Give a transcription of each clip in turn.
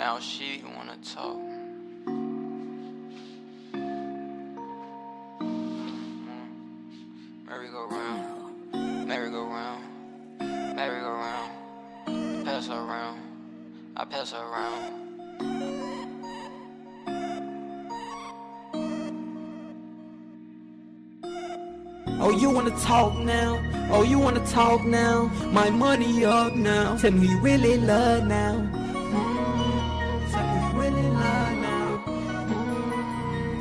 Now she wanna talk. Merry-go-round, merry-go-round, merry-go-round. Pass her around, I pass her around. Oh, you wanna talk now? Oh, you wanna talk now? My money up now. Tell me you really love now. Tell me you really love now.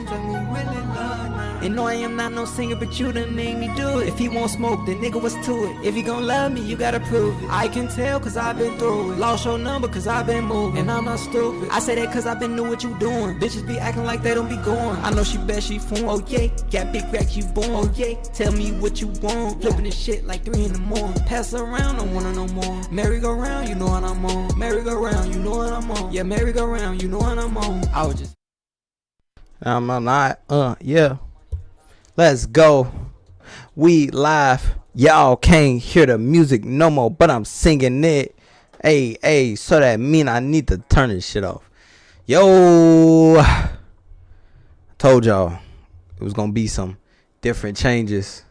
Tell me you really love now. And no, I am not no singer, but you done made me do it. If he won't smoke, then nigga, what's to it? If he gon' love me, you gotta prove it. I can tell, cause I've been through it. Lost your number, cause I've been moving. And I'm not stupid. I say that cause I've been knew what you doing. Bitches be acting like they don't be going. I know she bet she phone. Oh yeah, got big racks, you born. Oh yeah, tell me what you want. Flipping this shit like 3 in the morning. Pass around, don't wanna no more. Merry-go-round, you know what I'm on. Merry-go-round, you know what I'm on. Yeah, merry-go-round, you know what I'm on. I was just I'm not. Yeah. Let's go. We live. Y'all can't hear the music no more, but I'm singing it. Hey, so that mean I need to turn this shit off. Yo. Told y'all it was gonna be some different changes.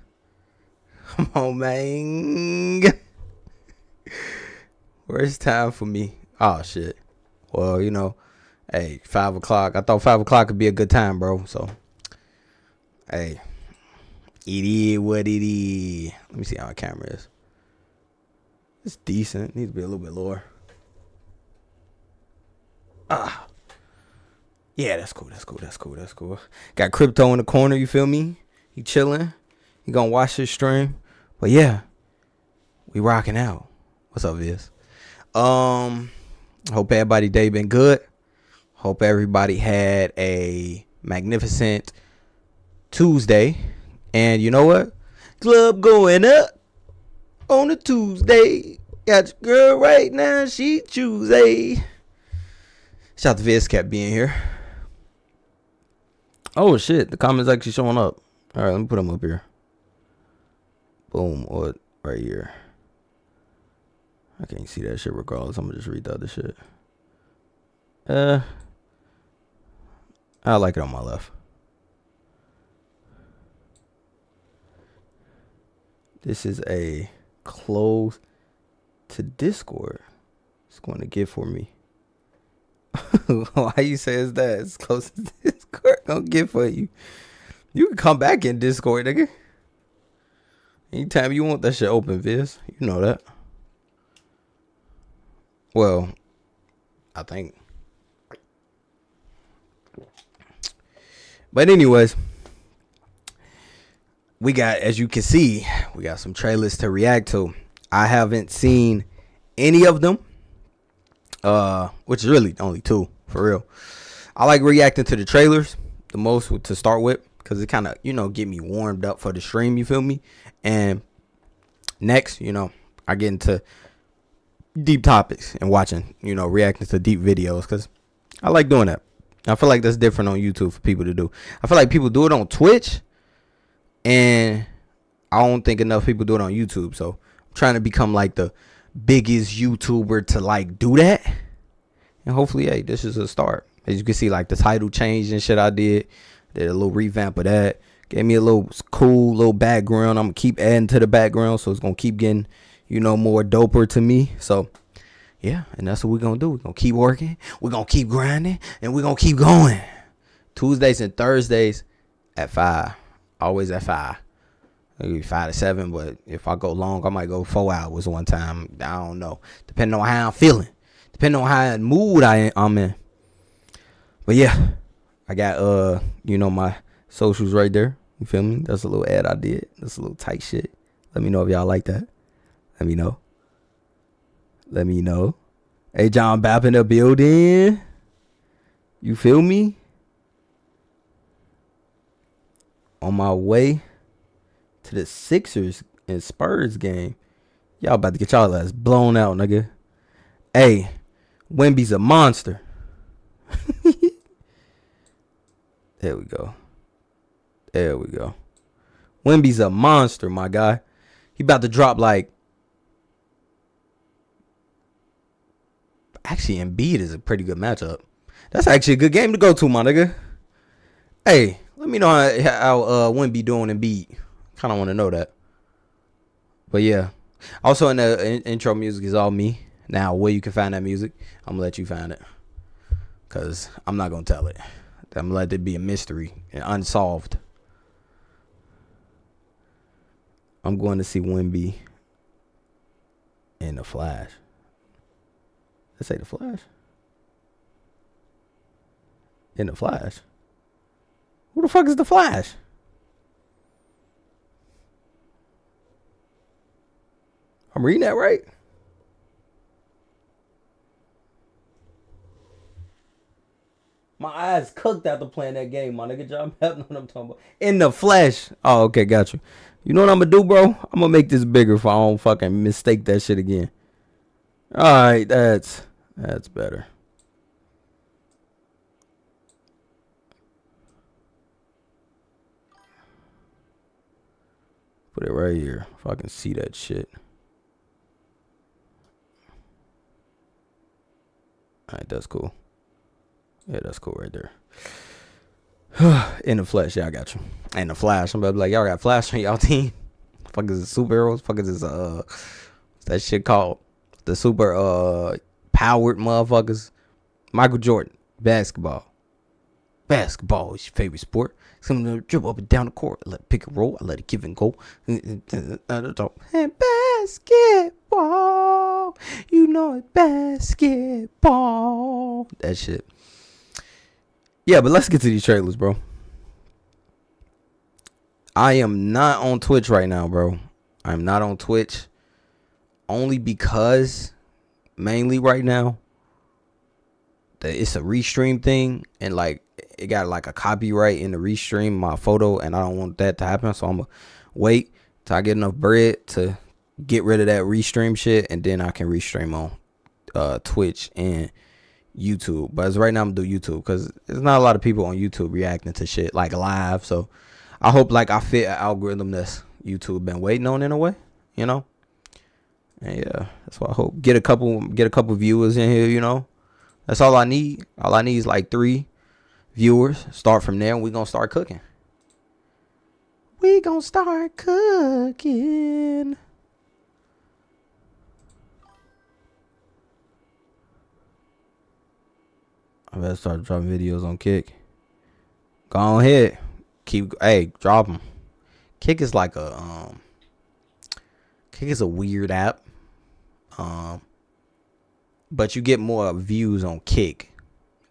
Come on, man. Where's time for me? Oh, shit. Well, you know, hey, 5 o'clock. I thought 5 o'clock could be a good time, bro. So, hey. It is what it is. Let me see how my camera is. It's decent. Needs to be a little bit lower. Yeah, that's cool. Got Crypto in the corner, you feel me? He chilling. He gonna watch this stream. But yeah, we rocking out. What's up, Viz? Hope everybody day been good. Hope everybody had a magnificent Tuesday. And you know what? Club going up on a Tuesday. Got your girl right now. She Tuesday. Shout out to Viz kept being here. Oh shit, the comments actually showing up. All right, let me put them up here. Boom, or right here. I can't see that shit regardless. I'm gonna just read the other shit. I like it on my left. This is a close to Discord. It's going to get for me. Why you say it's that? It's close to Discord. Gonna get for you. You can come back in Discord, nigga. Anytime you want that shit open, Viz. You know that. Well, I think. But anyways. We got, as you can see, we got some trailers to react to. I haven't seen any of them, which is really only 2, for real. I like reacting to the trailers the most to start with, because it kind of, you know, get me warmed up for the stream, you feel me? And next, you know, I get into deep topics and watching, you know, reacting to deep videos, because I like doing that. I feel like that's different on YouTube for people to do. I feel like people do it on Twitch, and I don't think enough people do it on YouTube. So I'm trying to become like the biggest YouTuber to like do that. And hopefully, hey, this is a start. As you can see, like the title change and shit I did a little revamp of that. Gave me a little cool little background. I'm going to keep adding to the background. So it's going to keep getting, you know, more doper to me. So yeah, and that's what we're going to do. We're going to keep working. We're going to keep grinding. And we're going to keep going. Tuesdays and Thursdays at 5. Always at 5. Maybe 5 to 7, but if I go long, I might go 4 hours one time. I don't know. Depending on how I'm feeling. Depending on how mood I'm in. But yeah, I got you know, my socials right there. You feel me? That's a little ad I did. That's a little tight shit. Let me know if y'all like that. Let me know. Let me know. Hey, John Bapp in the building. You feel me? On my way to the Sixers and Spurs game. Y'all about to get y'all ass blown out, nigga. Hey, Wemby's a monster. There we go. There we go. Wemby's a monster, my guy. He about to drop like Actually, Embiid is a pretty good matchup. That's actually a good game to go to, my nigga. Hey, let me know how Wemby doing Embiid. Kind of want to know that. But yeah. Also, in the intro music is all me. Now, where you can find that music, I'm going to let you find it. Because I'm not going to tell it. I'm going to let it be a mystery and unsolved. I'm going to see Wemby in the Flash. Let's say the Flash. In the Flash. Who the fuck is the Flash? I'm reading that right. My eyes cooked after playing that game, my nigga. Y'all know what I'm talking about. In the Flash. Oh, okay, got you. You know what I'm gonna do, bro? I'm gonna make this bigger if I don't fucking mistake that shit again. Alright, that's better. Put it right here if I can see that shit. Alright, that's cool. Yeah, that's cool right there. In the Flash, yeah, I got you. In the Flash, I'm about to be like, y'all got Flash on y'all team? Fuck is it superheroes? Fuck is this what's that shit called? The super powered motherfuckers. Michael Jordan, basketball. Basketball is your favorite sport. I'm gonna dribble up and down the court. I let it pick and roll. I let it give and go. And basketball, you know it's basketball. That shit. Yeah, but let's get to these trailers, bro. I am not on Twitch right now, bro. I'm not on Twitch only because, mainly right now, that it's a restream thing, and like it got like a copyright in the restream my photo, and I don't want that to happen. So I'm gonna wait till I get enough bread to get rid of that restream shit, and then I can restream on Twitch and YouTube. But as right now, I'm gonna do YouTube because there's not a lot of people on YouTube reacting to shit like live. So I hope like I fit an algorithm that's YouTube been waiting on in a way, you know. And yeah, that's what I hope. Get a couple viewers in here, you know. That's all I need. All I need is like 3 viewers. Start from there, and we gonna start cooking. We gonna start cooking. I better start dropping videos on Kick. Go on ahead. Drop them. Kick is like a Kick is a weird app. But you get more views on Kick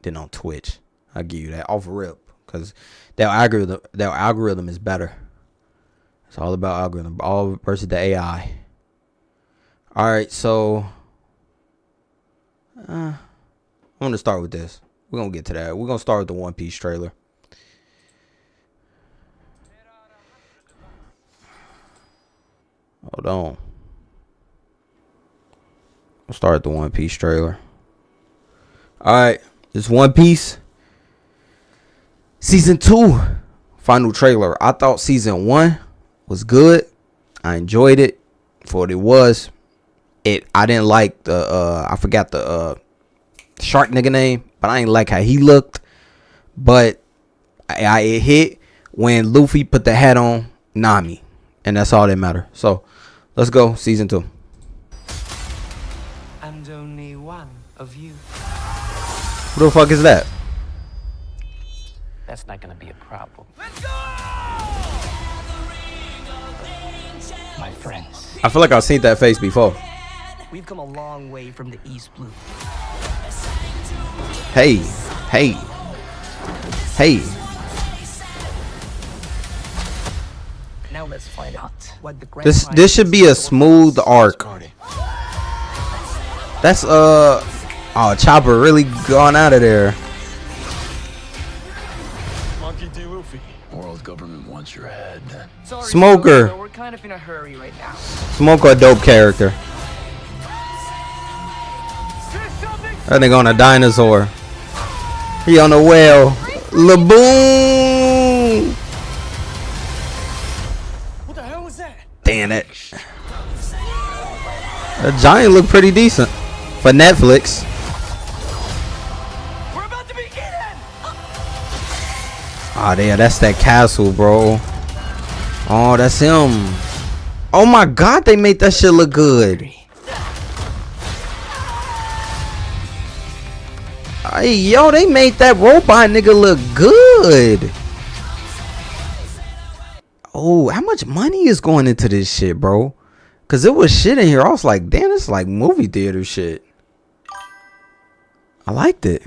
than on Twitch. I'll give you that off rip, because their algorithm is better. It's all about algorithm, all versus the AI. All right, so I'm gonna start with this. We're gonna get to that. We're gonna start with the One Piece trailer. Hold on. I'll start the One Piece trailer. Alright, this One Piece Season 2 final trailer. I thought Season 1 was good. I enjoyed it for what it was. I didn't like the I forgot the shark nigga name, but I didn't like how he looked. But it hit when Luffy put the hat on Nami, and that's all that matters. So let's go, Season 2. And only one of you. Who the fuck is that? That's not gonna be a problem. Let's go! My friends. I feel like I've seen that face before. We've come a long way from the East Blue. Hey. Now let's find out what the grand This should be a smooth arc. That's Chopper really gone out of there. Monkey D. Luffy. World government wants your head. Sorry, Smoker. Smoker, we're kind of in a hurry right now. Smoker, a dope character. That nigga on a dinosaur. He on a whale. Laboon. What the hell was that? Damn it. The giant look pretty decent for Netflix. Oh, yeah, that's that castle, bro. Oh, that's him. Oh my God, they made that shit look good. Hey, yo, they made that robot nigga look good. Oh, how much money is going into this shit, bro? Cause it was shit in here. I was like, damn, it's like movie theater shit. I liked it.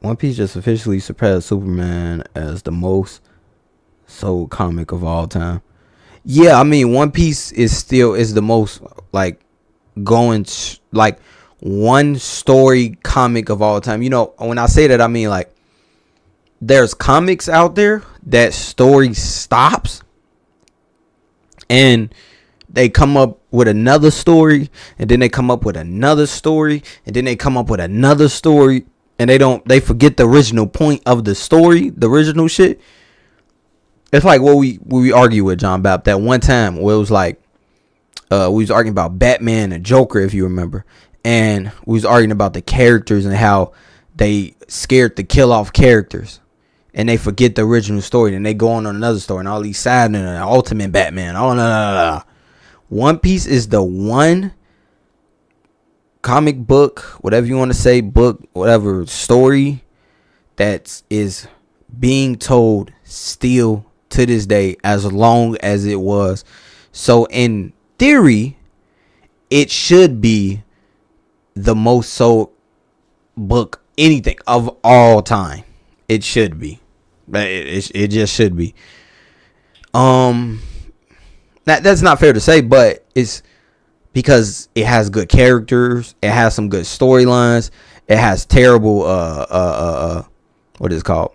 One Piece just officially surpassed Superman as the most sold comic of all time. Yeah, I mean, One Piece is the most like going like one story comic of all time. You know, when I say that, I mean like there's comics out there that story stops and they come up with another story, and then they come up with another story, and then they come up with another story, and they forget the original point of the story, the original shit. It's like what we argue with John Bap that one time where it was like we was arguing about Batman and Joker, if you remember, and we was arguing about the characters and how they scared to kill off characters, and they forget the original story, and they go on another story, and all these side and Ultimate Batman. Oh no. One Piece is the one comic book, whatever you want to say, book, whatever story that is being told still to this day as long as it was. So in theory, it should be the most sold book anything of all time. It should be. It just should be. That's not fair to say, but it's because it has good characters, it has some good storylines, it has terrible what is it called?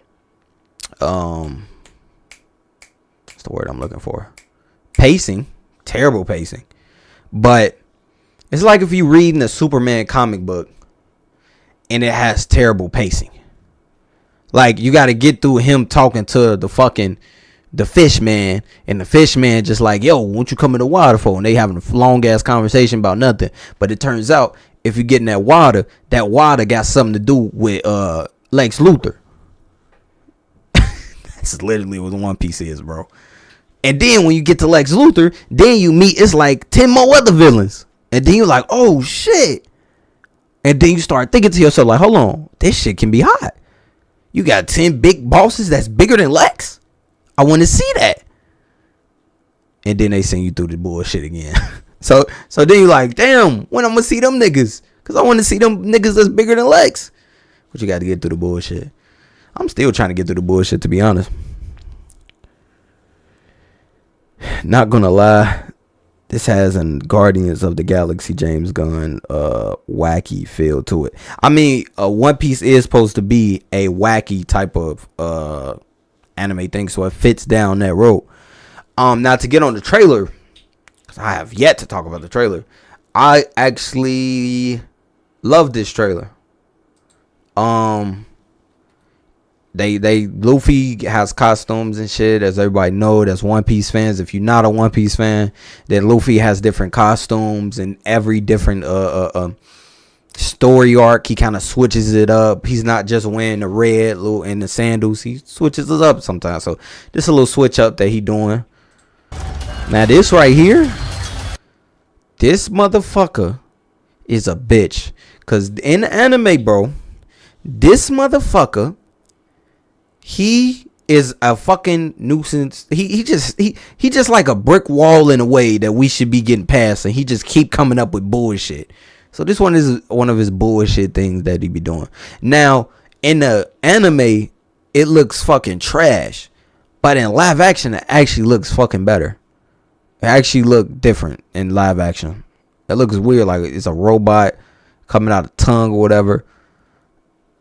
What's the word I'm looking for? Pacing. Terrible pacing. But it's like if you reading a Superman comic book and it has terrible pacing. Like you gotta get through him talking to the fish man, and the fish man just like, yo, won't you come in the water for? And they having a long ass conversation about nothing. But it turns out if you get in that water got something to do with Lex Luthor. That's literally what One Piece is, bro. And then when you get to Lex Luthor, then you meet, it's like 10 more other villains. And then you're like, oh shit. And then you start thinking to yourself like, hold on, this shit can be hot. You got 10 big bosses that's bigger than Lex? I want to see that. And then they send you through the bullshit again. So then you like, damn, when I'm going to see them niggas? Because I want to see them niggas that's bigger than Lex. But you got to get through the bullshit. I'm still trying to get through the bullshit, to be honest. Not going to lie. This has an Guardians of the Galaxy James Gunn wacky feel to it. I mean, One Piece is supposed to be a wacky type of anime thing, so it fits down that road. Now to get on the trailer, because I have yet to talk about the trailer. I actually love this trailer. Luffy has costumes and shit, as everybody know. That's One Piece fans. If you're not a One Piece fan, then Luffy has different costumes and every different story arc. He kind of switches it up. He's not just wearing the red and the sandals. He switches it up sometimes. So this a little switch up that he doing. Now this right here, this motherfucker is a bitch. Cause in the anime, bro, this motherfucker, he is a fucking nuisance. He just like a brick wall in a way that we should be getting past, and he just keep coming up with bullshit. So this one is one of his bullshit things that he be doing. Now in the anime, it looks fucking trash, but in live action, it actually looks fucking better. It actually look different in live action. It looks weird, like it's a robot coming out of tongue or whatever.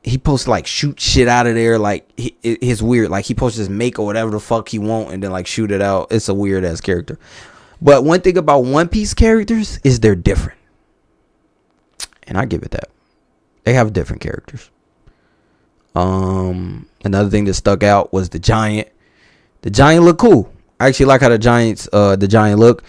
He supposed to like shoot shit out of there, like it's weird. Like he supposed to just make or whatever the fuck he want and then like shoot it out. It's a weird ass character. But one thing about One Piece characters is they're different, and I give it that. They have different characters. Another thing that stuck out was the giant. The giant look cool. I actually like how the giant look.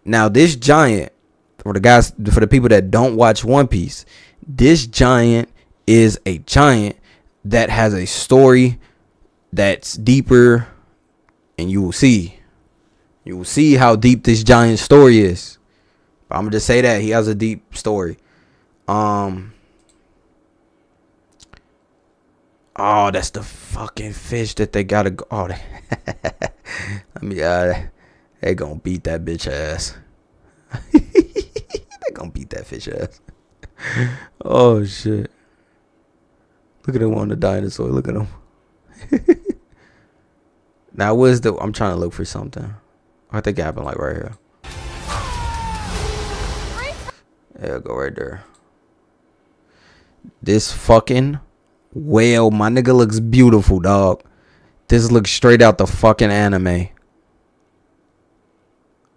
Now this giant, for the people that don't watch One Piece, This giant is a giant that has a story that's deeper, and you will see how deep this giant story is. But I'm gonna just say that he has a deep story. Oh, that's the fucking fish that they gotta go. Oh, let me they gonna beat that bitch ass. They gonna beat that fish ass. Oh shit. Look at him on the dinosaur. Look at him. Now where's the, I'm trying to look for something. I think it happened like right here. Yeah, go right there. This fucking whale, my nigga, looks beautiful, dog. This looks straight out the fucking anime.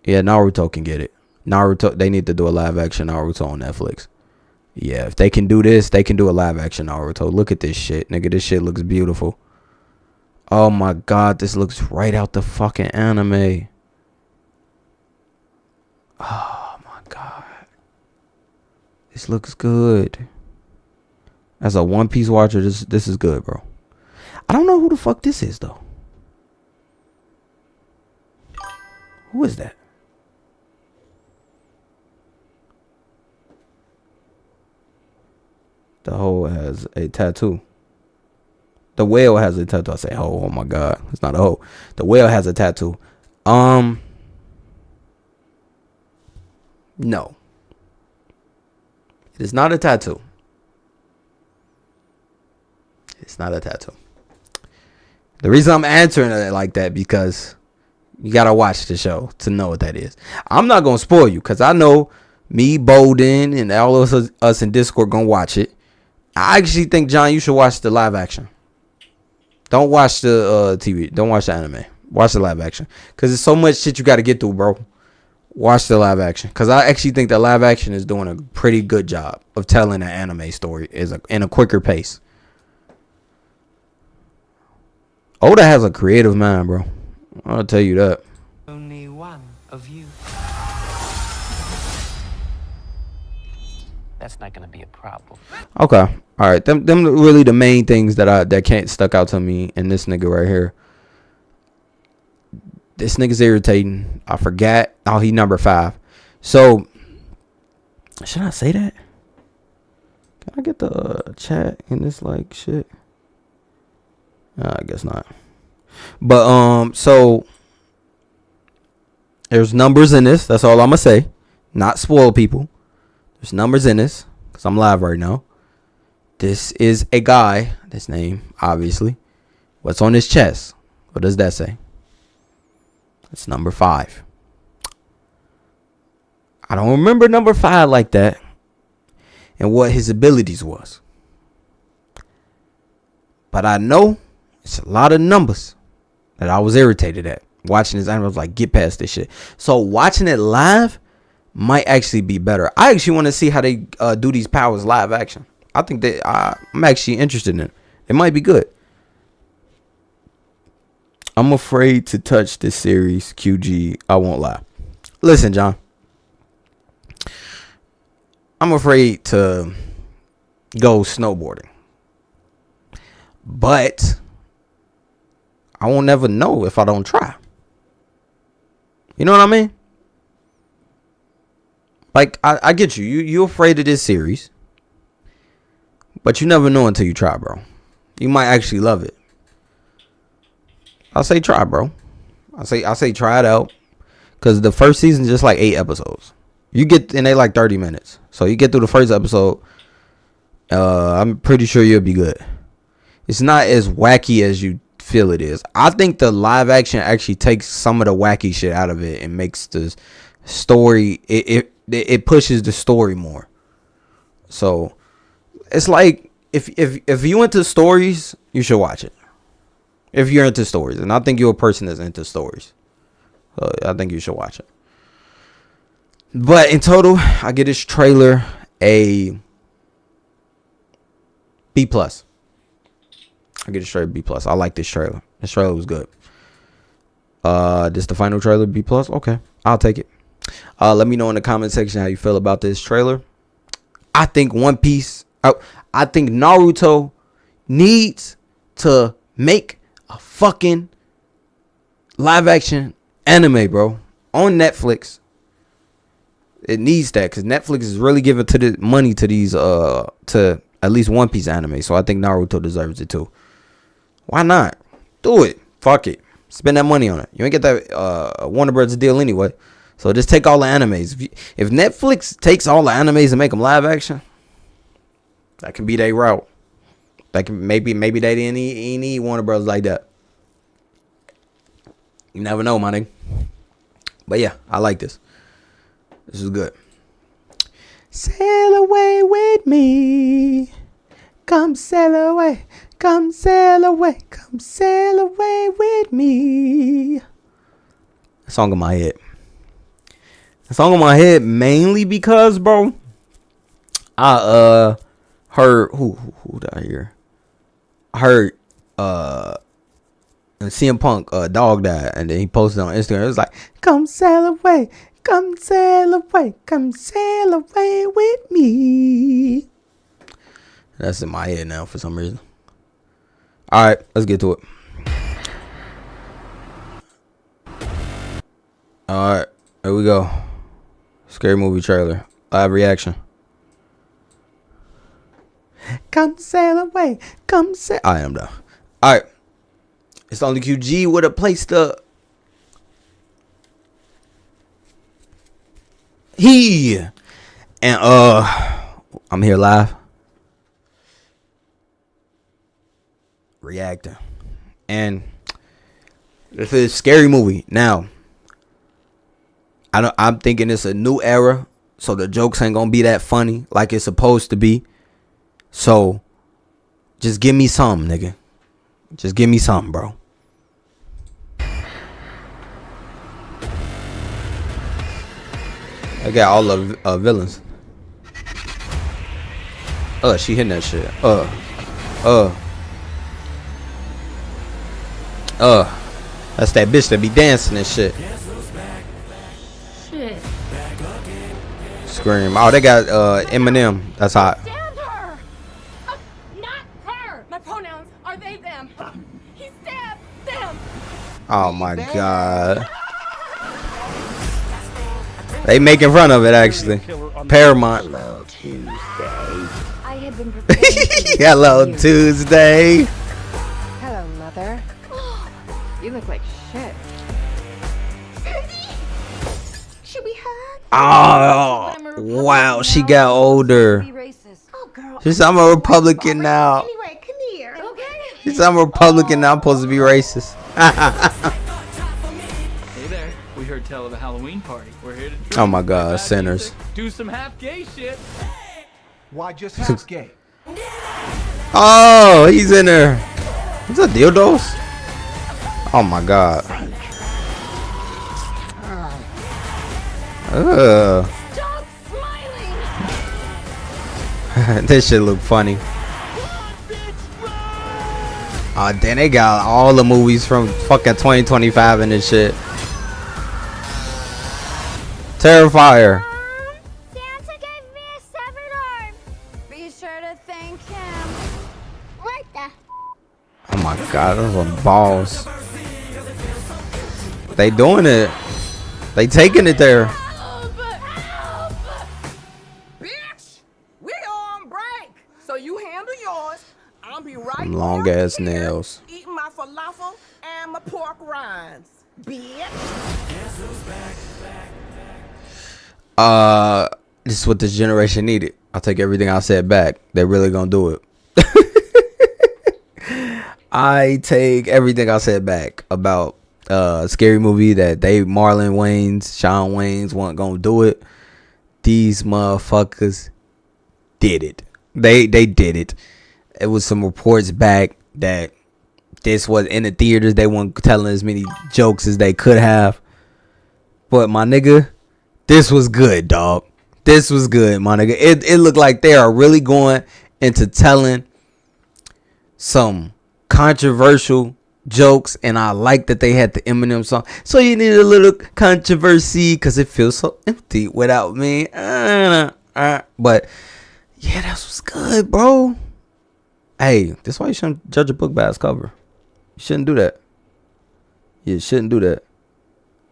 Yeah, Naruto can get it. Naruto, they need to do a live action Naruto on Netflix. Yeah, if they can do this, they can do a live action Naruto. Look at this shit, nigga. This shit looks beautiful. Oh my god, this looks right out the fucking anime. Oh my god. This looks good. As a One Piece watcher, this is good, bro. I don't know who the fuck this is, though. Who is that? The hoe has a tattoo. The whale has a tattoo. I say hoe. Oh my god. It's not a hoe. The whale has a tattoo. No. It is not a tattoo. It's not a tattoo. The reason I'm answering it like that, because you gotta watch the show to know what that is. I'm not gonna spoil you, because I know me, Bolden, and all of us in Discord gonna watch it. I actually think, John, you should watch the live action. Don't watch the TV. Don't watch the anime. Watch the live action, because there's so much shit you got to get through, bro. Watch the live action, because I actually think the live action is doing a pretty good job of telling an anime story in a quicker pace. Oda has a creative mind, bro. I'll tell you that. Only one of you. That's not gonna be a problem. Okay, all right. Them really the main things that can't stuck out to me in this nigga right here. This nigga's irritating. I forgot. Oh, he number 5. So, should I say that? Can I get the chat in this like shit? I guess not. But so there's numbers in this. That's all I'm gonna say. Not spoil people. There's numbers in this, because I'm live right now. This is a guy. This name, obviously. What's on his chest? What does that say? It's number 5. I don't remember number 5 like that, and what his abilities was. But I know it's a lot of numbers that I was irritated at. Watching this anime, I was like, get past this shit. So watching it live might actually be better. I actually want to see how they do these powers live action. I think that I'm actually interested in it. It might be good. I'm afraid to touch this series, QG. I won't lie. Listen, John. I'm afraid to go snowboarding. But I won't never know if I don't try. You know what I mean? Like, I get you. You're afraid of this series. But you never know until you try, bro. You might actually love it. I'll say try, bro. I say try it out. Because the first season is just like 8 episodes. You get, and they like 30 minutes. So you get through the first episode. I'm pretty sure you'll be good. It's not as wacky as you feel it is. I think the live action actually takes some of the wacky shit out of it and makes the story, it pushes the story more. So it's like if you into stories, you should watch it. If you're into stories, and I think you're a person that's into stories, I think you should watch it. But in total, I get this trailer a B+. I get a straight B+. I like this trailer. This trailer was good. This the final trailer, B+. Okay, I'll take it. Let me know in the comment section how you feel about this trailer. I think One Piece, I think Naruto needs to make a fucking live action anime, bro, on Netflix. It needs that because Netflix is really giving to the money to these to at least One Piece anime. So I think Naruto deserves it too. Why not? Do it. Fuck it. Spend that money on it. You ain't get that Warner Brothers deal anyway. So just take all the animes. If Netflix takes all the animes and make them live action, that can be their route. That can maybe they didn't need Warner Brothers like that. You never know, my nigga. But yeah, I like this. This is good. Sail away with me. Come sail away. Come sail away. Come sail away with me. A song in my head. A song in my head mainly because, bro, I heard who did I hear? I heard and CM Punk dog died, and then he posted on Instagram. It was like, come sail away. Come sail away, come sail away with me. That's in my head now for some reason. All right, let's get to it. All right, here we go. Scary movie trailer. Live reaction. Come sail away, come sail. I am done. All right. It's only QG with a place to. And I'm here live reacting, and this is a scary movie. Now I'm thinking it's a new era, so the jokes ain't gonna be that funny like it's supposed to be. So just give me some, nigga. Just give me something, bro. I got all the villains. She hitting that shit. That's that bitch that be dancing and shit. Shit. Scream. Oh, they got Eminem. That's hot. Stabbed her! Not her! My pronouns are they, them. He stabbed them. Oh my god. They making fun of it actually. Paramount. Hello, Tuesday. I had been preparing for this Hello, interview. Tuesday. Hello, Mother. You look like shit. Should we hug? Oh, wow. She got older. Be racist. Oh, girl. She said, I'm a Republican now. Anyway, come here. Okay. She said, I'm a Republican now. I'm supposed to be racist. Hey there, we heard tell of a Halloween party. We're here to drink, Oh my god, bad sinners. music, do some half gay shit. Why just half gay? Oh, he's in there. Is that dildos? Oh my god. Stop smiling! This shit look funny. Oh damn, they got all the movies from fucking 2025 and this shit. Terrifier. Santa gave me a severed arm. Be sure to thank him. What the? Oh my god, those are balls. They doing it. They taking it there. Bitch, we on break. So you handle yours. I'll be right Them long over ass here nails. Eating my falafel and my pork rinds. Bitch. This is what this generation needed. I'll take everything I said back. They're really gonna do it. I take everything I said back about scary movie that Marlon Wayans, Sean Wayans weren't gonna do it. These motherfuckers did it. They did it. It was some reports back that this was in the theaters. They weren't telling as many jokes as they could have. But my nigga, this was good, dog. This was good, my nigga. It looked like they are really going into telling some controversial jokes, and I like that they had the Eminem song. So you need a little controversy because it feels so empty without me. But Yeah, that was good, bro. Hey, that's why you shouldn't judge a book by its cover. You shouldn't do that. You shouldn't do that.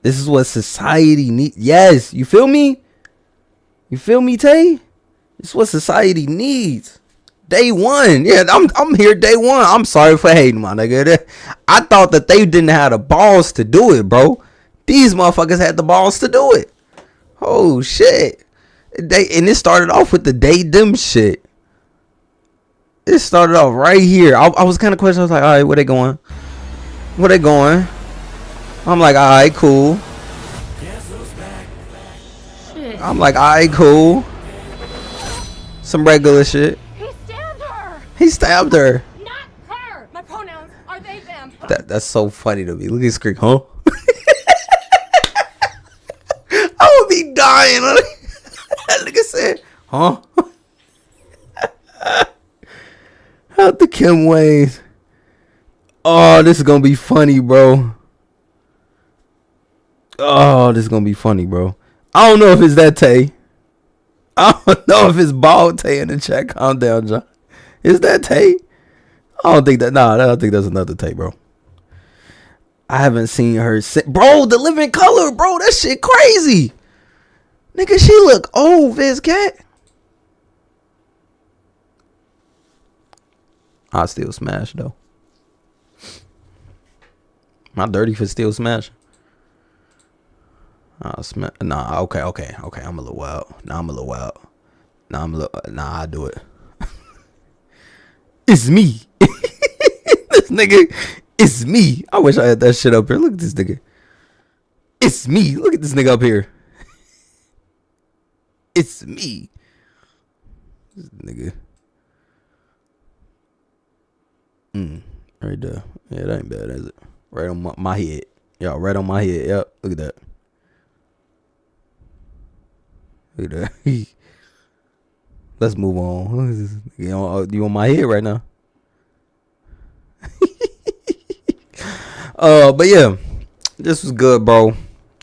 This is what society needs. Yes, you feel me? You feel me, Tay? This is what society needs. Day one. Yeah, I'm here day one. I'm sorry for hating, my nigga. I thought that they didn't have the balls to do it, bro. These motherfuckers had the balls to do it. Oh, shit. And it started off with the they them shit. It started off right here. I was kind of questioning. I was like, all right, where they going? Where they going? I'm like, all right, cool. I'm like, all right, cool. Some regular shit. He stabbed her. He stabbed her. Not her. My pronouns are they, them. That's so funny to me. Look at his screen, huh? I would be dying. That nigga said, huh? Out the Kim Ways. Oh, this is gonna be funny, bro. Oh, this is gonna be funny, bro. I don't know if it's that Tay. I don't know if it's bald Tay in the chat countdown, John. Is that Tay? I don't think that. Nah, I don't think that's another Tay, bro. I haven't seen her since. Bro, the living color, bro. That shit crazy. Nigga, she look old, Viz Cat. I still smash, though. My dirty for still smash. Nah, okay. I'm a little wild. Nah, I do it. It's me. This nigga, it's me. I wish I had that shit up here. Look at this nigga. It's me. Look at this nigga up here. It's me. This nigga. Right there. Yeah, that ain't bad, is it? Right on my head. Y'all, right on my head. Yep. Look at that. Look at that. Let's move on. You on my head right now. But yeah, this was good, bro.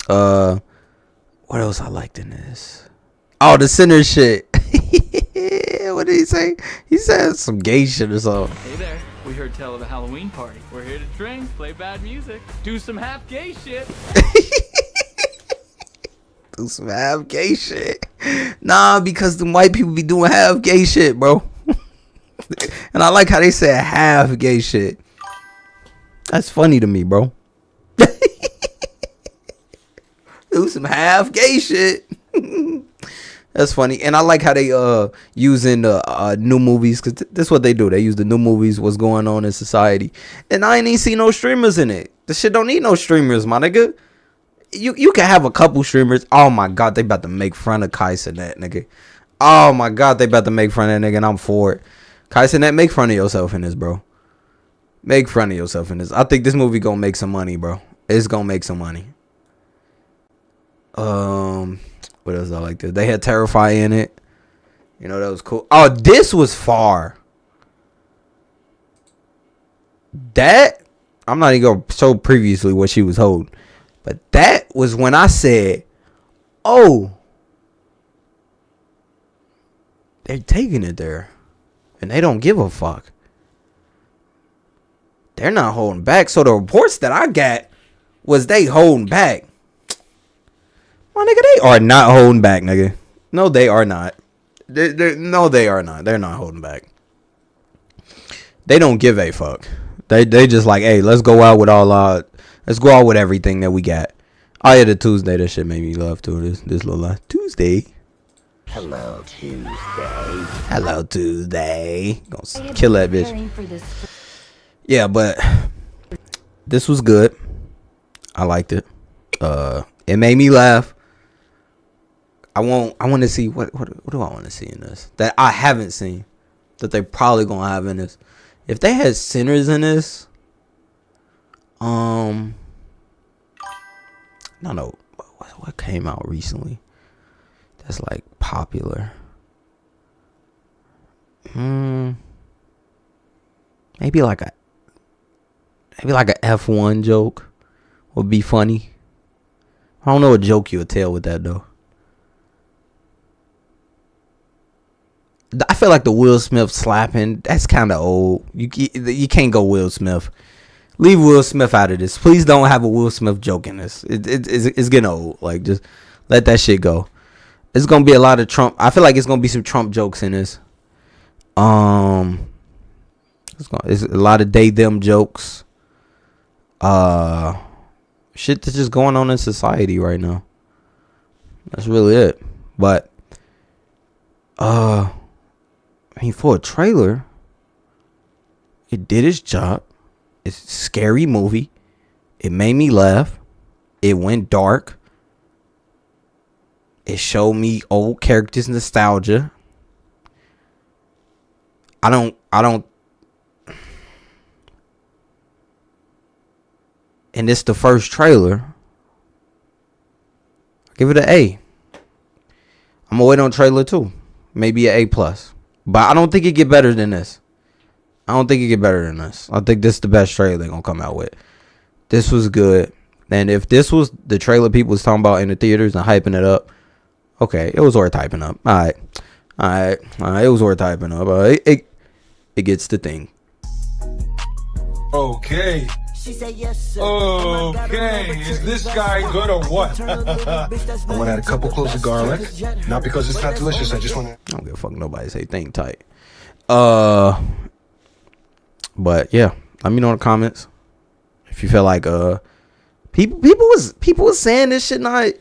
What else I liked in this? Oh, the sinner shit. What did he say? He said some gay shit or something. Hey there. We heard tell of a Halloween party. We're here to drink, play bad music, do some half gay shit. Do some half gay shit. Nah, because the white people be doing half gay shit, bro. And I like how they said half gay shit. That's funny to me, bro. Do some half gay shit. That's funny. And I like how they using new movies, because that's what they do. They use the new movies, what's going on in society. And I ain't even see no streamers in it. This shit don't need no streamers, my nigga. You can have a couple streamers. Oh my god, they about to make fun of Kaisenet, nigga. Oh my god, they about to make fun of that nigga, and I'm for it. Kaisenet, make fun of yourself in this, bro. Make fun of yourself in this. I think this movie gonna make some money, bro. It's gonna make some money. What else I like this? They had Terrify in it. You know, that was cool. Oh, this was far. That, I'm not even gonna show previously what she was holding. But that was when I said, oh, they're taking it there. And they don't give a fuck. They're not holding back. So the reports that I got was they holding back. My nigga, they are not holding back, nigga. No, they are not. No, they are not. They're not holding back. They don't give a fuck. They just like, hey, let's go out with let's go out with everything that we got. Oh yeah, the Tuesday, that shit made me laugh too. This little line. Tuesday. Hello, Tuesday. Hello, Tuesday. Gonna kill that bitch. Yeah, but this was good. I liked it. It made me laugh. I want to see what do I want to see in this that I haven't seen that they probably gonna have in this. If they had sinners in this, no, what came out recently that's like popular? Maybe like a F1 joke would be funny. I don't know what joke you would tell with that though. I feel like the Will Smith slapping, that's kind of old. You can't go Will Smith. Leave Will Smith out of this. Please don't have a Will Smith joke in this. It's getting old. Like, just let that shit go. It's gonna be a lot of Trump. I feel like it's gonna be some Trump jokes in this. It's a lot of they them jokes. Shit that's just going on in society right now. That's really it. But I mean, for a trailer, it did its job. It's a scary movie. It made me laugh. It went dark. It showed me old characters nostalgia. I don't and it's the first trailer. Give it an A. I'm gonna wait on trailer 2. Maybe an A+. But I don't think it get better than this. I think this is the best trailer they're gonna come out with. This was good. And if this was the trailer people was talking about in the theaters and hyping it up, okay, it was worth hyping up. Alright. It was worth hyping up. It gets the thing. Okay. Okay, is this guy good or what? I want to add a couple cloves of garlic. Not because it's not delicious, I just want to... I don't give a fuck nobody say think tight. But yeah, let me know in the comments if you feel like people was saying this shit not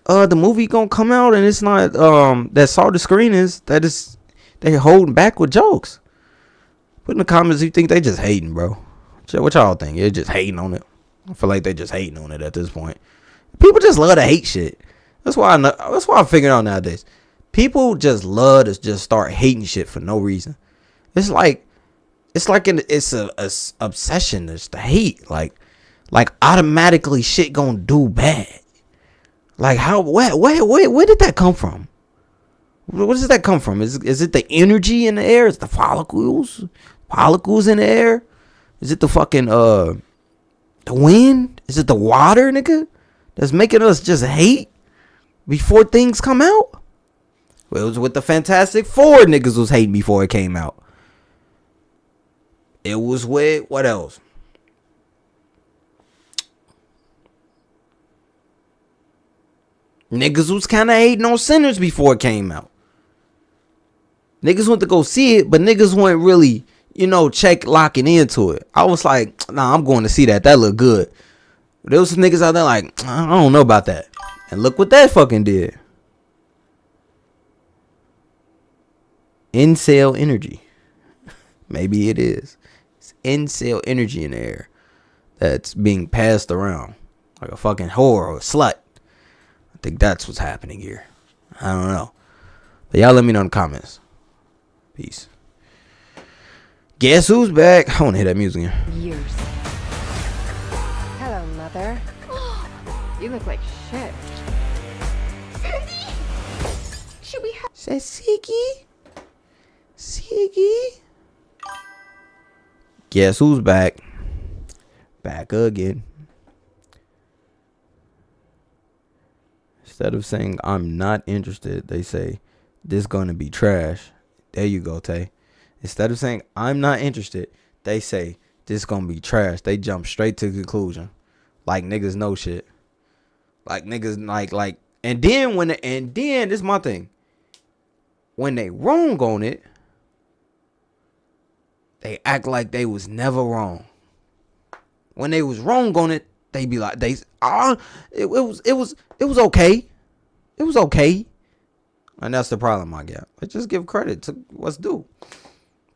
the movie gonna come out and it's not that saw the screenings that is they holding back with jokes. Put in the comments if you think they just hating, bro. What y'all think? You're just hating on it. I feel like they just hating on it at this point. People just love to hate shit. That's why I'm figuring out nowadays. People just love to just start hating shit for no reason. It's like it's a obsession. It's the hate. Like automatically shit gonna do bad. Like how where did that come from? Where does that come from? Is it the energy in the air? Is the follicles in the air? Is it the fucking the wind? Is it the water, nigga? That's making us just hate before things come out? Well, it was with the Fantastic Four niggas was hating before it came out. It was with what else? Niggas was kind of hating on Sinners before it came out. Niggas went to go see it, but niggas weren't really, locking into it. I was like, nah, I'm going to see that. That look good. But there was some niggas out there like, I don't know about that. And look what that fucking did. Incel energy. Maybe it is. It's incel energy in the air that's being passed around like a fucking whore or a slut. I think that's what's happening here. I don't know. But y'all let me know in the comments. Peace. Guess who's back? I want to hear that music again. Years. Hello, Mother. You look like shit. Cindy! Should we have... Says Siggy? Siggy? Guess who's back? Back again. Instead of saying, I'm not interested, they say, this gonna be trash. There you go, Tay. Instead of saying, I'm not interested, they say, this gonna be trash. They jump straight to the conclusion. Like niggas know shit. Like niggas, like, and then this is my thing. When they wrong on it, they act like they was never wrong. When they was wrong on it, they be like, it was okay. It was okay. And that's the problem I got. Let's just give credit to what's due.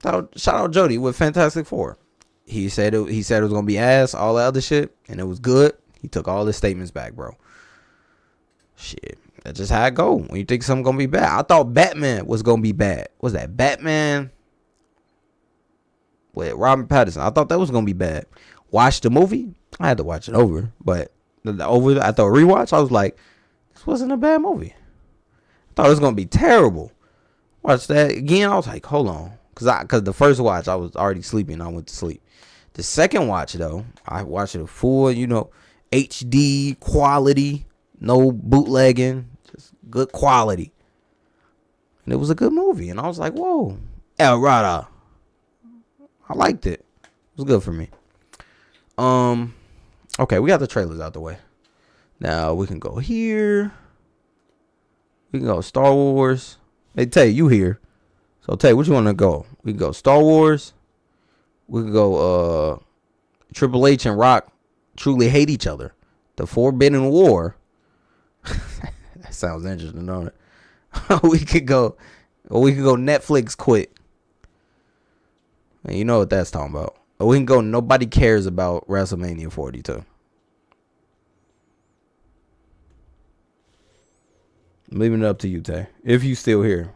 Shout out Jody with Fantastic Four. He said it was gonna be ass, all that other shit, and it was good. He took all his statements back, bro. Shit. That's just how it go. When you think something gonna be bad. I thought Batman was gonna be bad. Was that Batman with Robert Pattinson? I thought that was gonna be bad. Watched the movie. I had to watch it over, but after a rewatch, I was like, this wasn't a bad movie. I thought it was gonna be terrible. Watched that again. I was like, hold on, because the first watch I was already sleeping. I went to sleep. The second watch though, I watched it full, HD quality, no bootlegging, just good quality. And it was a good movie. And I was like, whoa, El Rada. I liked it. It was good for me. Okay, we got the trailers out the way. Now we can go here. We can go Star Wars. Hey, Tay, you here. So, Tay, what you want to go? We can go Star Wars. We can go Triple H and Rock truly hate each other. The Forbidden War. That sounds interesting, don't it? we could go Netflix quit. And you know what that's talking about. Or we can go nobody cares about WrestleMania 42. I'm leaving it up to you, Tay. If you still here.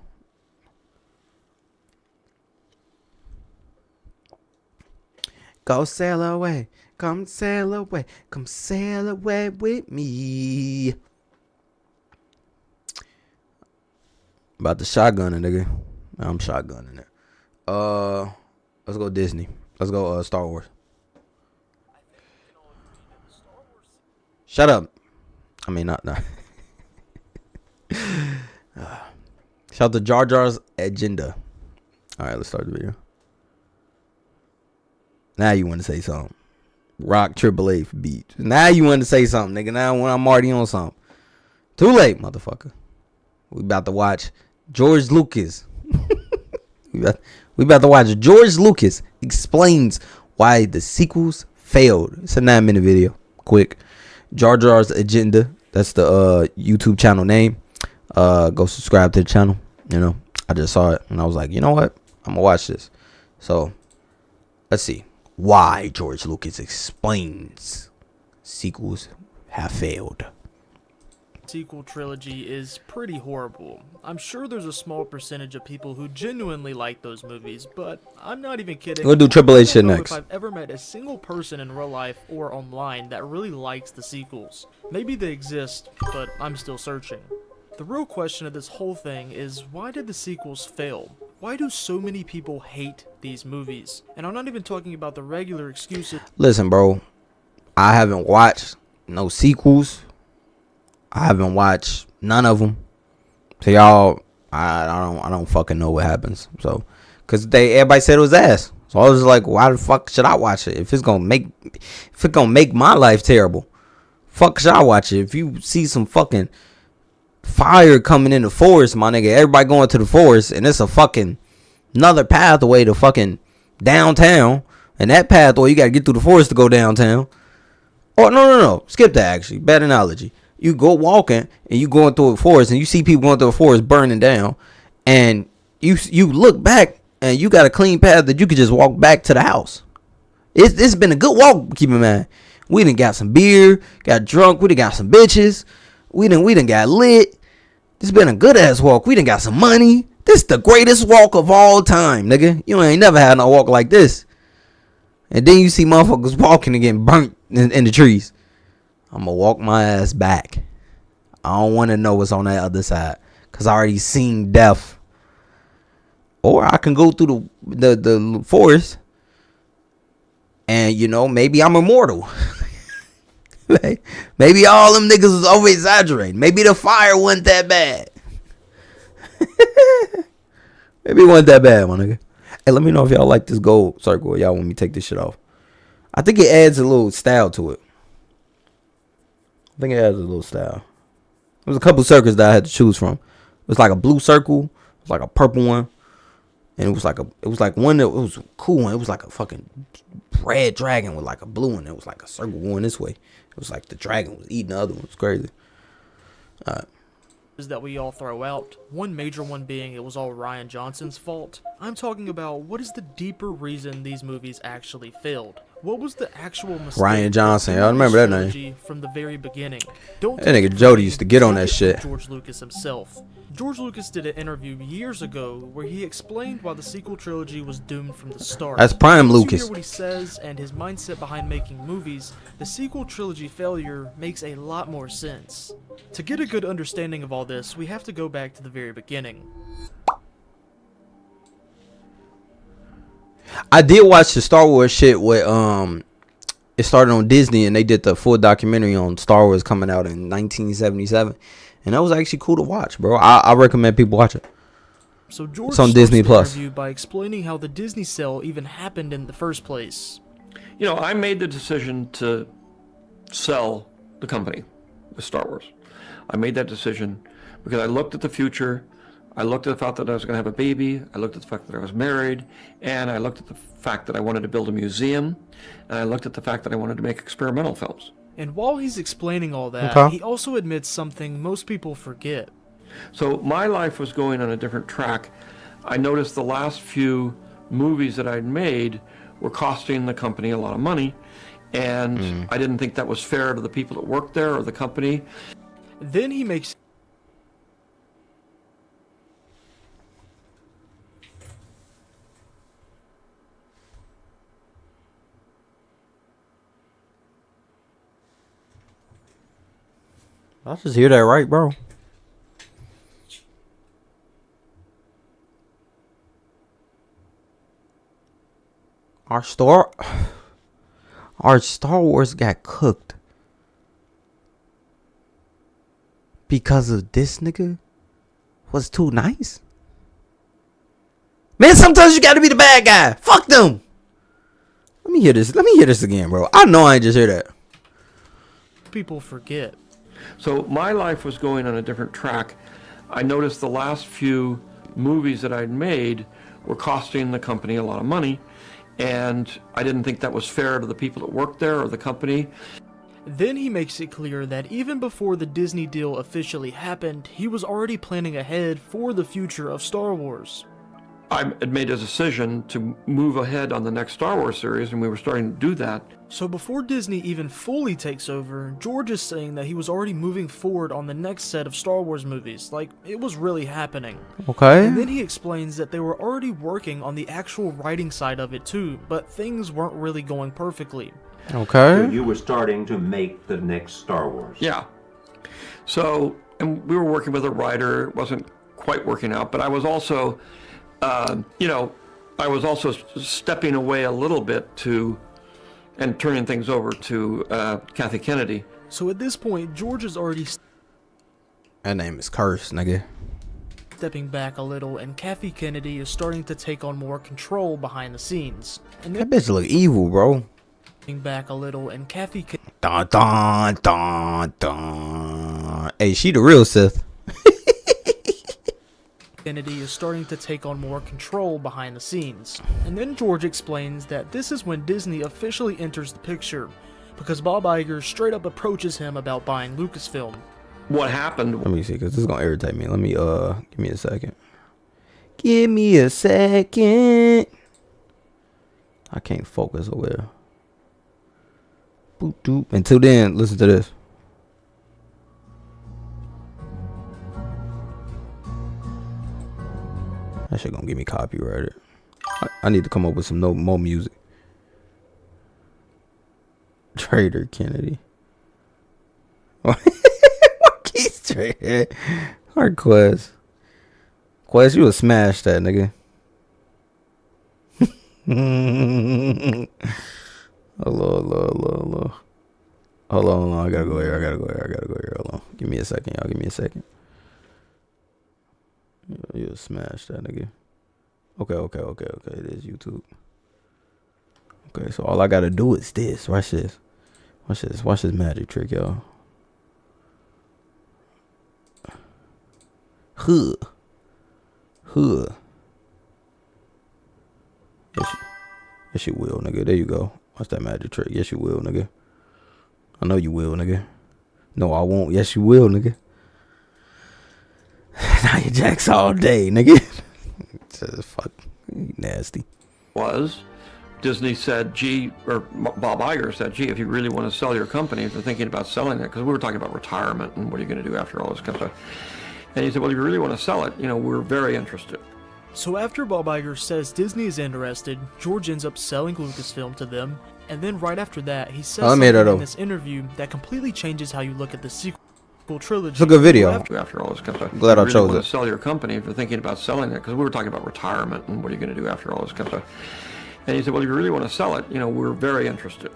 Go sail away. Come sail away. Come sail away with me. About the shotgunning, nigga. I'm shotgunning it. Let's go Disney. Let's go Star Wars. Shut up. I mean, not. Shout out to Jar Jar's agenda. All right, let's start the video. Now you want to say something. Rock Triple H beat. Now you want to say something, nigga. Now when I'm already on something. Too late, motherfucker. We about to watch George Lucas. we about to watch George Lucas explains why the sequels failed. It's a 9-minute video. Quick. Jar Jar's agenda. That's the YouTube channel name. Go subscribe to the channel. You know, I just saw it and I was like, you know what? I'm gonna watch this. So let's see why George Lucas explains sequels have failed. Sequel trilogy is pretty horrible. I'm sure there's a small percentage of people who genuinely like those movies, but I'm not even kidding. We'll do Triple H shit next. If I've ever met a single person in real life or online that really likes the sequels. Maybe they exist, but I'm still searching. The real question of this whole thing is, why did the sequels fail? Why do so many people hate these movies? And I'm not even talking about the regular excuses. Listen, bro, I haven't watched no sequels. I haven't watched none of them. So y'all, I don't fucking know what happens. So, cause everybody said it was ass. So I was like, why the fuck should I watch it if it's gonna make my life terrible? Fuck should I watch it? If you see some fucking fire coming in the forest, my nigga, everybody going to the forest, and it's a fucking another pathway to fucking downtown, and that pathway you gotta get through the forest to go downtown. Oh no, skip that. Actually, bad analogy. You go walking and you going through a forest and you see people going through a forest burning down, and you look back and you got a clean path that you could just walk back to the house. It's been a good walk. Keep in mind, we done got some beer, got drunk, we done got some bitches, we done got lit. This been a good ass walk. We done got some money. This the greatest walk of all time, nigga. You ain't never had no walk like this. And then you see motherfuckers walking and getting burnt in the trees. I'm gonna walk my ass back. I don't want to know what's on that other side, cause I already seen death. Or I can go through the forest, and you know, maybe I'm immortal. Maybe all them niggas was over exaggerating. Maybe the fire wasn't that bad. Maybe it wasn't that bad, my nigga. Hey, let me know if y'all like this gold circle. Y'all want me to take this shit off. I think it adds a little style to it. I think it adds a little style. There's a couple circles that I had to choose from. It was like a blue circle. It was like a purple one. And it was like one that it was a cool one. It was like a fucking red dragon with like a blue one. It was like a circle going this way. It was like the dragon was eating the other one. It was crazy. All right. That we all throw out. One major one being it was all Rian Johnson's fault. I'm talking about what is the deeper reason these movies actually failed. What was the actual mistake? Rian Johnson, y'all remember that name? From the very beginning. That nigga Jody used to get on that shit. George Lucas himself. George Lucas did an interview years ago where he explained why the sequel trilogy was doomed from the start. That's prime Lucas. You hear what he says and his mindset behind making movies, the sequel trilogy failure makes a lot more sense. To get a good understanding of all this, we have to go back to the very beginning. I did watch the Star Wars shit with it started on Disney and they did the full documentary on Star Wars coming out in 1977, and that was actually cool to watch, bro. I recommend people watch it. So George It's on starts Disney the Plus. interview by explaining how the Disney sale even happened in the first place. You know, I made the decision to sell the company with Star Wars. I made that decision because I looked at the future. I looked at the fact that I was going to have a baby. I looked at the fact that I was married. And I looked at the fact that I wanted to build a museum. And I looked at the fact that I wanted to make experimental films. And while he's explaining all that, he also admits something most people forget. So my life was going on a different track. I noticed the last few movies that I'd made were costing the company a lot of money. And I didn't think that was fair to the people that worked there or the company. Then he makes... I just hear that right, bro. Our Star Wars got cooked because of this nigga was too nice. Man, sometimes you gotta be the bad guy. Fuck them. Let me hear this. Let me hear this again, bro. I know I ain't just hear that. People forget. So my life was going on a different track. I noticed the last few movies that I'd made were costing the company a lot of money. And I didn't think that was fair to the people that worked there or the company. Then he makes it clear that even before the Disney deal officially happened, he was already planning ahead for the future of Star Wars. I had made a decision to move ahead on the next Star Wars series, and we were starting to do that. So before Disney even fully takes over, George is saying that he was already moving forward on the next set of Star Wars movies, like it was really happening. Okay. And then he explains that they were already working on the actual writing side of it too, but things weren't really going perfectly. Okay. So you were starting to make the next Star Wars. Yeah. So, and we were working with a writer. It wasn't quite working out, but I was also... I was also stepping away a little bit and turning things over to Kathy Kennedy. So at this point, George is already That name is cursed, nigga. stepping back a little, and Kathy Kennedy is starting to take on more control behind the scenes. And That bitch look evil, bro. stepping back a little, and Kathy Dun dun dun dun. Hey, she the real Sith. Kennedy is starting to take on more control behind the scenes. And then George explains that this is when Disney officially enters the picture, because Bob Iger straight up approaches him about buying Lucasfilm. What happened? Let me see, because this is gonna irritate me. Let me give me a second. Give me a second. I can't focus over there. Boop doop. Until then, listen to this. That shit gonna get me copyrighted. I need to come up with some more music. Trader Kennedy. Marquise Trader. Hard Quest. Quest, you would smash that, nigga. Hello. Hold on. I gotta go here. Hold on. Give me a second, y'all. Give me a second. You'll smash that, nigga. Okay. It is YouTube. Okay, so all I gotta do is this. Watch this. Watch this magic trick, y'all. Huh. Yes, you will, nigga. There you go. Watch that magic trick. Yes, you will, nigga. I know you will, nigga. No, I won't. Yes, you will, nigga. Now you jacks all day, nigga. Just fuck. Nasty. Disney said, Bob Iger said, if you really want to sell your company, if you're thinking about selling it, because we were talking about retirement and what are you going to do after all this kind of stuff. And he said, well, if you really want to sell it, we're very interested. So after Bob Iger says Disney is interested, George ends up selling Lucasfilm to them, and then right after that, he says something in this interview that completely changes how you look at the sequel trilogy. It's a good video. After all this kind of stuff. I'm glad I chose it. If you really want to sell your company, if you're thinking about selling it, because we were talking about retirement and what are you going to do after all this kind of stuff. And he said, well, if you really want to sell it, we're very interested.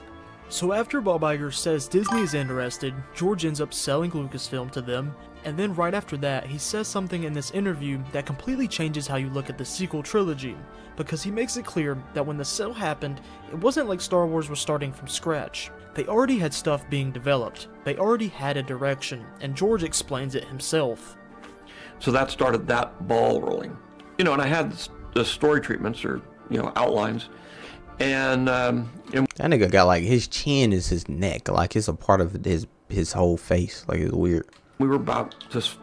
So after Bob Iger says Disney is interested, George ends up selling Lucasfilm to them, and then right after that, he says something in this interview that completely changes how you look at the sequel trilogy, because he makes it clear that when the sale happened, it wasn't like Star Wars was starting from scratch. They already had stuff being developed, they already had a direction, and George explains it himself. So that started that ball rolling. You know, and I had the story treatments, or, you know, outlines, and that nigga got like his chin is his neck, like it's a part of his whole face, like it's weird. We were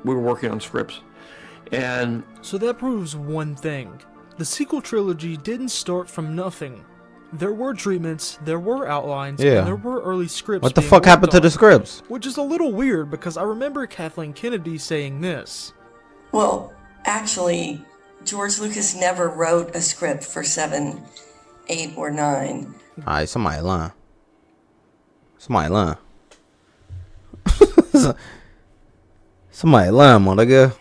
working on scripts, and so that proves one thing: the sequel trilogy didn't start from nothing. There were treatments, there were outlines, and there were early scripts. What the fuck happened to the scripts? Which is a little weird because I remember Kathleen Kennedy saying this. Well, actually, George Lucas never wrote a script for 7, 8, or 9. Alright, somebody lying. Somebody lying. Somebody lying, my nigga.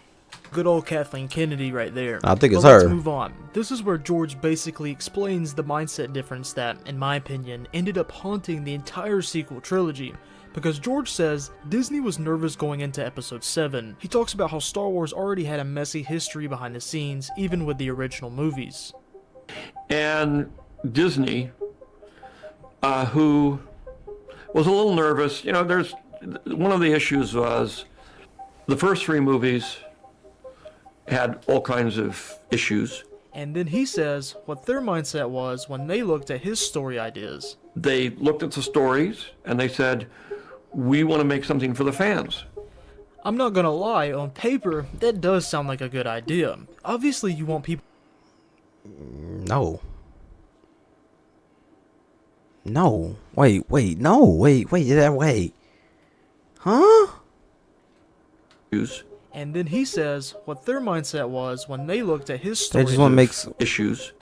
Good old Kathleen Kennedy right there. I think it's her. Let's her. move on. This is where George basically explains the mindset difference that, in my opinion, ended up haunting the entire sequel trilogy. Because George says Disney was nervous going into episode 7. He talks about how Star Wars already had a messy history behind the scenes, even with the original movies. And Disney, who was a little nervous, you know, one of the issues was the first 3 movies had all kinds of issues. And then he says what their mindset was when they looked at his story ideas. They looked at the stories and they said, we want to make something for the fans. I'm not gonna lie, on paper, that does sound like a good idea. Obviously you want people... No. No. Wait. Huh? And then he says what their mindset was when they looked at his story. They just want to make issues.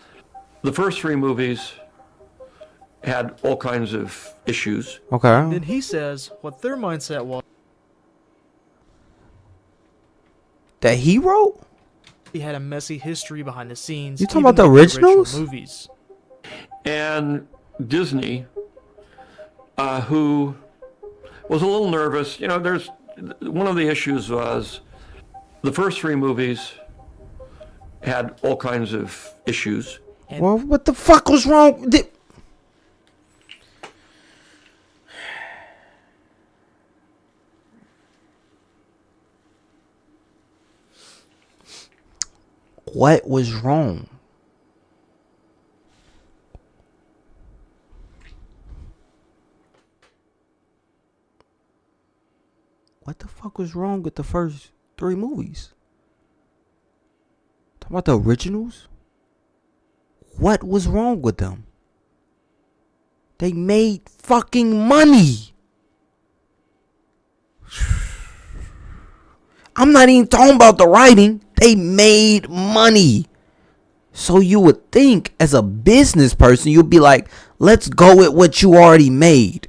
The first 3 movies had all kinds of issues. Okay. And then he says what their mindset was. That he wrote? He had a messy history behind the scenes. You talking about the originals? Movies. And Disney, who was a little nervous, you know, one of the issues was the first 3 movies had all kinds of issues. Well, what the fuck was wrong? What was wrong? What the fuck was wrong with the first 3 movies? Talking about the originals? What was wrong with them? They made fucking money. I'm not even talking about the writing. They made money. So you would think as a business person, you'd be like, let's go with what you already made.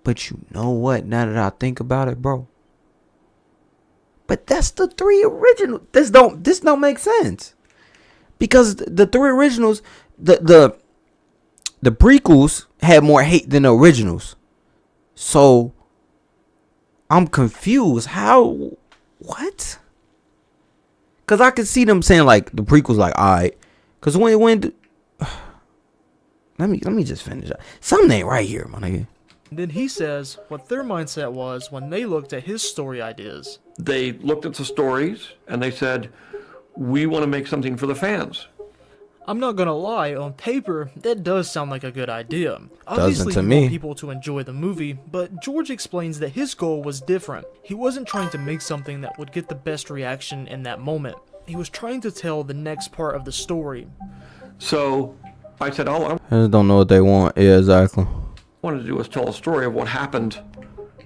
But you know what? Now that I think about it, bro. But that's the 3 originals. This don't make sense. Because the 3 originals, the prequels had more hate than the originals. So I'm confused. How? What? Because I could see them saying like the prequels, like, all right. Because when let me just finish up. Something ain't right here, my nigga. Then he says what their mindset was when they looked at his story ideas. They looked at the stories and they said, we want to make something for the fans. I'm not gonna lie, on paper, that does sound like a good idea. Doesn't to you me. Want people to enjoy the movie, but George explains that his goal was different. He wasn't trying to make something that would get the best reaction in that moment. He was trying to tell the next part of the story. So I said, all I just don't know what they want. Yeah, exactly. wanted to do was tell a story of what happened.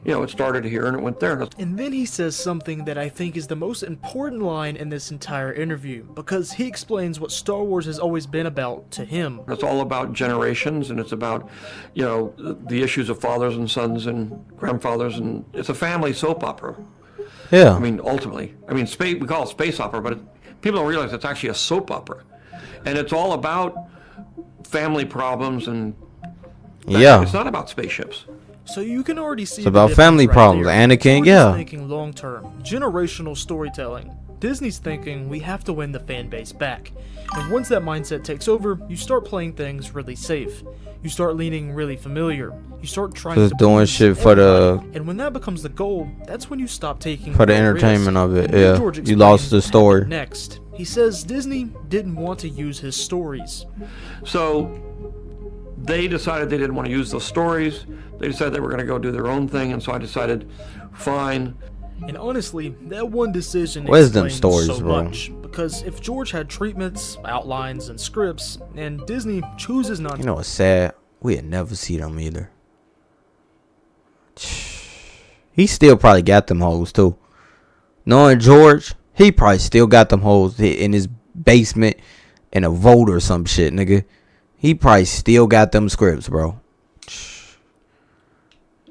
You know, it started here and it went there. And then he says something that I think is the most important line in this entire interview, because he explains what Star Wars has always been about to him. It's all about generations, and it's about, you know, the issues of fathers and sons and grandfathers, and it's a family soap opera. Yeah. I mean, ultimately. I mean, we call it space opera, but people don't realize it's actually a soap opera. And it's all about family problems and Yeah. It's not about spaceships. So you can already see It's about the family difference problems. right there. Anakin, George yeah. is thinking long term, generational storytelling. Disney's thinking we have to win the fan base back. And once that mindset takes over, you start playing things really safe. You start leaning really familiar. You start trying Just to doing please shit for everybody. the And when that becomes the goal, that's when you stop taking for the real entertainment risk. of it. And then Yeah. George You lost the explains what story. happened next. He says Disney didn't want to use his stories. So they decided they didn't want to use those stories. They decided they were going to go do their own thing, and so I decided, fine. And honestly, that one decision Wisdom explains stories, so bro. much. Because if George had treatments, outlines, and scripts, and Disney chooses not You know what's sad? We'd never see them either. He still probably got them hoes too. Knowing George, he probably still got them hoes in his basement in a vault or some shit, nigga. He probably still got them scripts, bro.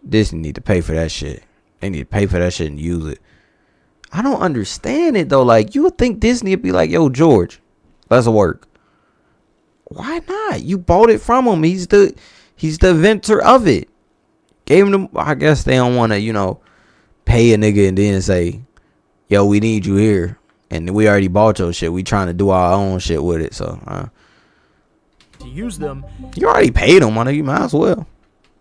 Disney need to pay for that shit. They need to pay for that shit and use it. I don't understand it though. Like, you would think Disney would be like, yo, George, let's work. Why not? You bought it from him. He's the inventor of it. Gave him the, I guess they don't want to, you know, pay a nigga and then say, yo, we need you here. And we already bought your shit. We trying to do our own shit with it. So, to use them. You already paid him, man. You might as well.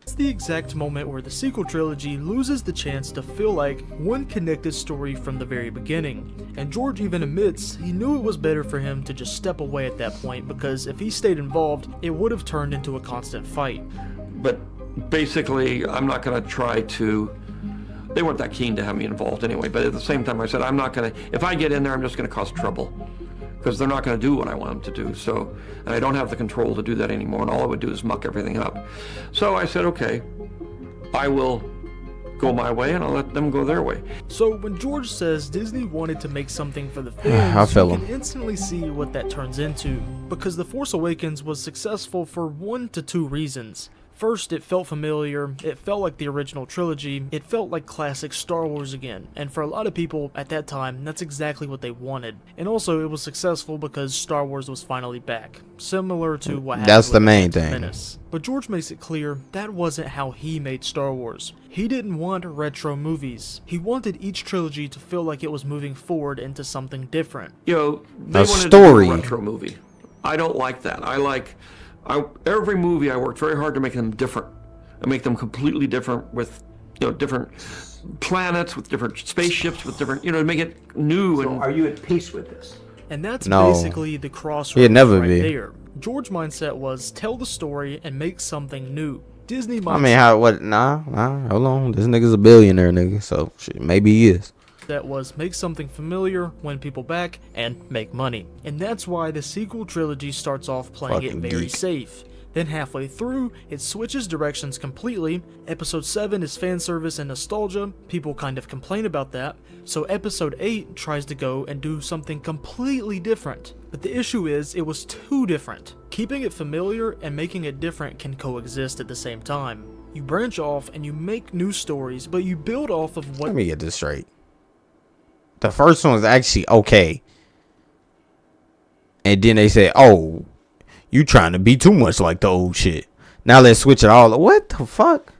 It's the exact moment where the sequel trilogy loses the chance to feel like one connected story from the very beginning. And George even admits he knew it was better for him to just step away at that point, because if he stayed involved, it would have turned into a constant fight. But basically, I'm not going to try to... They weren't that keen to have me involved anyway, but at the same time I said, I'm not going to... If I get in there, I'm just going to cause trouble. Because they're not going to do what I want them to do. So, and I don't have the control to do that anymore, and all I would do is muck everything up. So I said, okay, I will go my way, and I'll let them go their way. So when George says Disney wanted to make something for the fans, I feel you him. can instantly see what that turns into. Because The Force Awakens was successful for 1 to 2 reasons. First, it felt familiar, it felt like the original trilogy, it felt like classic Star Wars again, and for a lot of people at that time, that's exactly what they wanted. And also, it was successful because Star Wars was finally back, similar to what happened That's the with main Phantom thing. Menace. But George makes it clear that wasn't how he made Star Wars. He didn't want retro movies. He wanted each trilogy to feel like it was moving forward into something different. You know, they A wanted story. to do a retro movie. I don't like that. Every movie I worked very hard to make them different, and make them completely different with, you know, different planets, with different spaceships, with different, you know, to make it new. So and are you at peace with this? And that's No. basically the crossroads He'd never right be. there. George's mindset was tell the story and make something new. Disney mindset I mean, how, what, nah, hold on. This nigga's a billionaire, nigga. So, shit, maybe he is. that was make something familiar, win people back, and make money. And that's why the sequel trilogy starts off playing it Fucking very geek. safe. Then halfway through, it switches directions completely. Episode 7 is fan service and nostalgia. People kind of complain about that. So episode 8 tries to go and do something completely different. But the issue is, it was too different. Keeping it familiar and making it different can coexist at the same time. You branch off and you make new stories, but you build off of what... Let me get this straight. The first one was actually okay. And then they said, oh, you trying to be too much like the old shit. Now let's switch it all. What the fuck?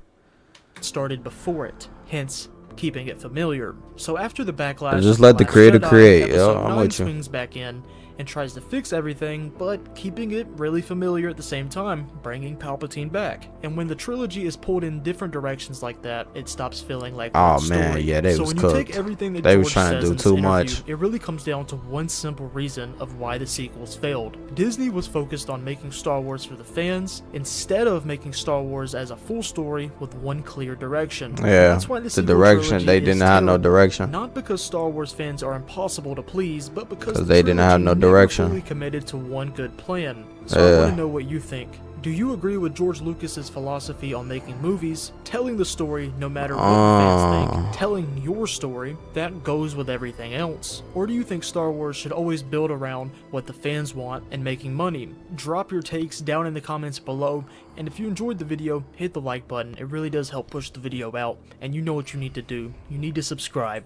started before it, hence keeping it familiar. So after the backlash, Just let the Last creator Jedi, create. episode Yeah, I'm 9 with you. swings back in and tries to fix everything, but keeping it really familiar at the same time, bringing Palpatine back. And when the trilogy is pulled in different directions like that, it stops feeling like Oh, one man, story. yeah, they so was when you take cooked. everything that They George was trying to says do in this too interview, much. it really comes down to one simple reason of why the sequels failed. Disney was focused on making Star Wars for the fans instead of making Star Wars as a full story with one clear direction. Yeah, That's why the the sequel direction, trilogy they is didn't have no terrible. direction. Not because Star Wars fans are impossible to please, but because the they didn't have trilogy no never direction. fully committed to one good plan. So I Yeah. want to know what you think. Do you agree with George Lucas's philosophy on making movies, telling the story no matter what fans think, telling your story that goes with everything else? Or do you think Star Wars should always build around what the fans want and making money? Drop your takes down in the comments below, and if you enjoyed the video, hit the like button. It really does help push the video out, and you know what you need to do. You need to subscribe.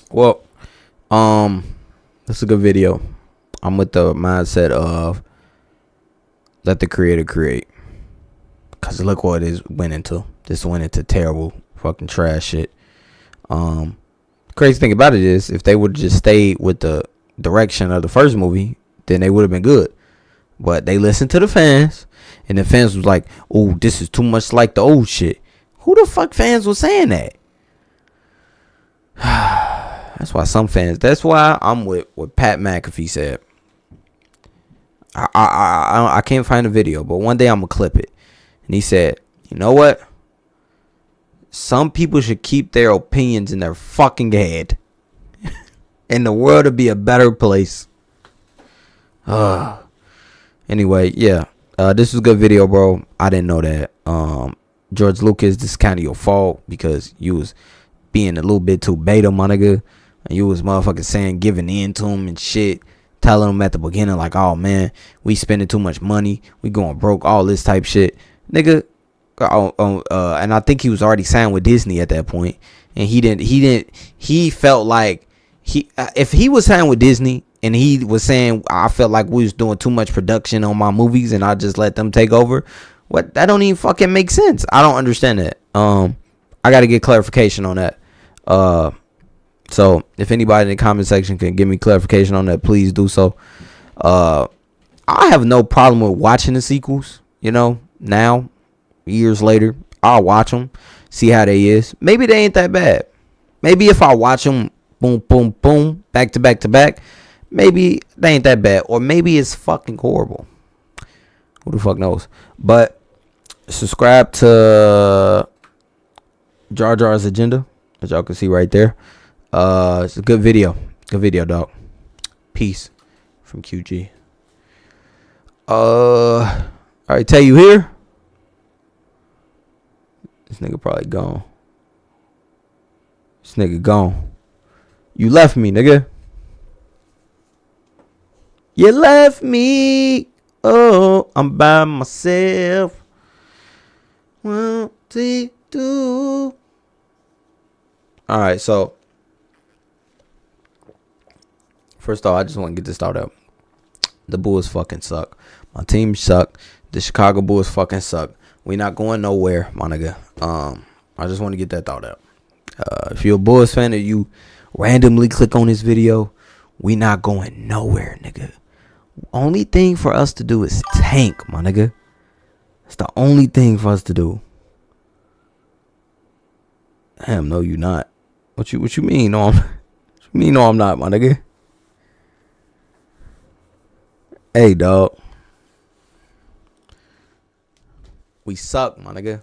Well, that's a good video. I'm with the mindset of let the creator create. Cause look what it went into. This went into terrible fucking trash shit. Crazy thing about it is, if they would just stayed with the direction of the first movie, then they would have been good. But they listened to the fans, and the fans was like, "Oh, this is too much like the old shit." Who the fuck fans was saying that? That's why some fans. That's why I'm with what Pat McAfee said. I can't find the video, but one day I'm gonna clip it. And he said, "You know what? Some people should keep their opinions in their fucking head, and the world would be a better place." Anyway, yeah. This was a good video, bro. I didn't know that. George Lucas, this is kind of your fault because you was being a little bit too beta, my nigga. And you was motherfucking saying, giving in to him and shit. Telling him at the beginning, like, "Oh, man, we spending too much money. We going broke," all this type shit. Nigga. And I think he was already signed with Disney at that point. And he felt like if he was signed with Disney and he was saying, "I felt like we was doing too much production on my movies and I just let them take over," what? That don't even fucking make sense. I don't understand that. I got to get clarification on that. So if anybody in the comment section can give me clarification on that, please do so. I have no problem with watching the sequels, you know, now, years later. I'll watch them, see how they is. Maybe they ain't that bad. Maybe if I watch them, boom, boom, boom, back to back to back, maybe they ain't that bad. Or maybe it's fucking horrible. Who the fuck knows? But subscribe to Jar Jar's Agenda, as y'all can see right there. It's a good video. Good video, dog. Peace from QG. Alright, tell you here. This nigga probably gone. This nigga gone. You left me, nigga. You left me. Oh, I'm by myself. 1, 2, 2. Alright, so first off, I just want to get this thought out. The Bulls fucking suck. My team suck. The Chicago Bulls fucking suck. We not going nowhere, my nigga. I just want to get that thought out. If you're a Bulls fan and you randomly click on this video, we not going nowhere, nigga. Only thing for us to do is tank, my nigga. It's the only thing for us to do. Damn, no, you not. What you mean? No, I'm not, my nigga. Hey, dog. We suck, my nigga.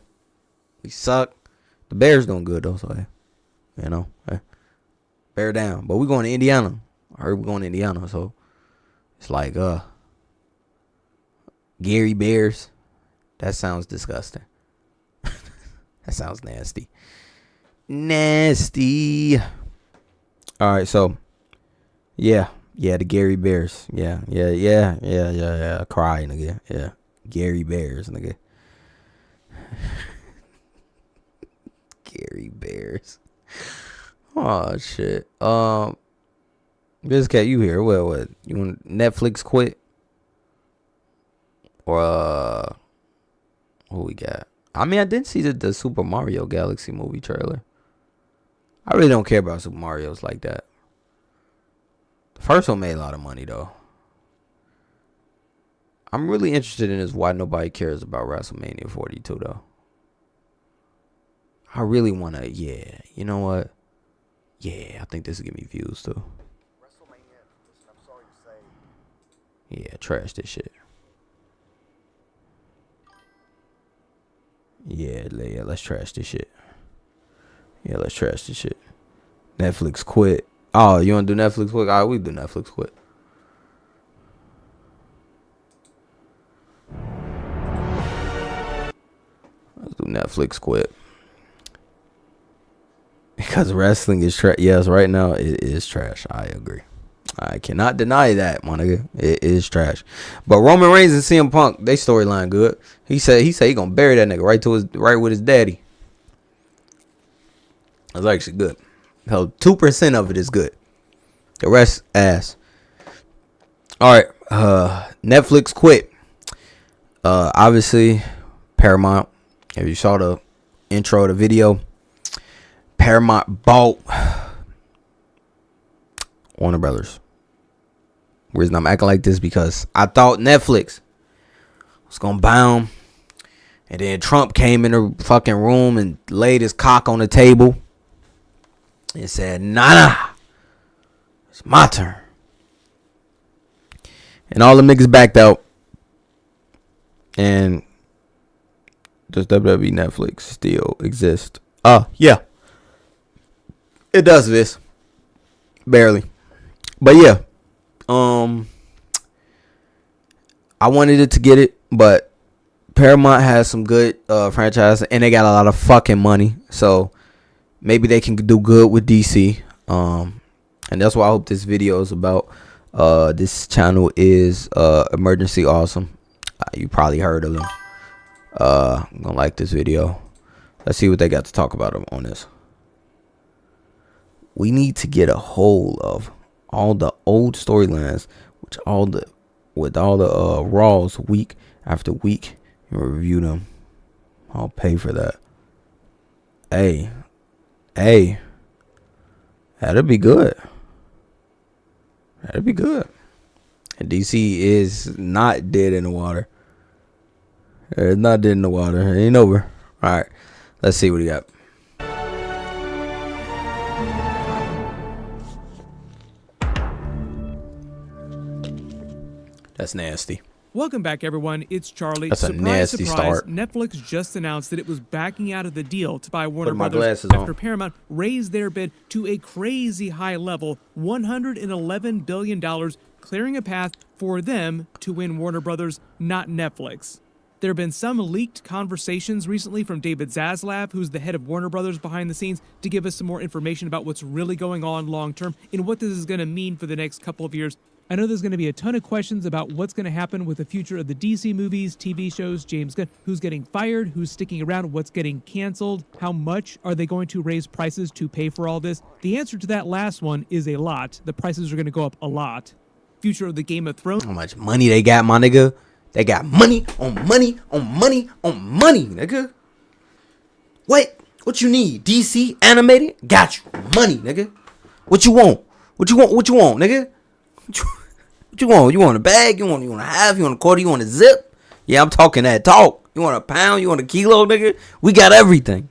We suck. The Bears doing good though, so hey, you know, hey, bear down. But we going to Indiana. I heard we're going to Indiana, so it's like Gary Bears. That sounds disgusting. That sounds nasty. Nasty. All right, so yeah, the Gary Bears. Yeah. Cry, nigga. Yeah, Gary Bears, nigga. Gary Bears. Oh shit. This cat, you here? What? You want Netflix quit? Or who we got? I mean, I did see the Super Mario Galaxy movie trailer. I really don't care about Super Mario's like that. The first one made a lot of money though. I'm really interested in is why nobody cares about WrestleMania 42 though. I really want to, yeah. You know what? Yeah, I think this will give me views too. WrestleMania, listen, I'm sorry to say. Yeah, trash this shit. Yeah, let's trash this shit. Yeah, let's trash this shit. Netflix quit. Oh, you want to do Netflix quit? All right, we do Netflix quit. Let's do Netflix quit. Because wrestling is trash. Yes, right now it is trash. I agree. I cannot deny that, my nigga. It is trash. But Roman Reigns and CM Punk, they storyline good. He said he gonna bury that nigga right with his daddy. That's actually good. Hell, 2% of it is good. The rest ass. All right. Netflix quit. Obviously, Paramount If you saw the intro of the video, Paramount bought Warner Brothers. The reason I'm acting like this because I thought Netflix was gonna buy them, and then Trump came in the fucking room and laid his cock on the table and said, nah, it's my turn. And all the niggas backed out. And does WWE Netflix still exist? Yeah. It does this. Barely. But yeah. I wanted it to get it, but Paramount has some good franchises, and they got a lot of fucking money. So maybe they can do good with DC. And that's what I hope this video is about. This channel is Emergency Awesome. You probably heard of them. I'm gonna like this video. Let's see what they got to talk about on this. We need to get a hold of all the old storylines, with all the Raws week after week, and review them. I'll pay for that. Hey, that'd be good. That'd be good. And DC is not dead in the water. It's not dead in the water. It ain't over. All right, let's see what he got. That's nasty. Welcome back, everyone. It's Charlie. That's a nasty start. Netflix just announced that it was backing out of the deal to buy Warner Put my Brothers glasses after on. Paramount raised their bid to a crazy high level, $111 billion, clearing a path for them to win Warner Brothers, not Netflix. There have been some leaked conversations recently from David Zaslav, who's the head of Warner Brothers behind the scenes, to give us some more information about what's really going on long term and what this is going to mean for the next couple of years. I know there's going to be a ton of questions about what's going to happen with the future of the DC movies, TV shows, James Gunn, who's getting fired, who's sticking around, what's getting canceled, how much are they going to raise prices to pay for all this? The answer to that last one is a lot. The prices are going to go up a lot. Future of the Game of Thrones. How much money they got, my nigga? They got money on money on money on money, nigga. What you need? DC animated? Got you. Money, nigga. What you want? What you want, nigga? What you want? You want a bag? You want a half? You want a quarter? You want a zip? Yeah, I'm talking that talk. You want a pound? You want a kilo, nigga? We got everything.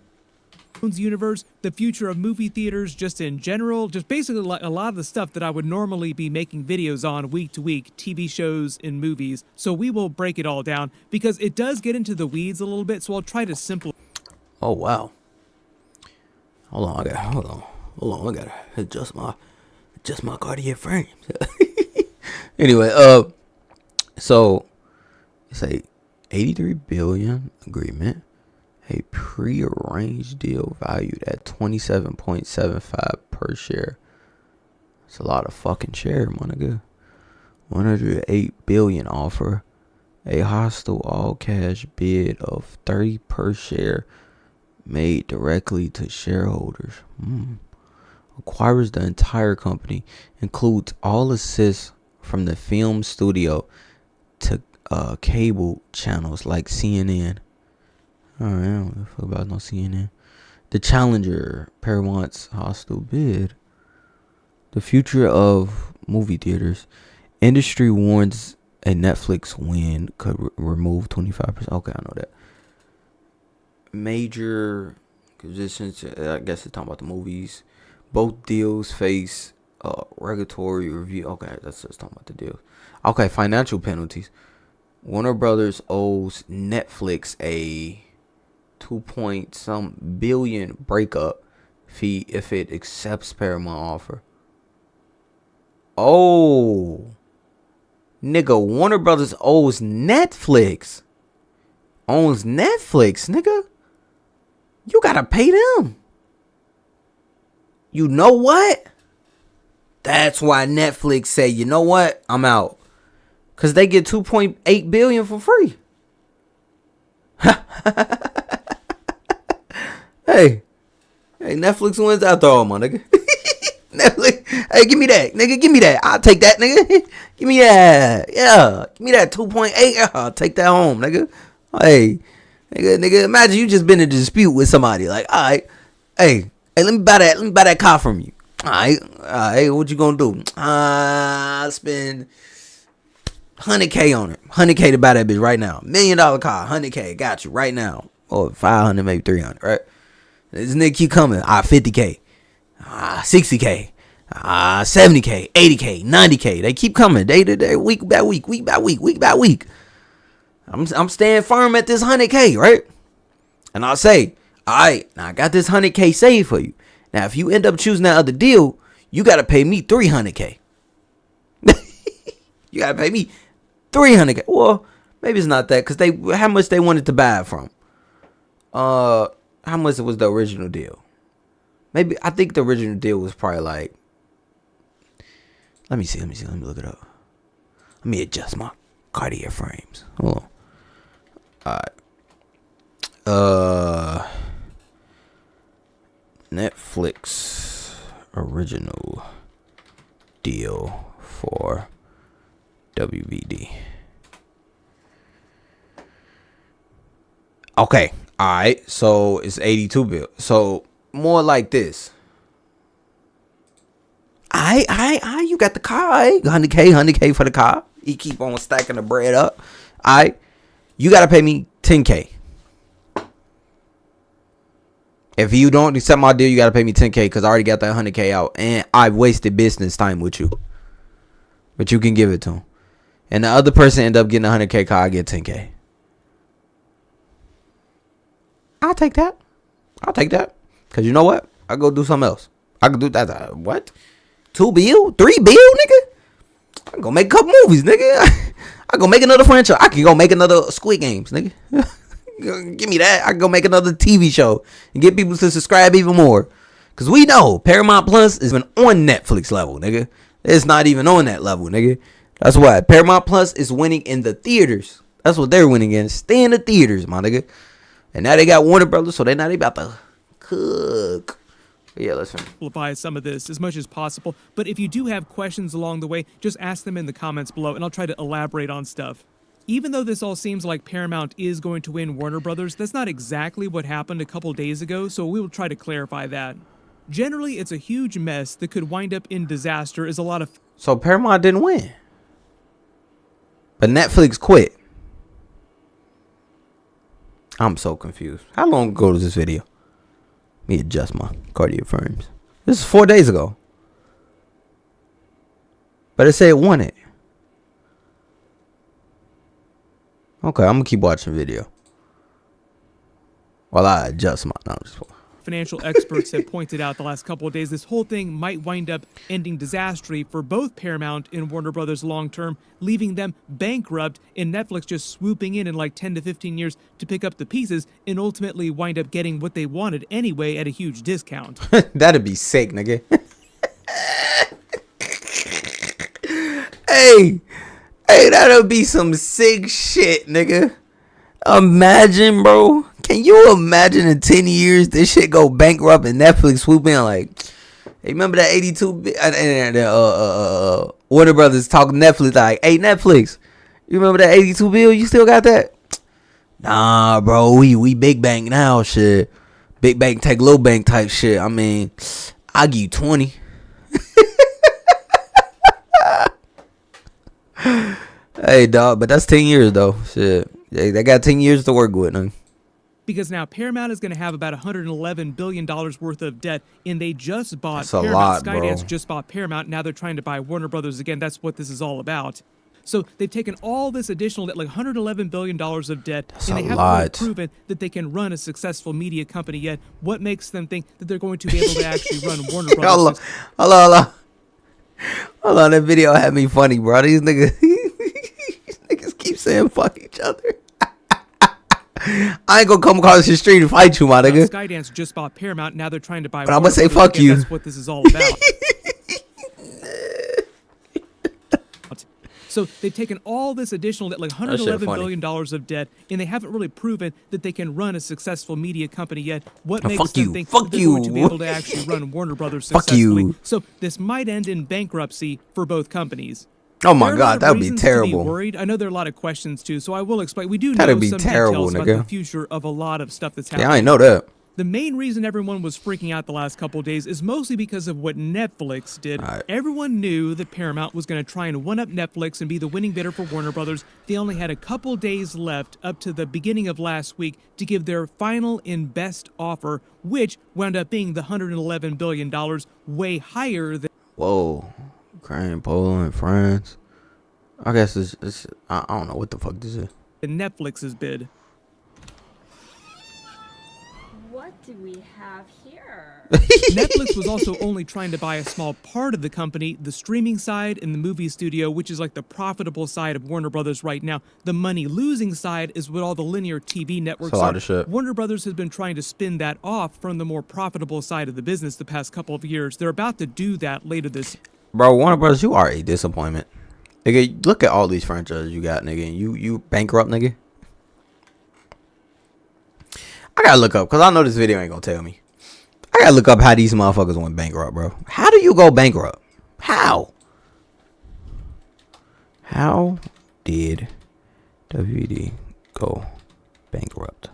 Universe, the future of movie theaters just in general, just basically a lot of the stuff that I would normally be making videos on week to week, TV shows and movies. So we will break it all down because it does get into the weeds a little bit, so I'll try to simplify. Oh wow. Hold on, I gotta adjust my Cartier frames. Anyway, so it's a $83 billion agreement. A pre-arranged deal valued at $27.75 per share. It's a lot of fucking share, my nigga. $108 billion offer. A hostile all-cash bid of $30 per share made directly to shareholders. Acquires the entire company. Includes all assists from the film studio to cable channels like CNN. Alright, I don't give a fuck about no CNN. The Challenger, Paramount's hostile bid. The future of movie theaters. Industry warns a Netflix win could remove 25%. Okay, I know that. Major positions, I guess it's talking about the movies. Both deals face regulatory review. Okay, that's just talking about the deals. Okay, financial penalties. Warner Brothers owes Netflix a 2 billion breakup fee if it accepts Paramount offer. Oh, nigga, Warner Brothers owns Netflix. Owns Netflix, nigga. You gotta pay them. You know what? That's why Netflix say, you know what? I'm out. Cause they get 2.8 billion for free. Hey, Netflix wins after all, my nigga. Netflix, hey, give me that, nigga. Give me that. I'll take that, nigga. Give me that. Yeah, give me that 2.8. I'll take that home, nigga. Hey, Nigga, imagine you just been in a dispute with somebody. Like, all right, hey, let me buy that car from you. All right, what you gonna do? I spend $100K on it. $100K to buy that bitch right now. $1 million car, $100K, got you right now. Or 500, maybe 300, right? This nigga keep coming. $50K, $60K, $70K, $80K, $90K. They keep coming day to day, week by week, week by week, week by week. I'm staying firm at this $100K, right? And I'll say, all right, now I got this $100K saved for you. Now, if you end up choosing that other deal, you got to pay me $300K. You got to pay me $300K. Well, maybe it's not that, because how much they wanted to buy it from. How much was the original deal? Maybe, I think the original deal was probably like, let me see, let me look it up. Let me adjust my Cartier frames. Hold on. Alright. Netflix original deal for WVD. Okay. Alright. So it's 82 bill. So more like this. You got the car. 100K for the car. You keep on stacking the bread up. You gotta pay me $10K. If you don't accept my deal, you gotta pay me $10K because I already got that $100K out, and I wasted business time with you. But you can give it to him, and the other person end up getting a $100K car. I get $10K. I'll take that. Cause you know what? I go do something else. I can do that. What? 2 bill, 3 bill, nigga. I can go make a couple movies, nigga. I go make another franchise. I can go make another Squid Games, nigga. Give me that. I can go make another TV show and get people to subscribe even more. Cause we know Paramount Plus is even on Netflix level, nigga. It's not even on that level, nigga. That's why Paramount Plus is winning in the theaters. That's what they're winning in. Stay in the theaters, my nigga. And now they got Warner Brothers, so they about to cook. Yeah, let's simplify some of this as much as possible. But if you do have questions along the way, just ask them in the comments below, and I'll try to elaborate on stuff. Even though this all seems like Paramount is going to win Warner Brothers, that's not exactly what happened a couple days ago, so we will try to clarify that. Generally, it's a huge mess that could wind up in disaster as a lot of... So Paramount didn't win. But Netflix quit. I'm so confused. How long ago was this video? Let me adjust my Cartier frames. This is 4 days ago. But it said it won it. Okay, I'm going to keep watching the video while I adjust my... No, Financial experts have pointed out the last couple of days this whole thing might wind up ending disastrously for both Paramount and Warner Brothers long term, leaving them bankrupt and Netflix just swooping in like 10 to 15 years to pick up the pieces and ultimately wind up getting what they wanted anyway at a huge discount. That'd be sick, nigga. Hey, that'll be some sick shit, nigga. Imagine, bro. Can you imagine in 10 years this shit go bankrupt and Netflix swoop in like, hey, remember that 82 Warner Brothers talking Netflix like, hey Netflix, you remember that 82 bill? You still got that? Nah, bro, we big bank now, shit. Big bank take little bank type shit. I mean, I'll give you 20. Hey, dog, but that's 10 years though. Shit, they got 10 years to work with, man. Because now Paramount is going to have about $111 billion worth of debt, and they just bought That's a Paramount. lot, Skydance bro. just bought Paramount. Now they're trying to buy Warner Brothers again. That's what this is all about. So they've taken all this additional debt, like $111 billion of debt, That's and they a haven't lot. really proven that they can run a successful media company yet. What makes them think that they're going to be able to actually run Warner Brothers? Hold on, that video had me funny, bro. These niggas keep saying fuck each other. I ain't gonna come across the street and fight you, my nigga. Skydance just bought Paramount. Now they're trying to buy. But I'm gonna say fuck again. you. That's what this is all about. So they've taken all this additional debt, like $111 billion of debt, and they haven't really proven that they can run a successful media company yet. What makes them think that they're going to be able to actually run Warner Brothers successfully? So this might end in bankruptcy for both companies. Oh my There are a lot God, of that would be reasons to terrible. worried. I know there are a lot of questions too, so I will explain. We do That'd know be some terrible, details about nigga. the future of a lot of stuff that's happening. Yeah, I ain't know that. The main reason everyone was freaking out the last couple of days is mostly because of what Netflix did. Everyone knew that Paramount was going to try and one-up Netflix and be the winning bidder for Warner Brothers. They only had a couple days left up to the beginning of last week to give their final and best offer, which wound up being the $111 billion, way higher than... Whoa. Ukraine, Poland, France. I guess it's I don't know what the fuck this is. Netflix's bid. What do we have here? Netflix was also only trying to buy a small part of the company, the streaming side and the movie studio, which is like the profitable side of Warner Brothers right now. The money-losing side is what all the linear TV networks That's a lot are. of shit. Warner Brothers has been trying to spin that off from the more profitable side of the business the past couple of years. They're about to do that later this year. Bro, Warner Brothers, you are a disappointment. Nigga, look at all these franchises you got, nigga. You bankrupt, nigga. I gotta look up, because I know this video ain't gonna tell me. I gotta look up how these motherfuckers went bankrupt, bro. How do you go bankrupt? How? How did WD go bankrupt?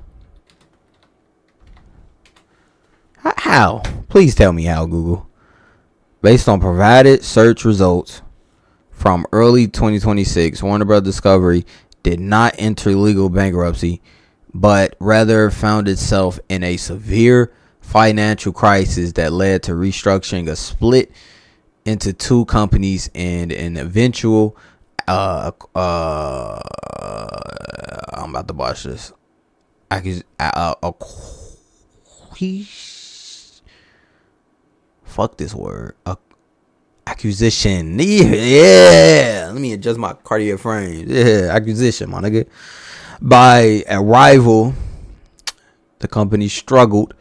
How? Please tell me how, Google. Based on provided search results from early 2026, Warner Bros. Discovery did not enter legal bankruptcy, but rather found itself in a severe financial crisis that led to restructuring, a split into two companies, and an eventual I'm about to botch this. Fuck this word. Acquisition. Yeah. Let me adjust my cardiac frame. Yeah, acquisition, my nigga. By a rival, the company struggled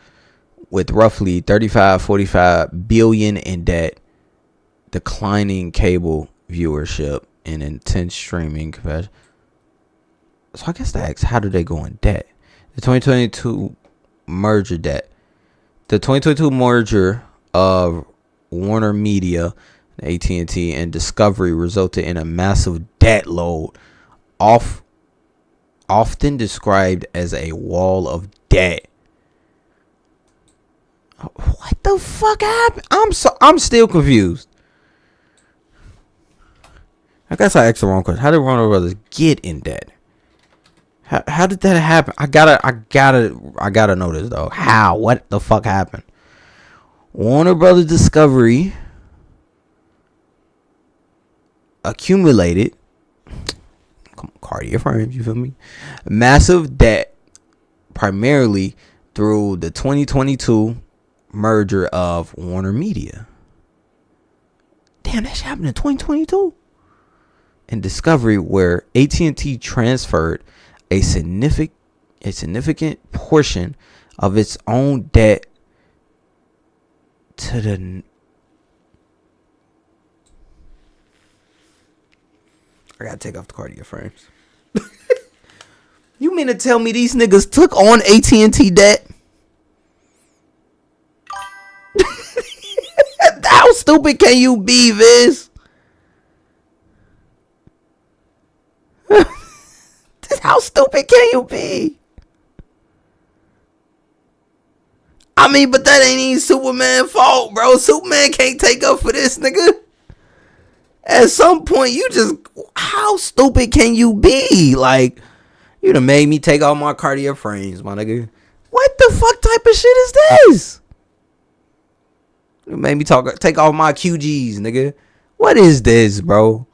with roughly 45 billion in debt, declining cable viewership, and intense streaming capacity. So I guess that asks, how do they go in debt? The 2022 merger debt. The 2022 merger of Warner Media, AT&T, and Discovery resulted in a massive debt load, often described as a wall of debt. What the fuck happened? I'm still confused. I guess I asked the wrong question. How did Warner Brothers get in debt? How did that happen? I gotta know this though. How? What the fuck happened? Warner Brothers Discovery accumulated cardiac frames, you feel me? Massive debt, primarily through the 2022 merger of Warner Media. Damn, that shit happened in 2022. And Discovery, where AT&T transferred a significant portion of its own debt to the... I gotta take off the cardiac frames. You mean to tell me these niggas took on AT&T debt? How stupid can you be, Viz? How stupid can you be? I mean, but that ain't even Superman's fault, bro. Superman can't take up for this, nigga. At some point, you just... How stupid can you be? Like, you done made me take off my cardiac frames, my nigga. What the fuck type of shit is this? You made me take off my QGs, nigga. What is this, bro?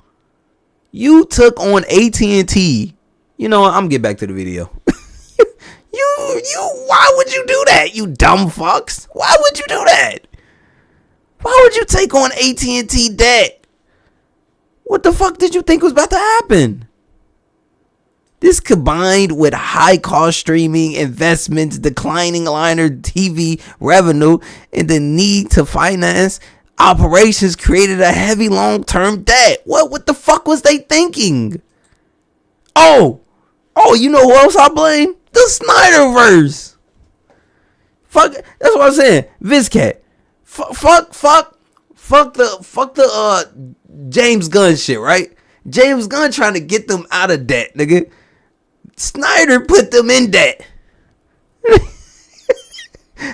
You took on AT&T. You know what? I'm gonna get back to the video. Why would you do that, you dumb fucks? Why would you do that? Why would you take on AT&T debt? What the fuck did you think was about to happen? This combined with high cost streaming investments, declining linear TV revenue, and the need to finance operations created a heavy long-term debt. What the fuck was they thinking? Oh, you know who else I blame? The Snyderverse. Fuck, that's what I'm saying. Vizcat. Fuck the James Gunn shit, right? James Gunn trying to get them out of debt, nigga. Snyder put them in debt.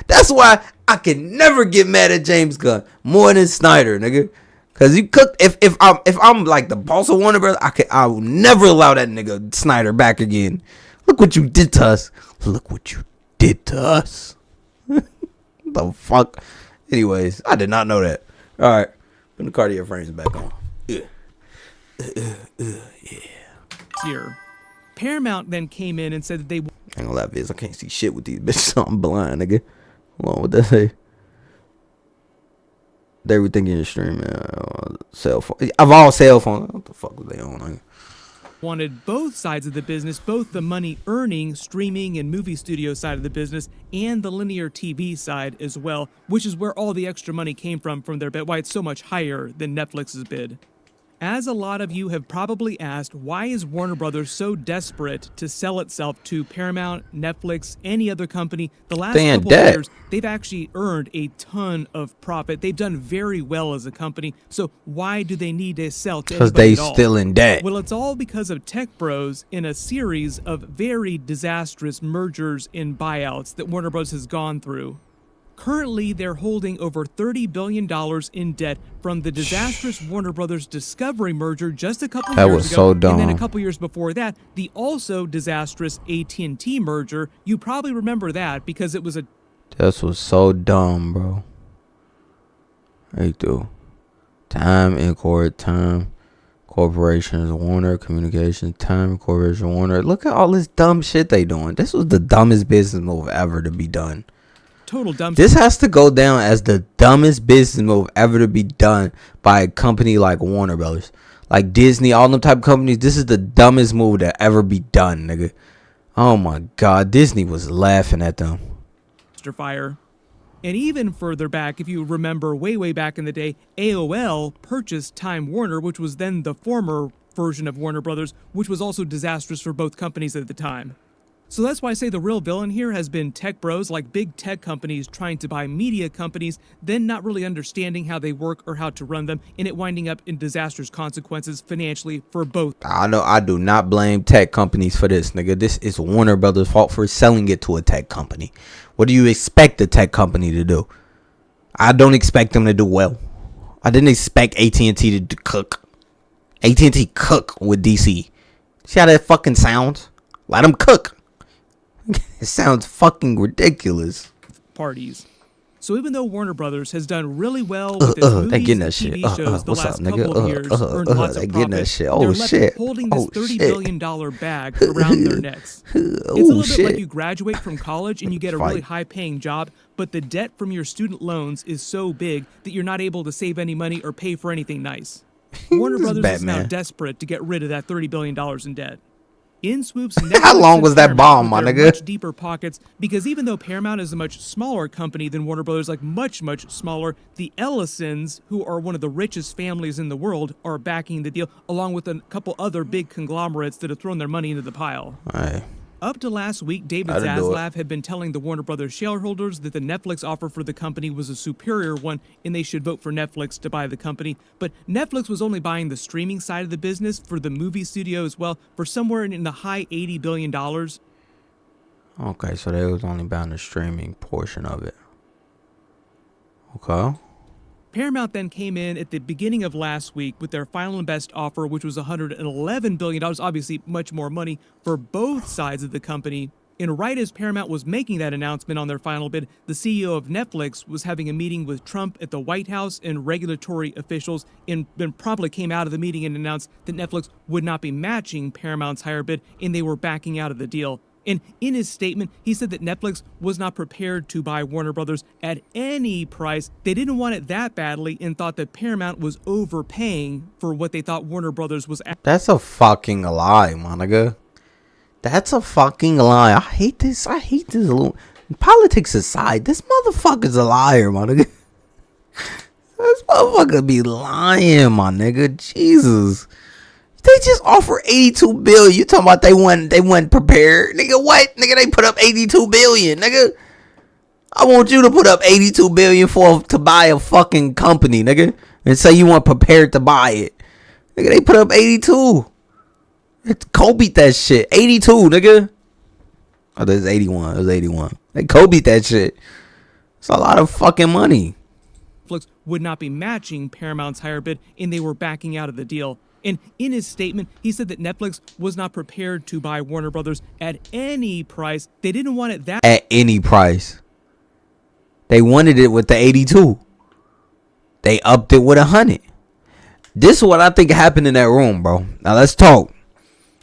That's why I can never get mad at James Gunn more than Snyder, nigga. Cause you cooked. If I'm like the boss of Warner Bros., I will never allow that nigga Snyder back again. Look what you did to us. Look what you did to us. The fuck. Anyways, I did not know that. All right, put the Cartier frames back on. Yeah. Here, Paramount then came in and said that they. I ain't gonna lie, Viz. I can't see shit with these bitches. So I'm blind, nigga. Hold on, what that say? Everything in your stream, cell phone. Of all cell phones, what the fuck was they on? Like? Wanted both sides of the business, both the money earning streaming and movie studio side of the business and the linear TV side as well, which is where all the extra money came from their bid, why it's so much higher than Netflix's bid. As a lot of you have probably asked, why is Warner Brothers so desperate to sell itself to Paramount, Netflix, any other company? The last couple of years, they've actually earned a ton of profit. They've done very well as a company. So why do they need to sell to anybody they at all? still in debt. Well, it's all because of tech bros in a series of very disastrous mergers and buyouts that Warner Bros. Has gone through. Currently, they're holding over $30 billion in debt from the disastrous Warner Brothers Discovery merger just a couple years ago. That was so dumb. And then a couple years before that, the also disastrous AT&T merger. You probably remember that because it was a... This was so dumb, bro. Right through. Time Corporations, Warner Communications, Time Corporation, Warner. Look at all this dumb shit they doing. This was the dumbest business move ever to be done. Total dumb. This has to go down as the dumbest business move ever to be done by a company like Warner Brothers, like Disney, all them type of companies. This is the dumbest move to ever be done, nigga. Oh my god, Disney was laughing at them. Fire. And even further back, if you remember way back in the day, AOL purchased Time Warner, which was then the former version of Warner Brothers, which was also disastrous for both companies at the time. So that's why I say the real villain here has been tech bros, like big tech companies trying to buy media companies, then not really understanding how they work or how to run them, and it winding up in disastrous consequences financially for both. I know I do not blame tech companies for this, nigga. This is Warner Brothers' fault for selling it to a tech company. What do you expect a tech company to do? I don't expect them to do well. I didn't expect AT&T to cook. AT&T cook with DC. See how that fucking sounds? Let them cook. It sounds fucking ridiculous. Parties. So even though Warner Brothers has done really well with its movies and TV shows the last couple of years, earned lots of profit, they're left holding this $30 billion bag around their necks. It's a little bit like you graduate from college and you get a really high-paying job, but the debt from your student loans is so big that you're not able to save any money or pay for anything nice. Warner Brothers is now desperate to get rid of that $30 billion in debt. In swoops, how long was that bomb, my nigga? Much deeper pockets, because even though Paramount is a much smaller company than Warner Brothers, like much smaller, the Ellisons, who are one of the richest families in the world, are backing the deal, along with a couple other big conglomerates that have thrown their money into the pile. Right. Up to last week, David Zaslav had been telling the Warner Brothers shareholders that the Netflix offer for the company was a superior one and they should vote for Netflix to buy the company. But Netflix was only buying the streaming side of the business for the movie studio as well for somewhere in the high $80 billion. Okay, so they was only buying the streaming portion of it. Okay. Paramount then came in at the beginning of last week with their final and best offer, which was $111 billion, obviously much more money for both sides of the company. And right as Paramount was making that announcement on their final bid, the CEO of Netflix was having a meeting with Trump at the White House and regulatory officials, and then promptly came out of the meeting and announced that Netflix would not be matching Paramount's higher bid, and they were backing out of the deal. And in his statement, he said that Netflix was not prepared to buy Warner Brothers at any price. They didn't want it that badly and thought that Paramount was overpaying for what they thought Warner Brothers was. That's a fucking lie, my nigga. That's a fucking lie. I hate this. Politics aside, this motherfucker's a liar, my nigga. This motherfucker be lying, my nigga. Jesus. They just offer $82 billion. You talking about they wasn't prepared, nigga? What, nigga? They put up $82 billion, nigga. I want you to put up $82 billion to buy a fucking company, nigga, and say you weren't prepared to buy it. Nigga, they put up 82. Kobe that shit. 82, nigga. Oh, there's 81. It was 81. They Kobe that shit. It's a lot of fucking money. Netflix would not be matching Paramount's higher bid, and they were backing out of the deal. And in his statement, he said that Netflix was not prepared to buy Warner Brothers at any price. They didn't want it that at any price. They wanted it with the 82. They upped it with 100. This is what I think happened in that room, bro. Now let's talk.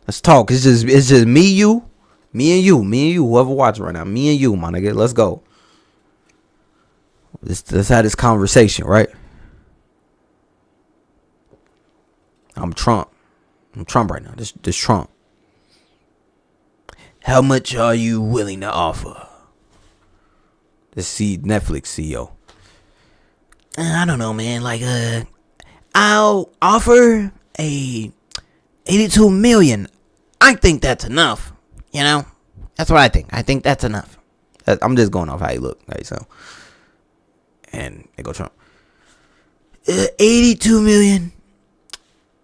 Let's talk. It's just me and you, whoever watching right now. Me and you, my nigga. Let's go. Let's have this conversation, right? I'm Trump right now. This Trump. How much are you willing to offer? This Netflix CEO. I don't know, man. Like, I'll offer a 82 million. I think that's enough. You know, that's what I think. I think that's enough. I'm just going off how you look, right? So, and they go Trump. 82 million.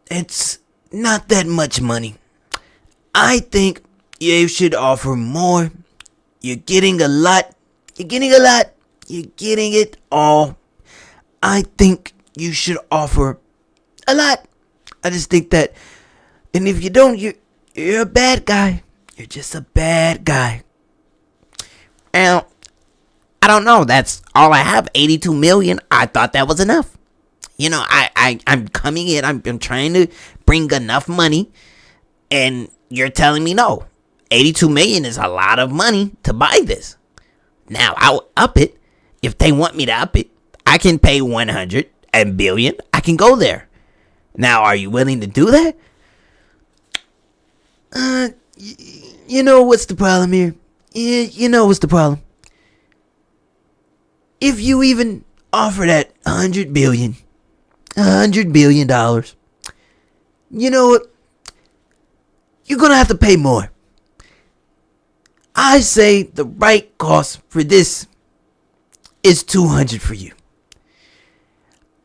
It's not that much money. I think you should offer more. You're getting a lot. You're getting a lot. You're getting it all. I think you should offer a lot. I just think that, and if you don't, you're a bad guy. You're just a bad guy. And I don't know. That's all I have. 82 million. I thought that was enough. You know, I'm coming in. I'm trying to bring enough money, and you're telling me no. 82 million is a lot of money to buy this. Now I'll up it if they want me to up it. I can pay 100 billion. I can go there. Now, are you willing to do that? You know what's the problem here? You know what's the problem? If you even offer that $100 billion, you know what? You're gonna have to pay more. I say the right cost for this is 200 for you.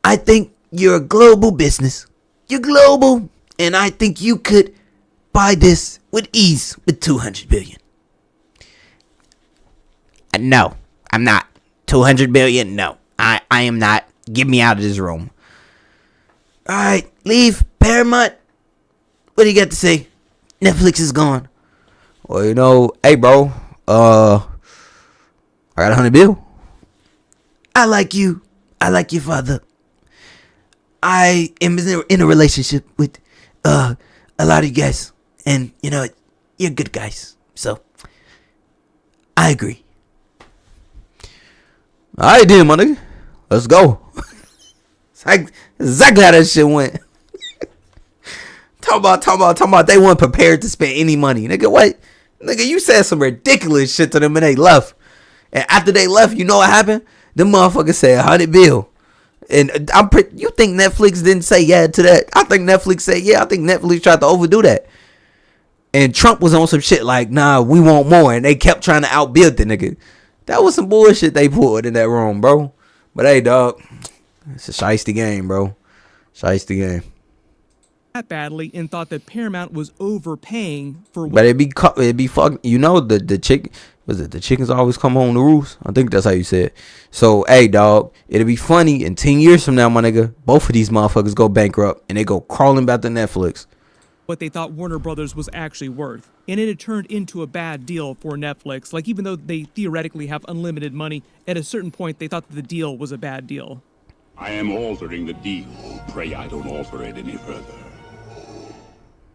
I think you're a global business. You're global, and I think you could buy this with ease with 200 billion. No, I'm not. 200 billion? No, I am not. Get me out of this room. All right, leave. Paramount. What do you got to say? Netflix is gone. Well, you know, hey, bro. I got 100 bill. I like you. I like your father. I am in a relationship with a lot of you guys, and you know, you're good guys. So I agree. All right, then, my nigga. Let's go. Exactly how that shit went. Talk about they weren't prepared to spend any money. Nigga, what? Nigga, you said some ridiculous shit to them and they left. And after they left, you know what happened? Them motherfuckers said 100 bill. And you think Netflix didn't say yeah to that? I think Netflix said yeah. I think Netflix tried to overdo that. And Trump was on some shit like, nah, we want more. And they kept trying to outbid the nigga. That was some bullshit they pulled in that room, bro. But hey, dog, it's a shiesty game, bro. Shiesty game. That badly and thought that Paramount was overpaying for. But it'd be fuck. You know the chick was it? The chickens always come home to roost. I think that's how you said. So hey, dog, it'll be funny in 10 years from now, my nigga. Both of these motherfuckers go bankrupt and they go crawling back to Netflix. What they thought Warner Brothers was actually worth, and it had turned into a bad deal for Netflix. Like, even though they theoretically have unlimited money, at a certain point they thought that the deal was a bad deal. I am altering the deal. Pray I don't alter it any further.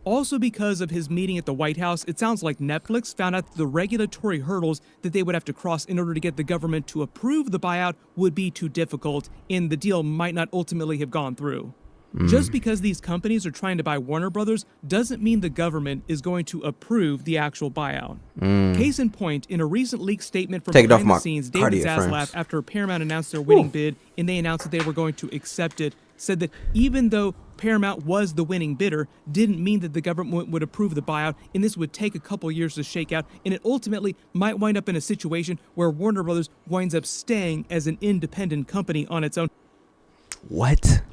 Also, because of his meeting at the White House, it sounds like Netflix found out that the regulatory hurdles that they would have to cross in order to get the government to approve the buyout would be too difficult, and the deal might not ultimately have gone through. Just because these companies are trying to buy Warner Brothers doesn't mean the government is going to approve the actual buyout. Case in point, in a recent leaked statement from behind the scenes, David Zaslav, after Paramount announced their winning bid and they announced that they were going to accept it, said that even though Paramount was the winning bidder, didn't mean that the government would approve the buyout, and this would take a couple years to shake out, and it ultimately might wind up in a situation where Warner Brothers winds up staying as an independent company on its own. What?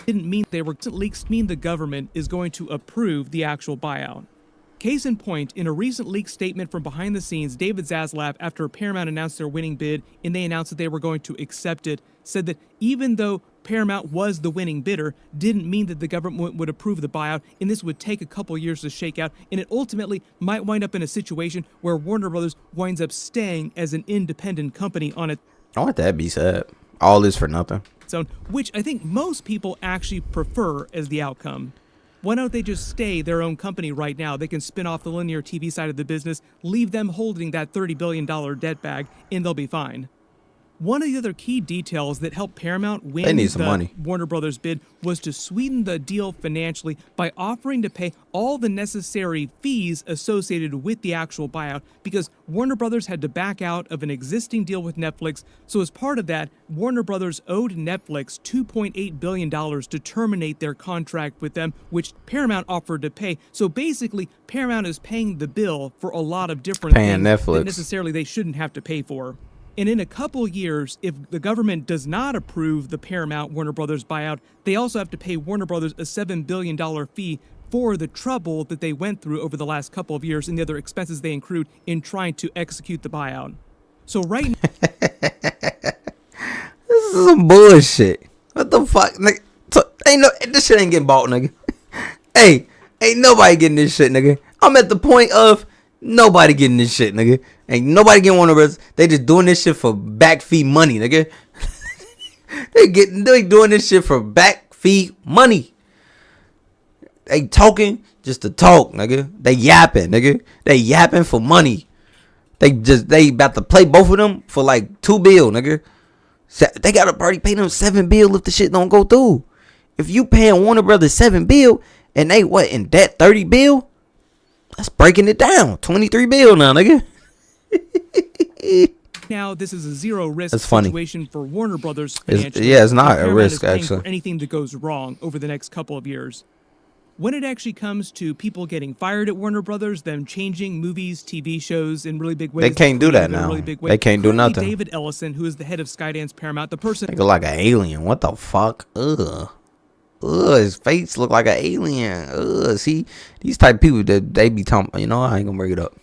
didn't mean they were leaks mean the government is going to approve the actual buyout. Case in point, in a recent leaked statement from behind the scenes, David Zaslav, after Paramount announced their winning bid and they announced that they were going to accept it, said that even though Paramount was the winning bidder, didn't mean that the government would approve the buyout, and this would take a couple years to shake out, and it ultimately might wind up in a situation where Warner Brothers winds up staying as an independent company on its I want that be said. All this for nothing. own, which I think most people actually prefer as the outcome. Why don't they just stay their own company right now? They can spin off the linear TV side of the business, leave them holding that $30 billion debt bag, and they'll be fine. One of the other key details that helped Paramount win the Warner Brothers bid was to sweeten the deal financially by offering to pay all the necessary fees associated with the actual buyout, because Warner Brothers had to back out of an existing deal with Netflix. So as part of that, Warner Brothers owed Netflix $2.8 billion to terminate their contract with them, which Paramount offered to pay. So basically, Paramount is paying the bill for a lot of different things that necessarily they shouldn't have to pay for. And in a couple years, if the government does not approve the Paramount Warner Brothers buyout, they also have to pay Warner Brothers a $7 billion fee for the trouble that they went through over the last couple of years and the other expenses they accrued in trying to execute the buyout. So right now... This is some bullshit. What the fuck? Nigga? So, this shit ain't getting bought, nigga. Hey, ain't nobody getting this shit, nigga. I'm at the point of nobody getting this shit, nigga. Ain't nobody getting Warner Brothers. They just doing this shit for back fee money, nigga. they doing this shit for back fee money. They talking just to talk, nigga. They yapping, nigga. They yapping for money. They about to play both of them for like $2 billion, nigga. They gotta already pay them $7 billion if the shit don't go through. If you paying Warner Brothers $7 billion and they what in debt $30 billion, that's breaking it down. $23 billion now, nigga. Now, this is a zero-risk That's funny. situation for Warner Brothers financially. It's not a Paramount risk, is paying actually. for anything that goes wrong over the next couple of years. When it actually comes to people getting fired at Warner Brothers, them changing movies, TV shows in really big ways. They can't do that now. Really big They can't do Currently, nothing. David Ellison, who is the head of Skydance Paramount, the person... Nigga like an alien. What the fuck? Ugh, his face look like an alien. See, these type of people that they be talking, I ain't gonna bring it up.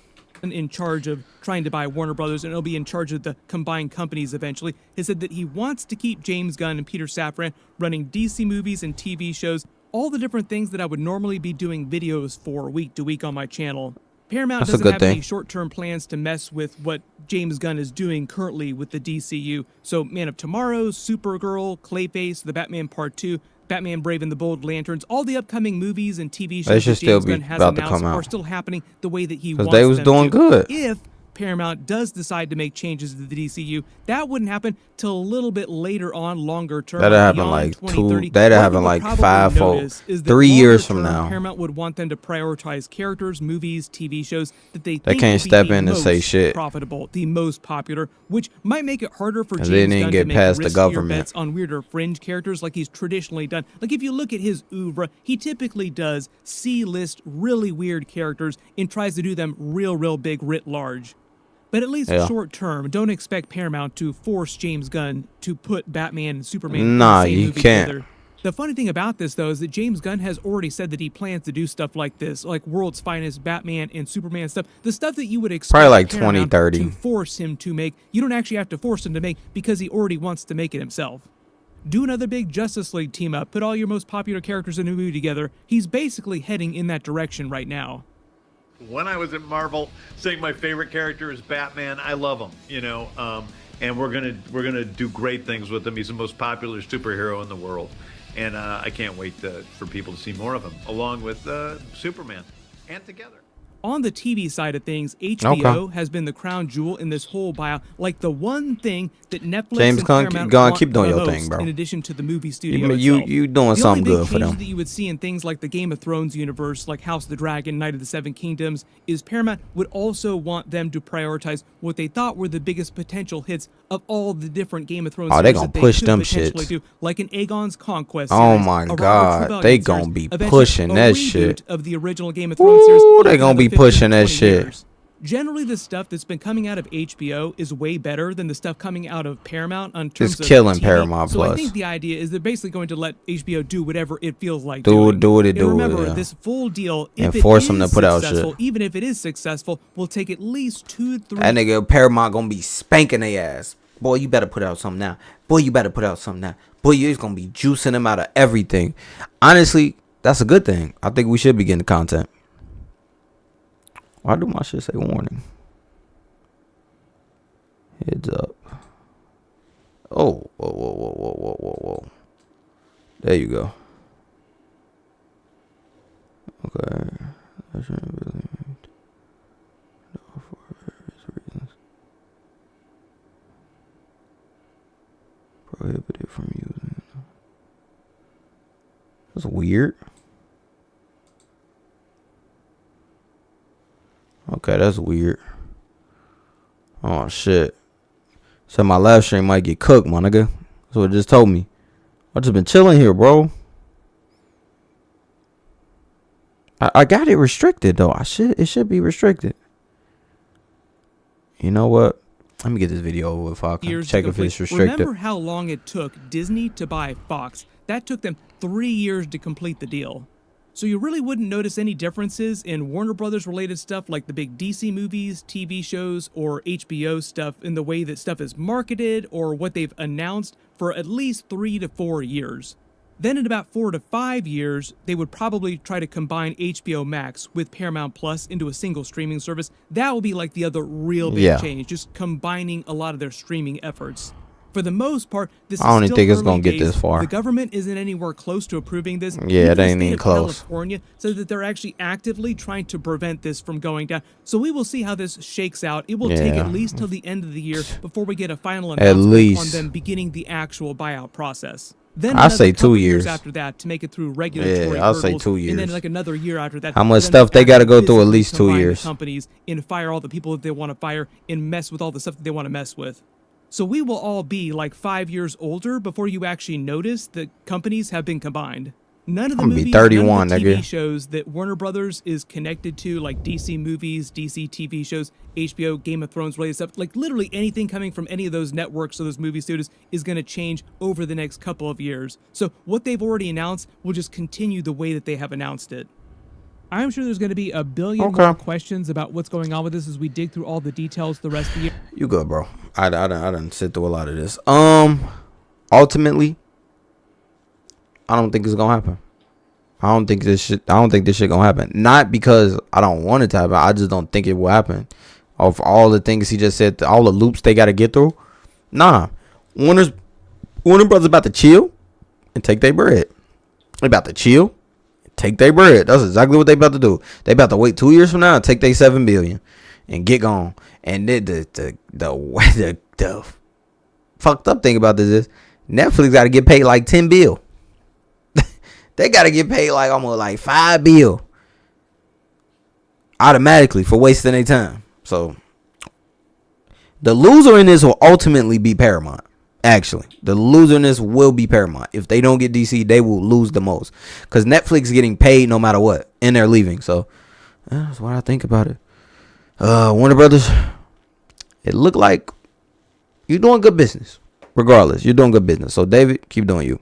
In charge of trying to buy Warner Brothers, and he'll be in charge of the combined companies eventually, has said that he wants to keep James Gunn and Peter Safran running DC movies and TV shows, all the different things that I would normally be doing videos for week to week on my channel. Paramount doesn't have any short-term plans to mess with what James Gunn is doing currently with the DCU. So Man of Tomorrow, Supergirl, Clayface, The Batman Part 2, Batman Brave and the Bold Lanterns, all the upcoming movies and TV shows that James Gunn has announced are still happening the way that he wants them to. Because they was doing good. If Paramount does decide to make changes to the DCU, that wouldn't happen till a little bit later on, longer term. That'll happen like 3 years from now. Paramount would want them to prioritize characters, movies, TV shows that they They think can't will be step the in and most say shit. profitable, the most popular, which might make it harder for James They didn't Gunn get to make past the riskier government. bets on weirder fringe characters like he's traditionally done. Like if you look at his oeuvre, he typically does C-list really weird characters and tries to do them real big writ large. But at least short term, don't expect Paramount to force James Gunn to put Batman and Superman in the same movie together. The funny thing about this, though, is that James Gunn has already said that he plans to do stuff like this, like World's Finest Batman and Superman stuff. The stuff that you would expect Probably like Paramount 2030. to force him to make. You don't actually have to force him to make because he already wants to make it himself. Do another big Justice League team up. Put all your most popular characters in a movie together. He's basically heading in that direction right now. When I was at Marvel, saying my favorite character is Batman, I love him, and we're gonna do great things with him. He's the most popular superhero in the world, and I can't wait for people to see more of him, along with Superman, and together. On the TV side of things, HBO has been the crown jewel in this whole buyout, like the one thing that Netflix and Paramount want keep doing the your most, thing, bro. in addition to the movie studio You doing something good for them. The only big change that you would see in things like the Game of Thrones universe, like House of the Dragon, Knight of the Seven Kingdoms, is Paramount would also want them to prioritize what they thought were the biggest potential hits of all the different Game of Thrones Oh, series they gonna that they push could them potentially shits. do, like an Aegon's Conquest Oh series, my a Robert God, Trevelyan they series, gonna be eventually pushing a that reboot shit. of the original Game of Thrones series. Ooh, over they gonna be another pushing that 15-20 shit. years. Generally, the stuff that's been coming out of HBO is way better than the stuff coming out of Paramount on terms It's of killing TV. Paramount So Plus. I think the idea is they're basically going to let HBO do whatever it feels like Do doing. what it And do, remember, yeah. this full deal, if And it force is them to put out successful, shit. even if it is successful, will take at least 2-3. That nigga Paramount gonna be spanking their ass. Boy, you better put out something now. Boy, you better put out something now. Boy, you're gonna be juicing them out of everything. Honestly, that's a good thing. I think we should be getting content. Why do my shit say warning? Heads up. Oh, whoa. There you go. Okay. I shouldn't really for various reasons. Prohibited from using. That's weird. Okay, that's weird. Oh shit. So my live stream might get cooked, my nigga. That's what it just told me. I just been chilling here, bro. I got it restricted though. It should be restricted. You know what? Let me get this video over with. I can check if it's restricted. Remember how long it took Disney to buy Fox? That took them 3 years to complete the deal. So you really wouldn't notice any differences in Warner Brothers related stuff like the big DC movies, TV shows, or HBO stuff in the way that stuff is marketed or what they've announced for at least 3 to 4 years. Then in about 4 to 5 years, they would probably try to combine HBO Max with Paramount Plus into a single streaming service. That will be like the other real big change, just combining a lot of their streaming efforts. For the most part, this is I don't still think it's early gonna get days. this far. The government isn't anywhere close to approving this. Yeah, it Even the ain't state even of close. California said that they're actually actively trying to prevent this from going down. So we will see how this shakes out. It will take Yeah. at least till the end of the year before we get a final At announcement on least. them beginning the actual buyout process. Then I say another 2 couple years. after that to make it through regulatory Yeah, I'll say hurdles, 2 and then years. like another year after that. How much for them stuff to they gotta go actually through? At least 2 combine the years. companies and fire all the people that they want to fire and mess with all the stuff that they want to mess with. So we will all be like 5 years older before you actually notice that companies have been combined. None of the I'm gonna be movies, 31, none of the TV nigga. shows that Warner Brothers is connected to, like DC movies, DC TV shows, HBO, Game of Thrones related stuff, like literally anything coming from any of those networks or those movie studios is going to change over the next couple of years. So what they've already announced will just continue the way that they have announced it. I'm sure there's going to be a billion more questions about what's going on with this as we dig through all the details the rest of the year. You good, bro. I done sit through a lot of this. Ultimately, I don't think it's gonna happen. I don't think this shit gonna happen. Not because I don't want it to happen. I just don't think it will happen. Of all the things he just said, all the loops they gotta get through. Nah, Warner Brothers about to chill and take their bread. They about to chill, take their bread. That's exactly what they about to do. They about to wait 2 years from now and take their $7 billion and get gone. And then the fucked up thing about this is Netflix got to get paid like 10 bill. They got to get paid like almost like 5 bill automatically for wasting their time. So the loser in this will ultimately be Paramount. Actually, the loser in this will be Paramount. If they don't get DC, they will lose the most. Because Netflix is getting paid no matter what. And they're leaving. So that's what I think about it. Warner Brothers, it looked like you're doing good business. Regardless, you're doing good business. So David, keep doing you.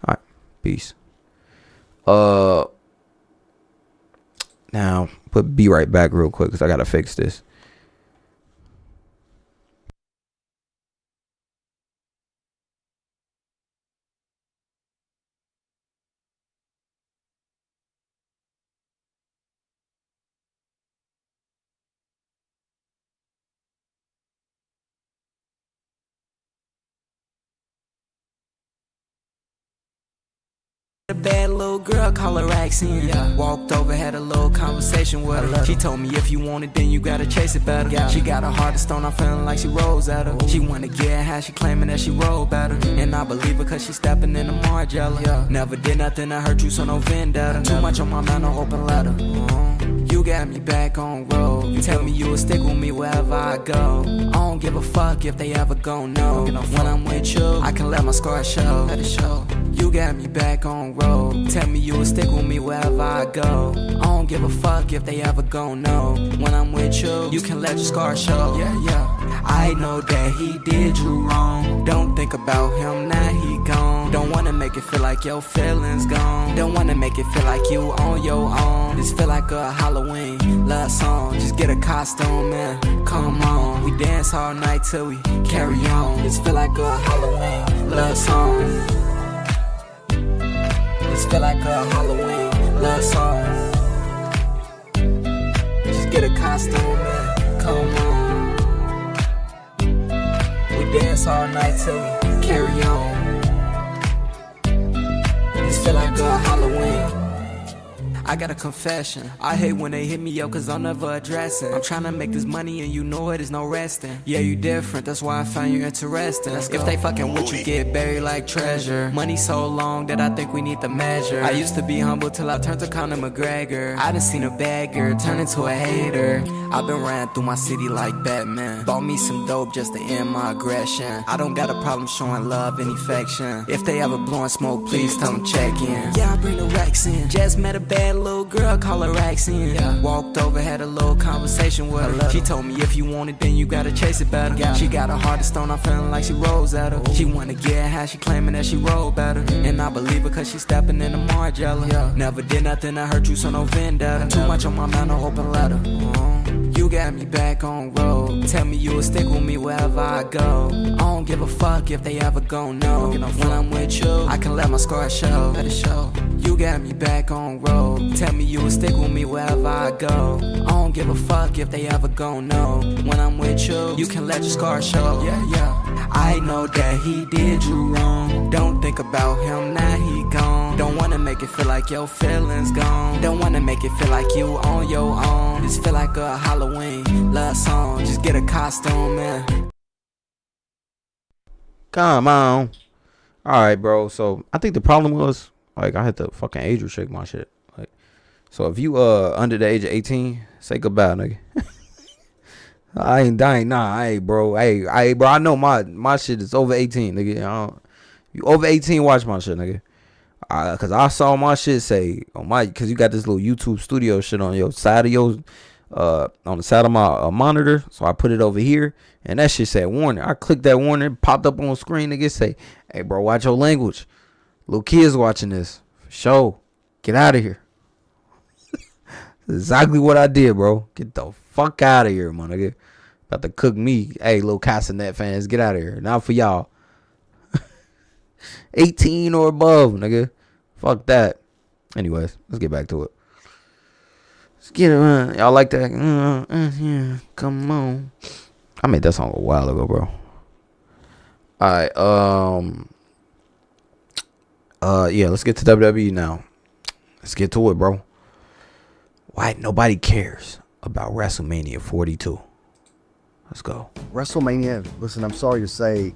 All right, peace. Now put be right back real quick because I gotta fix this. A bad little girl, call her Roxanne. Yeah. Walked over, had a little conversation with her. She told me if you want it, then you gotta chase it better. Yeah. She got a heart of stone, I'm feeling like she rolls at her. Ooh. She wanna get high, she claiming that she roll better. And I believe her cause she stepping in the Margiela. Yeah. Never did nothing to hurt you, so no vendetta. Too much on my mind, no open letter. You You got me back on road. You tell me you will stick with me wherever I go. I don't give a fuck if they ever gon' know. When I'm with you, I can let my scars show. Let it show. You got me back on road. Tell me you will stick with me wherever I go. I don't give a fuck if they ever gon' know. When I'm with you, you can let your scars show. Yeah, yeah. I know that he did you wrong. Don't think about him, now he gone. Don't wanna make it feel like your feelings gone. Don't wanna make it feel like you on your own. This feel like a Halloween love song. Just get a costume and come on. We dance all night till we carry on. This feel like a Halloween love song. This feel like a Halloween love song. Just get a costume and come on. We dance all night till we carry on. This feel like a Halloween. I got a confession. I hate when they hit me up cause I'm never addressing. I'm trying to make this money and you know it is no resting. Yeah, you different, that's why I find you interesting. If they fucking with you, get buried like treasure. Money so long that I think we need to measure. I used to be humble till I turned to Conor McGregor. I done seen a bagger turn into a hater. I've been riding through my city like Batman. Bought me some dope just to end my aggression. I don't got a problem showing love and affection. If they ever blowing smoke, please tell them check in. Yeah, I bring the racks in. Just met a bad little girl, call her Raxine. Yeah. Walked over, had a little conversation with her. She told me if you want it, then you gotta chase it better. Yeah. She got a heart of stone, I'm feeling like she rolls at her. She wanna get high, she claiming that she roll better. And I believe her cause she stepping in the Margiela. Yeah. Never did nothing to hurt you, so no vendetta. Too much on my mind, no open letter. You got me back on road. Tell me you will stick with me wherever I go. I don't give a fuck if they ever gon' know. When I'm with you, I can let my scars show. Let it show. You got me back on road. Tell me you will stick with me wherever I go. I don't give a fuck if they ever gon' know. When I'm with you, you can let your scars show. Yeah, yeah. I know that he did you wrong. Don't think about him, now he gone. Don't wanna make it feel like your feelings gone. Don't wanna make it feel like you on your own. This feel like a Halloween love song. Just get a costume and come on. Alright, bro. So I think the problem was like I had to fucking age restrict my shit. Like, so if you under the age of 18, say goodbye, nigga. I ain't dying, nah, bro. Bro, I know my shit is over 18, nigga. You over 18, watch my shit, nigga. Cause I saw my shit say on cause you got this little YouTube studio shit on your side of your on the side of my monitor. So I put it over here and that shit said warning. I clicked that warning, popped up on the screen, nigga, say, hey bro, watch your language. Little kids watching this. For sure. Get out of here. That's exactly what I did, bro. Get the fuck out of here, my nigga. About to cook me. Hey, little Castanet fans, get out of here. Not for y'all. 18 or above, nigga. Fuck that. Anyways, let's get back to it. Let's get it. Y'all like that? Yeah, come on. I made that song a while ago, bro. Alright, yeah, let's get to WWE now. Let's get to it, bro. Why nobody cares about WrestleMania 42? Let's go. WrestleMania, listen, I'm sorry to say,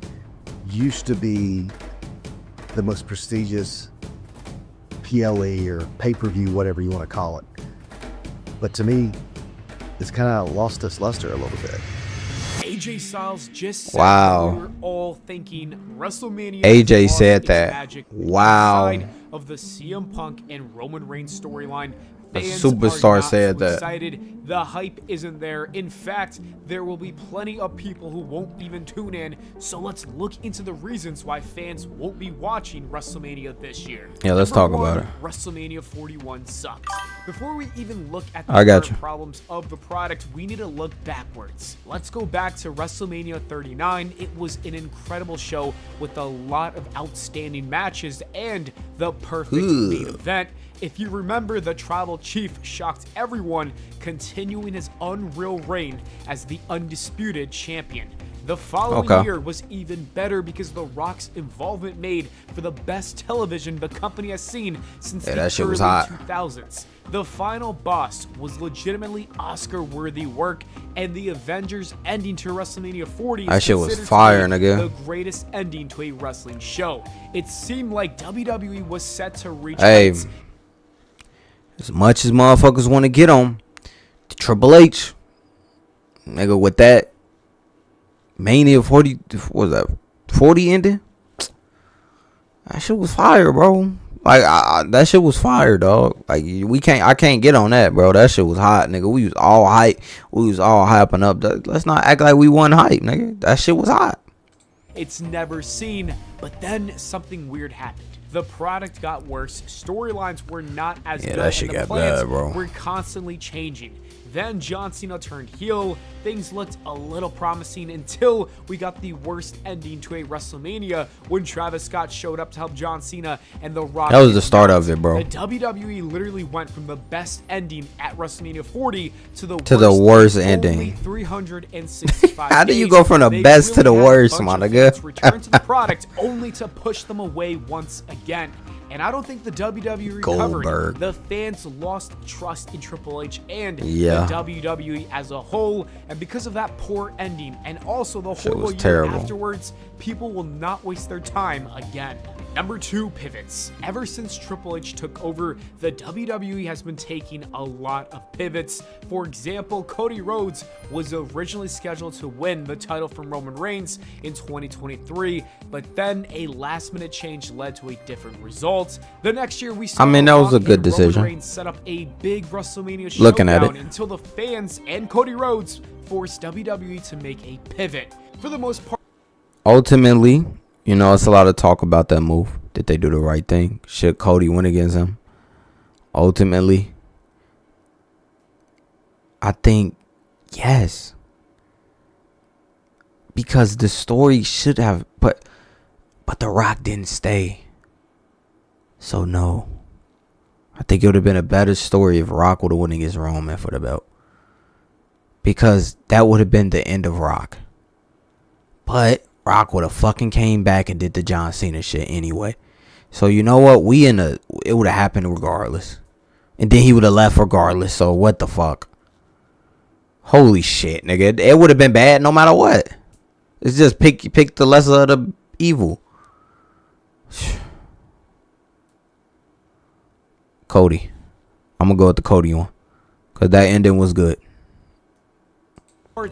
used to be the most prestigious PLE or pay-per-view, whatever you want to call it. But to me, it's kind of lost its luster a little bit. AJ Styles just said wow. We were all thinking WrestleMania. AJ said that. Wow. Of the CM Punk and Roman Reigns storyline. A superstar said that. Excited. The hype isn't there. In fact, there will be plenty of people who won't even tune in. So let's look into the reasons why fans won't be watching WrestleMania this year. Yeah, let's talk about it. WrestleMania 41 sucks. Before we even look at the current problems of the product, we need to look backwards. Let's go back to WrestleMania 39. It was an incredible show with a lot of outstanding matches and the perfect main event. If you remember, the Tribal Chief shocked everyone, continuing his unreal reign as the undisputed champion. The following year was even better because The Rock's involvement made for the best television the company has seen since the early 2000s. The final boss was legitimately Oscar-worthy work, and the Avengers ending to WrestleMania 40 that shit was fire, nigga. The greatest ending to a wrestling show. It seemed like WWE was set to reach as much as motherfuckers want to get on, Triple H, nigga, with that Mania 40, what was that, 40 ending? That shit was fire, bro. Like, that shit was fire, dog. Like, I can't get on that, bro. That shit was hot, nigga. We was all hype. We was all hyping up. Let's not act like we wasn't hype, nigga. That shit was hot. It's never seen, but then something weird happened. The product got worse. Storylines were not as good. That shit got bad, bro. We're constantly changing. Then John Cena turned heel. Things looked a little promising until we got the worst ending to a WrestleMania when Travis Scott showed up to help John Cena and The Rock. That was the start of it, bro. The WWE literally went from the best ending at WrestleMania 40 to the worst ending. Only 365 How do you go from the best to the worst, my nigga? Return to the product only to push them away once again. And I don't think the WWE recovered. Goldberg. The fans lost trust in Triple H and the Yeah. WWE as a whole. And because of that poor ending and also the Shit horrible was year terrible. afterwards, people will not waste their time again. Number 2, pivots. Ever since Triple H took over, the WWE has been taking a lot of pivots. For example, Cody Rhodes was originally scheduled to win the title from Roman Reigns in 2023, but then a last-minute change led to a different result. The next year, we saw that was a Rock good and decision. Roman Reigns set up a big WrestleMania showdown Looking at it. until the fans and Cody Rhodes forced WWE to make a pivot. For the most part, Ultimately, you know, it's a lot of talk about that move. Did they do the right thing? Should Cody win against him? Ultimately, I think yes. Because the story should have, but The Rock didn't stay. So no. I think it would have been a better story if Rock would have won against Roman for the belt. Because that would have been the end of Rock. But Rock would have fucking came back and did the John Cena shit anyway. So you know what? It would have happened regardless. And then he would have left regardless. So what the fuck? Holy shit, nigga. It would have been bad no matter what. It's just pick the lesser of the evil. Cody. I'm gonna go with the Cody one. Cause that ending was good.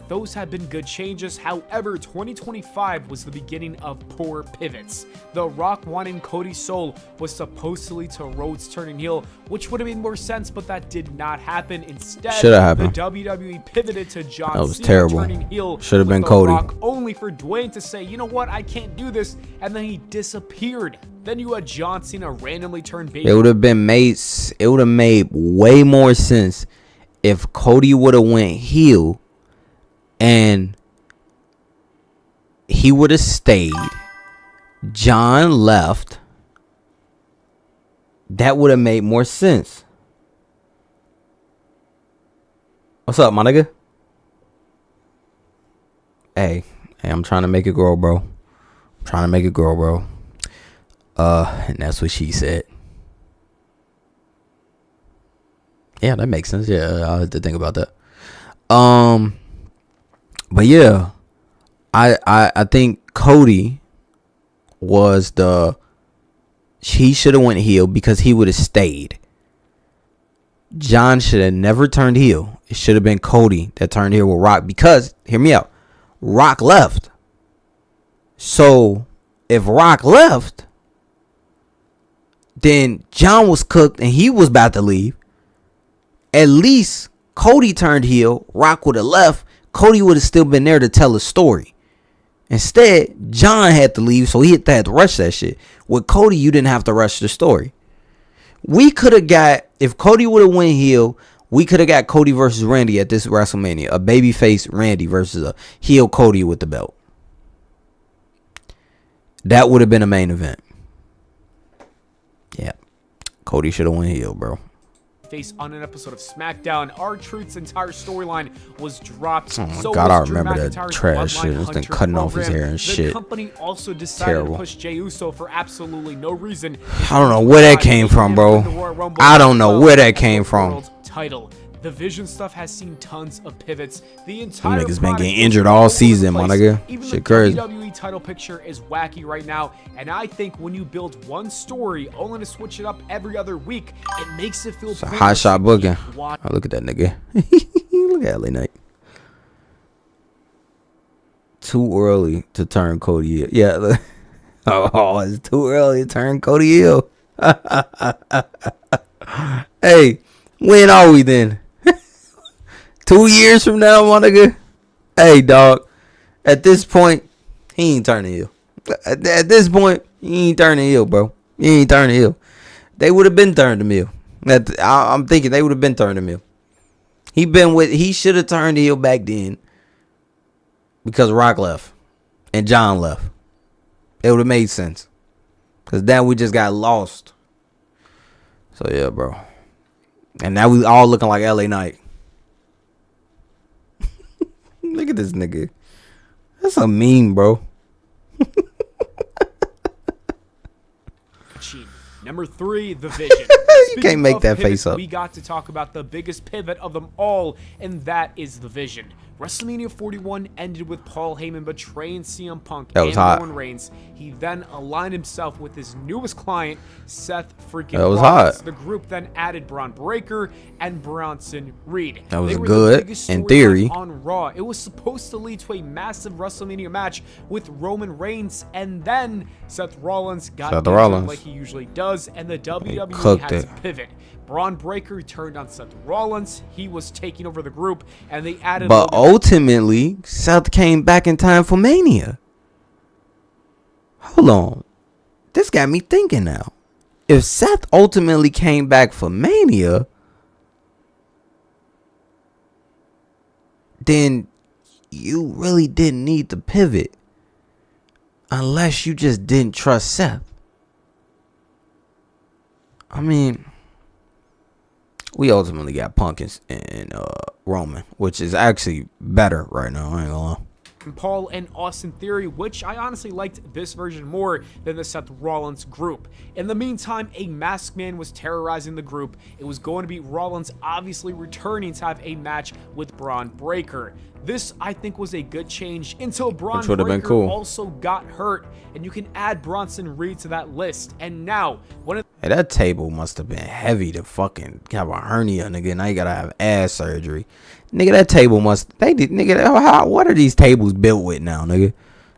those have been good changes. However, 2025 was the beginning of poor pivots. The Rock wanting Cody's soul was supposed to lead to Rhodes turning heel, which would have made more sense, but that did not happen. Instead, should have happened. The WWE pivoted to John That was Cena terrible. turning heel. Should have been The Cody. Rock, only for Dwayne to say, you know what, I can't do this, and then he disappeared. Then you had John Cena randomly turn baby. It would have made way more sense if Cody would have went heel and he would have stayed. John left. That would have made more sense. What's up, my nigga? Hey, I'm trying to make it grow, bro. And that's what she said. Yeah, that makes sense. Yeah, I'll have to think about that. But yeah, I think Cody was he should have went heel because he would have stayed. John should have never turned heel. It should have been Cody that turned heel with Rock because, hear me out, Rock left. So if Rock left, then John was cooked and he was about to leave. At least Cody turned heel. Rock would have left. Cody would have still been there to tell a story. Instead, John had to leave, so he had to rush that shit. With Cody, you didn't have to rush the story. We could have got, if Cody would have went heel, we could have got Cody versus Randy at this WrestleMania. A babyface Randy versus a heel Cody with the belt. That would have been a main event. Yeah. Cody should have went heel, bro. Face on an episode of SmackDown. R-Truth's entire storyline was dropped. Oh my So God, I was Drew remember that McIntyre's trash Bloodline shit. This thing Hunter cutting off his program. hair and The shit. company also decided Terrible. to push Jey Uso for absolutely no reason. I don't know where that came from, bro. I don't know where that came from. Title. The Vision stuff has seen tons of pivots. The entire Them niggas been product getting is injured all all over the season, my place. nigga. Even Shit the crazy. WWE title picture is wacky right now, and I think when you build one story only to switch it up every other week, it makes it feel It's a hot shot booking. Why? Oh, look at that nigga. Look at LA Knight. Too early to turn Cody Hill. Yeah. Look. Oh, it's too early to turn Cody Hill. Hey, when are we then? 2 years from now, my nigga? Hey, dog. At this point, he ain't turning heel. At this point, he ain't turning heel, bro. He ain't turning heel. They would have been turned him heel. I'm thinking they would have been turned him heel. He should have turned heel back then because Rock left and John left. It would have made sense. Because then we just got lost. So, yeah, bro. And now we all looking like LA Knight. Look at this nigga. That's a meme, bro. Number 3, the Vision. You can't make that face up. We got to talk about the biggest pivot of them all, and that is the Vision. WrestleMania 41 ended with Paul Heyman betraying CM Punk and Roman Reigns. He then aligned himself with his newest client, Seth freaking Rollins. The group then added Braun Breaker and Bronson Reed. That was good in theory. On Raw, it was supposed to lead to a massive WrestleMania match with Roman Reigns, and then Seth Rollins got injured like he usually does, and the WWE had to pivot. Braun Breaker turned on Seth Rollins. He was taking over the group, and they added. But ultimately, Seth came back in time for Mania. Hold on, this got me thinking now. If Seth ultimately came back for Mania, then you really didn't need to pivot, unless you just didn't trust Seth. I mean, we ultimately got Punk and Roman, which is actually better right now. I ain't gonna lie. Paul and Austin Theory, which I honestly liked this version more than the Seth Rollins group. In the meantime, a masked man was terrorizing the group. It was going to be Rollins obviously returning to have a match with Braun Breaker. This, I think, was a good change until Braun Breaker also got hurt, and you can add Bronson Reed to that list. And now, hey, that table must have been heavy to fucking have a hernia, nigga. Now you gotta have ass surgery, nigga. That table nigga. What are these tables built with now, nigga?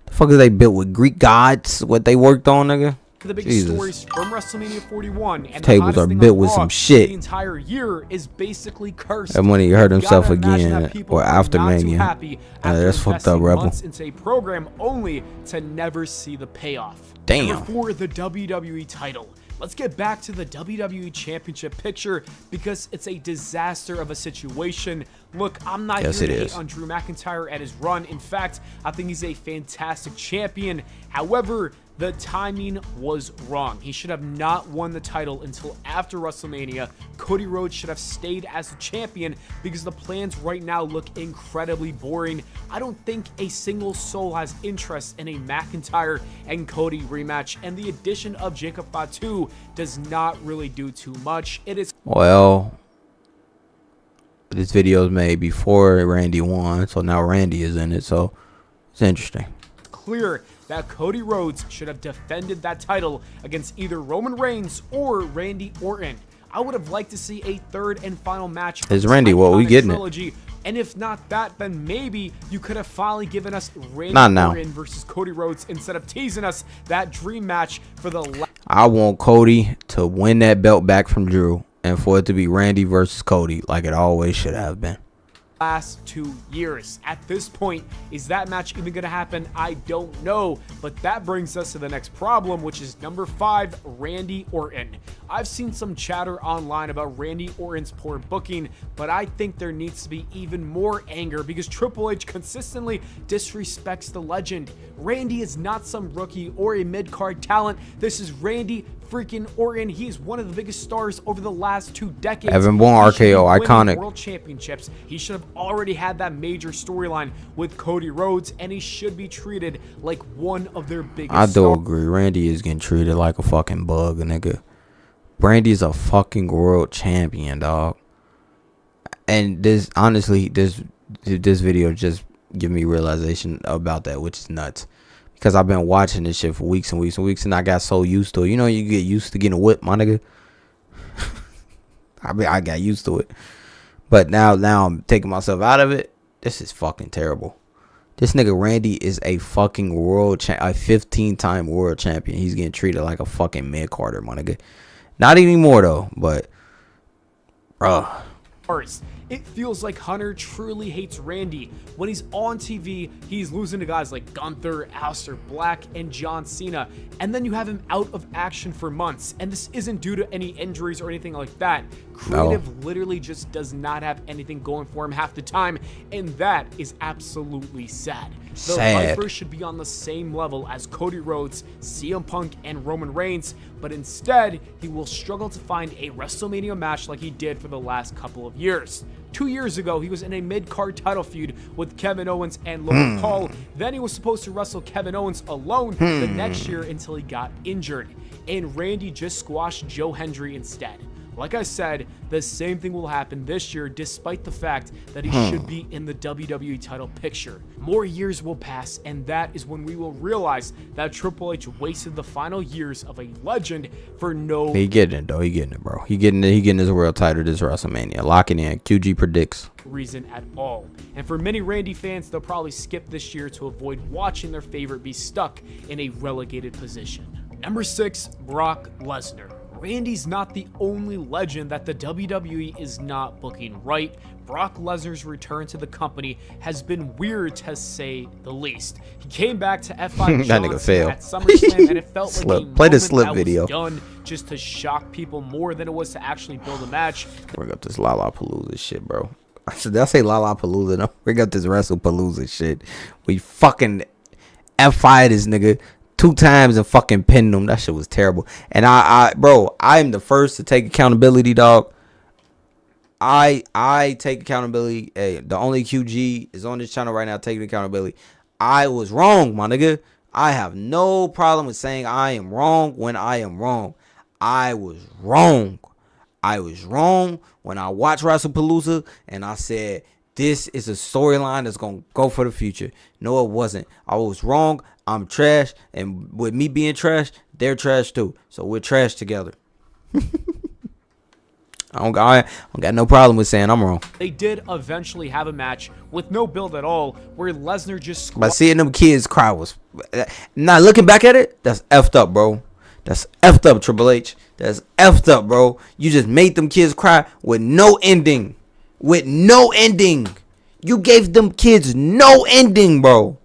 The fuck is they built with? Greek gods? What they worked on, nigga? The biggest stories from WrestleMania 41 and tables are built with some shit. The entire year is basically cursed. And when he hurt himself again, or after Mania, that's fucked up, Rebel. Into a program only to never see the payoff. Damn. For the WWE title. Let's get back to the WWE Championship picture because it's a disaster of a situation. Look, I'm not here to hate on Drew McIntyre and his run. In fact, I think he's a fantastic champion. However, the timing was wrong. He should have not won the title until after WrestleMania. Cody Rhodes should have stayed as the champion because the plans right now look incredibly boring. I don't think a single soul has interest in a McIntyre and Cody rematch, and the addition of Jacob Fatu does not really do too much. It is well, this video is made before Randy won, so now Randy is in it, so it's interesting. Clear that Cody Rhodes should have defended that title against either Roman Reigns or Randy Orton. I would have liked to see a third and final match. Is Randy what we getting it? And if not that, then maybe you could have finally given us Randy Orton versus Cody Rhodes instead of teasing us that dream match for the. I want Cody to win that belt back from Drew, and for it to be Randy versus Cody like it always should have been. Last 2 years. At this point, is that match even going to happen? I don't know, but that brings us to the next problem, which is number 5, Randy Orton. I've seen some chatter online about Randy Orton's poor booking, but I think there needs to be even more anger because Triple H consistently disrespects the legend. Randy is not some rookie or a mid-card talent. This is Randy freaking Orton. He's one of the biggest stars over the last 2 decades. Evan Bourne, RKO, iconic. World championships. He should have already had that major storyline with Cody Rhodes, and he should be treated like one of their biggest I do agree. Randy is getting treated like a fucking bug, nigga. Randy's a fucking world champion, dog. And this, honestly, this video just give me realization about that, which is nuts. Because I've been watching this shit for weeks and weeks and weeks, and I got so used to it. You know, you get used to getting whipped, my nigga. I got used to it. But now I'm taking myself out of it. This is fucking terrible. This nigga Randy is a fucking a 15-time world champion. He's getting treated like a fucking mid-carder, my nigga. Not anymore though, but bruh. It feels like Hunter truly hates Randy. When he's on TV, he's losing to guys like Gunther, Aleister Black, and John Cena. And then you have him out of action for months. And this isn't due to any injuries or anything like that. Creative literally just does not have anything going for him half the time. And that is absolutely sad. The Vipers should be on the same level as Cody Rhodes, CM Punk, and Roman Reigns, but instead, he will struggle to find a WrestleMania match like he did for the last couple of years. 2 years ago, he was in a mid-card title feud with Kevin Owens and Logan Paul. Then he was supposed to wrestle Kevin Owens alone the next year until he got injured. And Randy just squashed Joe Hendry instead. Like I said, the same thing will happen this year despite the fact that he should be in the WWE title picture. More years will pass, and that is when we will realize that Triple H wasted the final years of a legend for no... He getting it, though. He getting it, bro. He getting his world title this WrestleMania. Locking in. QG predicts. Reason at all. And for many Randy fans, they'll probably skip this year to avoid watching their favorite be stuck in a relegated position. Number 6, Brock Lesnar. Randy's not the only legend that the WWE is not booking right. Brock Lesnar's return to the company has been weird to say the least. He came back to F5 that nigga failed at SummerSlam and it felt like a play the moment slip that video. was done just to shock people more than it was to actually build a match. Bring up this Lollapalooza shit, bro. Did I say Lollapalooza? No, bring up this WrestlePalooza shit. We fucking F5 this nigga 2 times and fucking pinned him. That shit was terrible. And bro, I am the first to take accountability, dog. I take accountability. Hey, the only QG is on this channel right now taking accountability. I was wrong, my nigga. I have no problem with saying I am wrong when I am wrong. I was wrong. I was wrong when I watched WrestlePalooza and I said, this is a storyline that's going to go for the future. No, it wasn't. I was wrong. I'm trash. And with me being trash, they're trash too. So we're trash together. I don't got no problem with saying I'm wrong. They did eventually have a match with no build at all where Lesnar just... But seeing them kids cry was... Now looking back at it, that's effed up, bro. That's effed up, Triple H. That's effed up, bro. You just made them kids cry with no ending. With no ending. You gave them kids no ending, bro.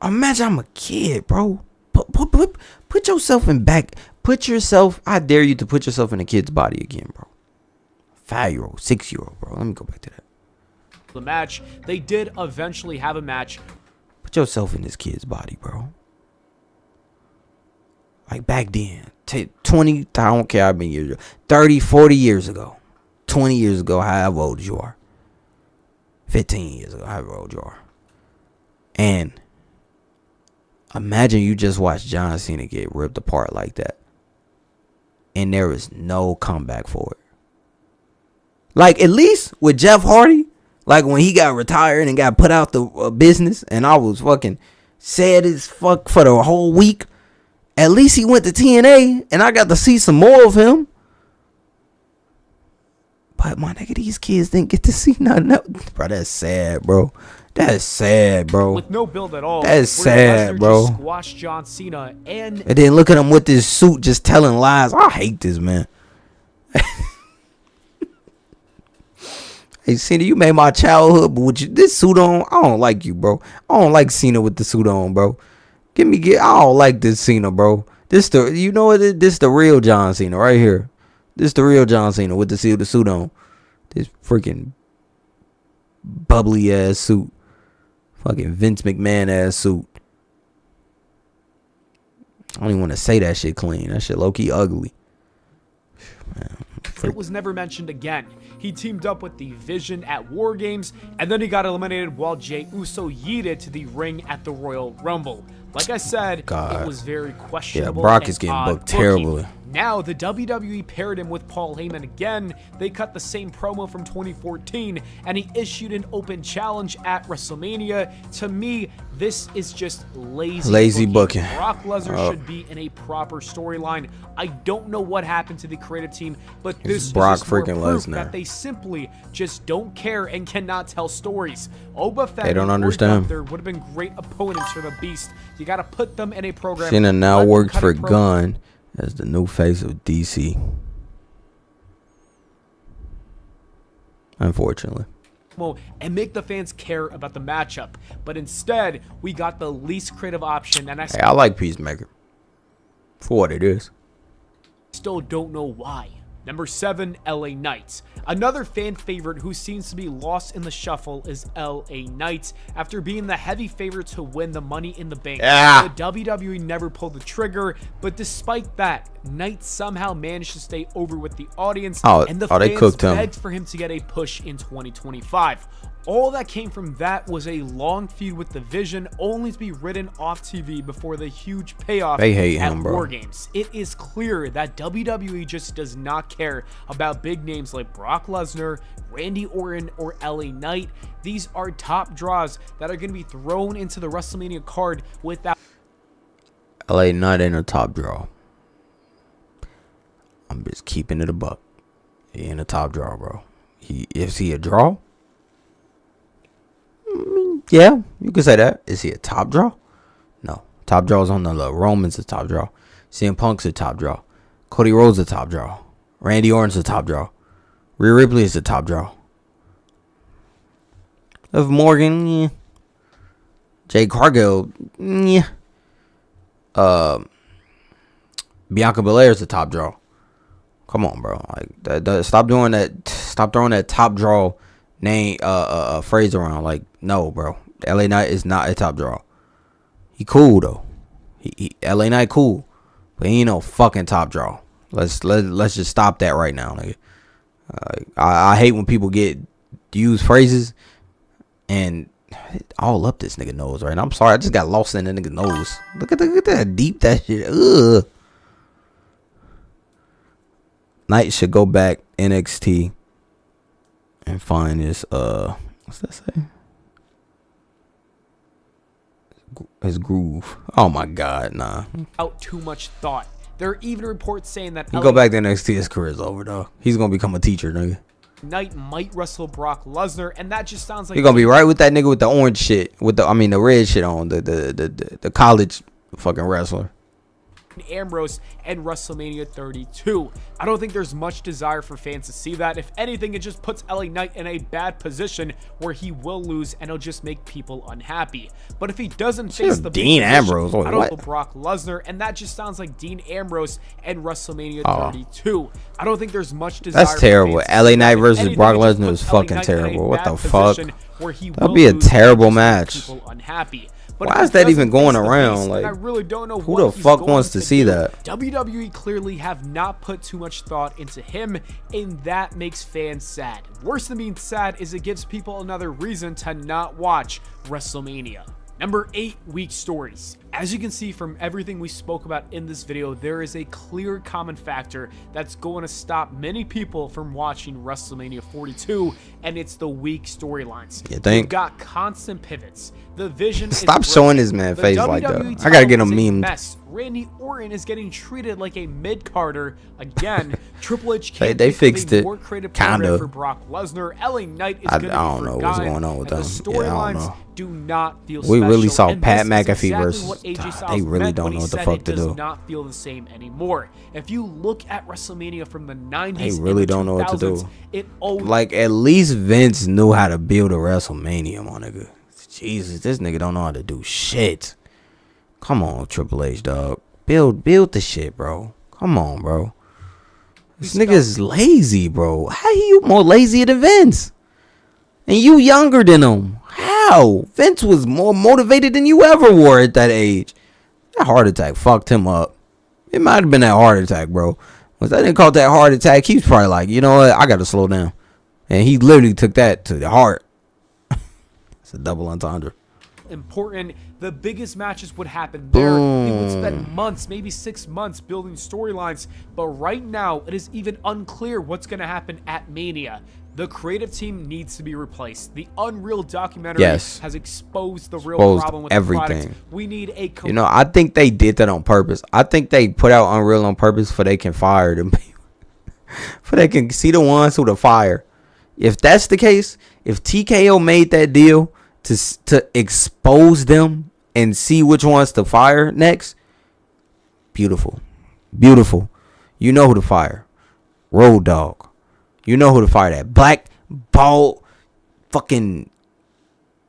Imagine I'm a kid, bro. Put yourself in back. I dare you to put yourself in a kid's body again, bro. 5-year-old, 6-year-old, bro. Let me go back to that. The match, they did eventually have a match. Put yourself in this kid's body, bro. Like back then, 20, I don't care how many years ago, 30, 40 years ago, 20 years ago, however old you are, 15 years ago, however old you are. And imagine you just watched John Cena get ripped apart like that. And there is no comeback for it. Like, at least with Jeff Hardy, like when he got retired and got put out the business, and I was fucking sad as fuck for the whole week. At least he went to TNA, and I got to see some more of him. But my nigga, these kids didn't get to see nothing else. Bro, that's sad, bro. That's sad, bro. With no build at all. That's sad, bro. Just squashed John Cena and then look at him with this suit just telling lies. I hate this, man. Hey, Cena, you made my childhood, but with this suit on, I don't like you, bro. I don't like Cena with the suit on, bro. I don't like this Cena, bro. You know what? This the real John Cena right here. This the real John Cena with the suit on. This freaking bubbly ass suit. Fucking Vince McMahon ass suit. I don't even want to say that shit clean. That shit low key ugly. Man, it was never mentioned again. He teamed up with the Vision at War Games, and then he got eliminated while Jey Uso yeeted to the ring at the Royal Rumble. Like I said, it was very questionable. Yeah, Brock is getting booked terribly. Now, the WWE paired him with Paul Heyman again. They cut the same promo from 2014, and he issued an open challenge at WrestleMania. To me, this is just lazy booking. Brock Lesnar should be in a proper storyline. I don't know what happened to the creative team, but this is Brock just more freaking proof Lesnar. that they simply just don't care and cannot tell stories. Oba Fett They don't and understand. Gunther would have been great opponents for the Beast. You got to put them in a program. Cena now let them works cut for a promo. Gunn as the new face of DC. Unfortunately. And make the fans care about the matchup. But instead, we got the least creative option, and Hey, I like Peacemaker for what it is. still don't know why. Number 7, LA Knight. Another fan favorite who seems to be lost in the shuffle is LA Knight. After being the heavy favorite to win the Money in the Bank, the WWE never pulled the trigger, but despite that, Knight somehow managed to stay over with the audience, and the they fans cooked him. begged for him to get a push in 2025. All that came from that was a long feud with the Vision, only to be ridden off TV before the huge payoff They hate at him, bro. War Games. It is clear that WWE just does not care about big names like Brock Lesnar, Randy Orton, or LA Knight. These are top draws that are going to be thrown into the WrestleMania card without... LA Knight ain't a top draw. I'm just keeping it a buck. He ain't a top draw, bro. Is he a draw? Yeah, you can say that. Is he a top draw? No. Top draws on the Romans a top draw. CM Punk's a top draw. Cody Rhodes a top draw. Randy Orton's a top draw. Rhea Ripley is a top draw. Liv Morgan, yeah. Jade Cargill, yeah. Bianca Belair's a top draw. Come on, bro. Like, stop doing that. Stop throwing that top draw name phrase around. Like, no, bro. LA Knight is not a top draw. He cool though. He LA Knight cool, but he ain't no fucking top draw. Let's just stop that right now, nigga. I hate when people use phrases and all up this nigga nose right now. I'm sorry, I just got lost in the nigga nose. Look at that deep that shit. Ugh. Knight should go back NXT and find his what's that say? His groove. Oh my god, nah. Out too much thought. There are even reports saying that He go back to NXT, his career's over though. He's gonna become a teacher, nigga. Knight might wrestle Brock Lesnar, and that just sounds like You're gonna be right with that nigga with the orange shit, with the red shit on, the college fucking wrestler. Ambrose and WrestleMania 32. I don't think there's much desire for fans to see that. If anything, it just puts LA Knight in a bad position where he will lose and it'll just make people unhappy. But if he doesn't face the Dean Ambrose, I don't know what? Brock Lesnar, and that just sounds like Dean Ambrose and WrestleMania 32. I don't think there's much desire. That's terrible. For fans to LA see Knight that. If versus anything, Brock it just Lesnar is puts LA fucking Knight in a terrible. What bad the fuck? position where he That'd will be a lose and terrible just make match. people unhappy. But Why if is he that doesn't even going face the around? Beast, Like, I really don't know who what the he's fuck going wants to see do. that? WWE clearly have not put too much thought into him, and that makes fans sad. Worse than being sad is it gives people another reason to not watch WrestleMania. Number 8, weak stories. As you can see from everything we spoke about in this video, there is a clear common factor that's going to stop many people from watching WrestleMania 42, and it's the weak storylines. You think? You've got constant pivots. The Vision Stop is showing broken. his man The face like WWE that. I gotta get him title is a memed. mess. Randy Orton is getting treated like a mid-carder again. Triple H They can't think of fixed a it. more creative program Kinda. for Brock Lesnar. LA Knight is I going to be don't know what's forgotten, going on with and them. the Yeah, I don't storylines know. do not feel We really special, saw and Pat this is McAfee exactly versus- what AJ they Styles really meant don't when know he what the said fuck it to does do. not feel the same anymore. If you look at WrestleMania from the 90s, They and really the don't know what to 2000s, do. It always Like, at least Vince knew how to build a WrestleMania, my nigga. Jesus, this nigga don't know how to do shit. Come on, Triple H, dog. Build the shit, bro. Come on, bro. This nigga's lazy, bro. How you more lazy than Vince? And you younger than him. How? Vince was more motivated than you ever were at that age. That heart attack fucked him up. It might have been that heart attack, bro. Once I didn't call it that heart attack, he was probably like, you know what? I got to slow down. And he literally took that to the heart. It's a double entendre. important the biggest matches would happen there. They would spend months, maybe 6 months building storylines. But right now, it is even unclear what's going to happen at Mania. The creative team needs to be replaced. The Unreal documentary has exposed the real problem with everything. the product. We need a... You know, I think they did that on purpose. I think they put out Unreal on purpose for they can fire them people. For they can see the ones who to fire. If that's the case, if TKO made that deal to expose them and see which ones to fire next, beautiful. Beautiful. You know who to fire. Road Dogg. You know who to fire. That black, bald, fucking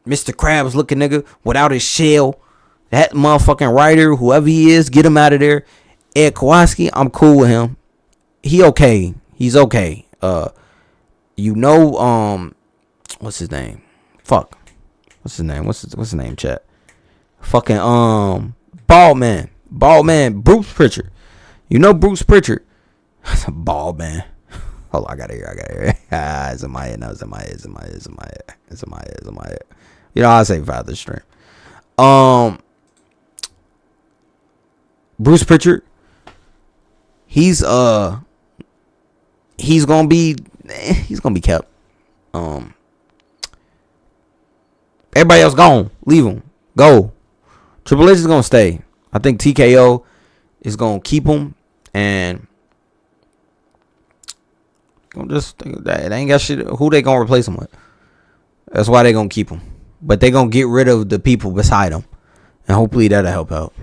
Mr. Krabs looking nigga without his shell. That motherfucking writer, whoever he is, get him out of there. Ed Kowalski, I'm cool with him. He okay. He's okay. You know, what's his name? Fuck. What's his name? What's his name, chat? Fucking bald man. Bald man, Bruce Pritchard. You know Bruce Pritchard. Bald man. Hold on, I got it here. It's in my head now. It's in my head. You know, I say Father Stream. Bruce Pritchard. He's gonna be kept. Everybody else gone. Leave him. Go. Triple H is gonna stay. I think TKO is gonna keep him, and they ain't got shit. Who they gonna replace him with? That's why they gonna keep him. But they gonna get rid of the people beside him, and hopefully that'll help out.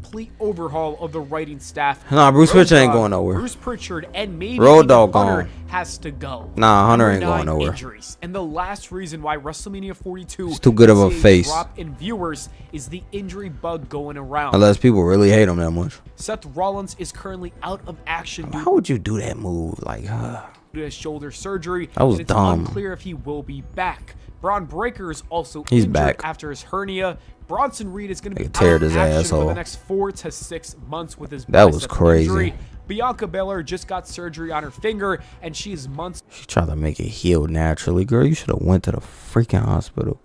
Complete overhaul of the writing staff. Nah, Bruce Pritchard ain't going nowhere. Bruce Pritchard and maybe Road Dogg Hunter gone. has to go. Nah, Hunter ain't going nowhere. Injuries. And the last reason why WrestleMania 42 It's too good of a face. Drop in viewers is the injury bug going around. Unless people really hate him that much. Seth Rollins is currently out of action. Why would you do that move? Like, due to his shoulder surgery. That was and it's dumb. unclear if he will be back. Braun Breaker is also He's injured back. after his hernia. Bronson Reed is going to be teared out of his action asshole. for the next 4 to 6 months with his That was bicep crazy. injury. Bianca Belair just got surgery on her finger, and she is months she tried to make it heal naturally. Girl, you should have went to the freaking hospital.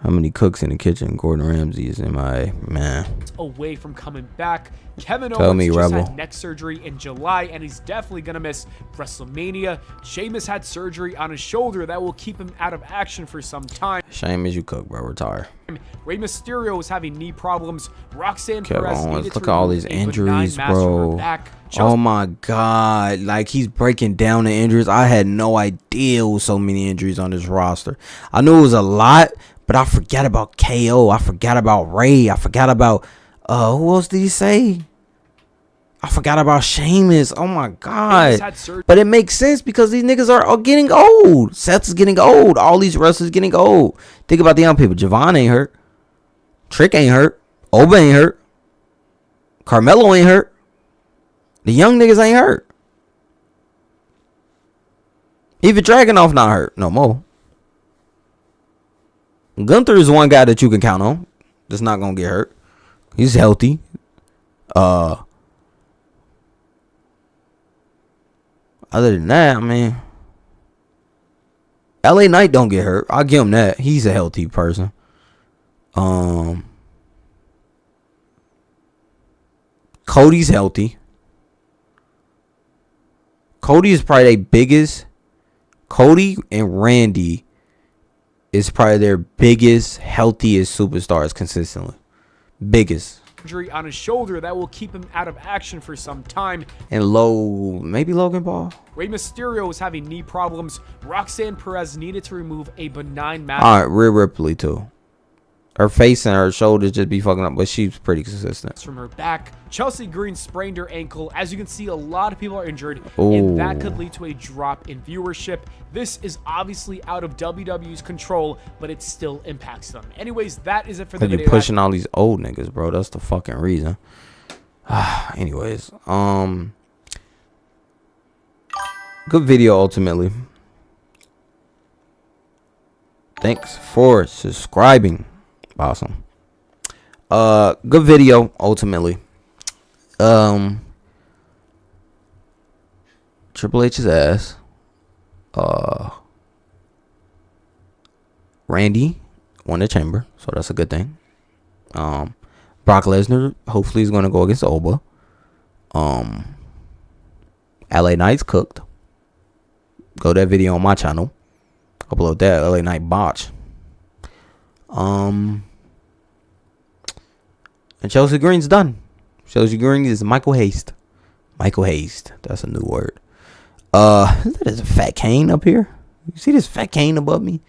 How many cooks in the kitchen? Gordon Ramsay is MIA. Man. away from coming back. Kevin Tell Owens me, just Rebel. had neck surgery in July, and he's definitely going to miss WrestleMania. Sheamus had surgery on his shoulder that will keep him out of action for some time. Shame as you cook, bro. Retire. Rey Mysterio is having knee problems. Roxanne Kevin Perez Owens, needed look to at all remove these a benign injuries, mass from her bro. back. Oh my God. Like, he's breaking down the injuries. I had no idea there was so many injuries on this roster. I knew it was a lot, but I forgot about KO. I forgot about Ray. I forgot about, who else did he say? I forgot about Sheamus. Oh my God. But it makes sense because these niggas are getting old. Seth is getting old. All these wrestlers getting old. Think about the young people. Javon ain't hurt. Trick ain't hurt. Oba ain't hurt. Carmelo ain't hurt. The young niggas ain't hurt. Even Dragunov not hurt no more. Gunther is one guy that you can count on. That's not gonna get hurt. He's healthy. Other than that, I mean, LA Knight don't get hurt. I'll give him that. He's a healthy person. Cody's healthy. Cody is probably their biggest. Cody and Randy is probably their biggest, healthiest superstars consistently. Biggest. Injury on his shoulder that will keep him out of action for some time. And maybe Logan Paul. Rey Mysterio is having knee problems. Roxanne Perez needed to remove a benign mass. All right, Rhea Ripley too. Her face and her shoulders just be fucking up, but she's pretty consistent. From her back. Chelsea Green sprained her ankle. As you can see, a lot of people are injured, Ooh. and that could lead to a drop in viewership. This is obviously out of WWE's control, but it still impacts them. Anyways, that is it for the video. You're pushing all these old niggas, bro. That's the fucking reason. Anyways, good video ultimately. Thanks for subscribing. Awesome. Good video ultimately. Triple H's ass. Randy won the chamber, so that's a good thing. Brock Lesnar hopefully is going to go against Oba. LA Knight's cooked. Go to that video on my channel. Upload that. LA Knight botch. And Chelsea Green's done. Chelsea Green is Michael Haste. Michael Haste. That's a new word. There's a fat cane up here. You see this fat cane above me?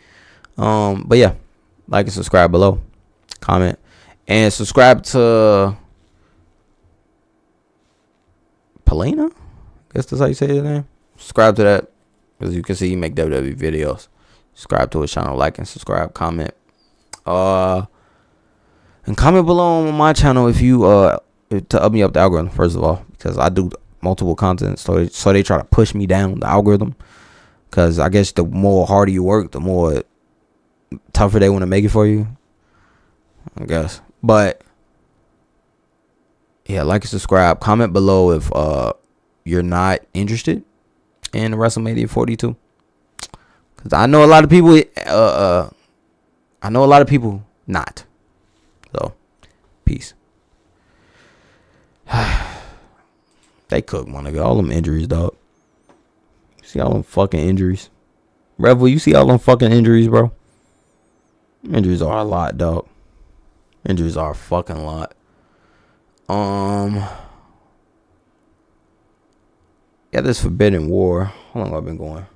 But yeah, like and subscribe below. Comment. And subscribe to Polina. Guess that's how you say his name. Subscribe to that. As you can see, he make WWE videos. Subscribe to his channel. Like and subscribe. Comment. And comment below on my channel if you to up me up the algorithm, first of all, because I do multiple content, so they try to push me down the algorithm, because I guess the more harder you work, the more tougher they want to make it for you, I guess. But yeah, like and subscribe. Comment below if you're not interested in WrestleMania 42, because I know a lot of people not. So peace. They cook, my nigga. All them injuries, dog. See all them fucking injuries. Revel, you see all them fucking injuries, bro? Injuries are a lot, dog. Injuries are a fucking lot. Yeah, this Forbidden War. How long have I been going?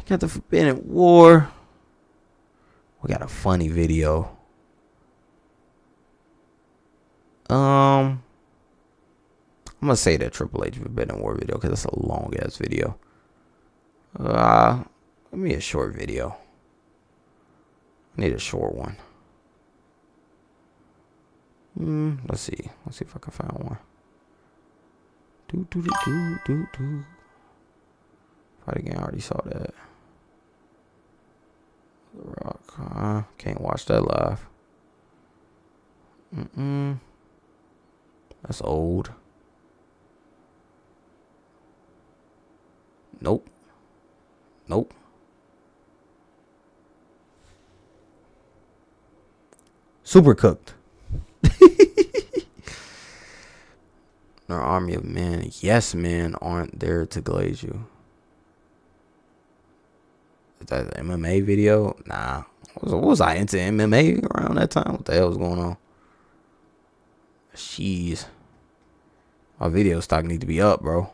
Got the Forbidden War. We got a funny video. I'm gonna say that Triple H Forbidden War video because it's a long ass video. Let me a short video. I need a short one. Let's see. Let's see if I can find one. Fight again. I already saw that. The Rock. Can't watch that live. That's old. Nope. Nope. Super cooked. Our army of men, yes men, aren't there to glaze you. Is that an MMA video? Nah. What was I into MMA around that time? What the hell was going on? Jeez. My video stock need to be up, bro.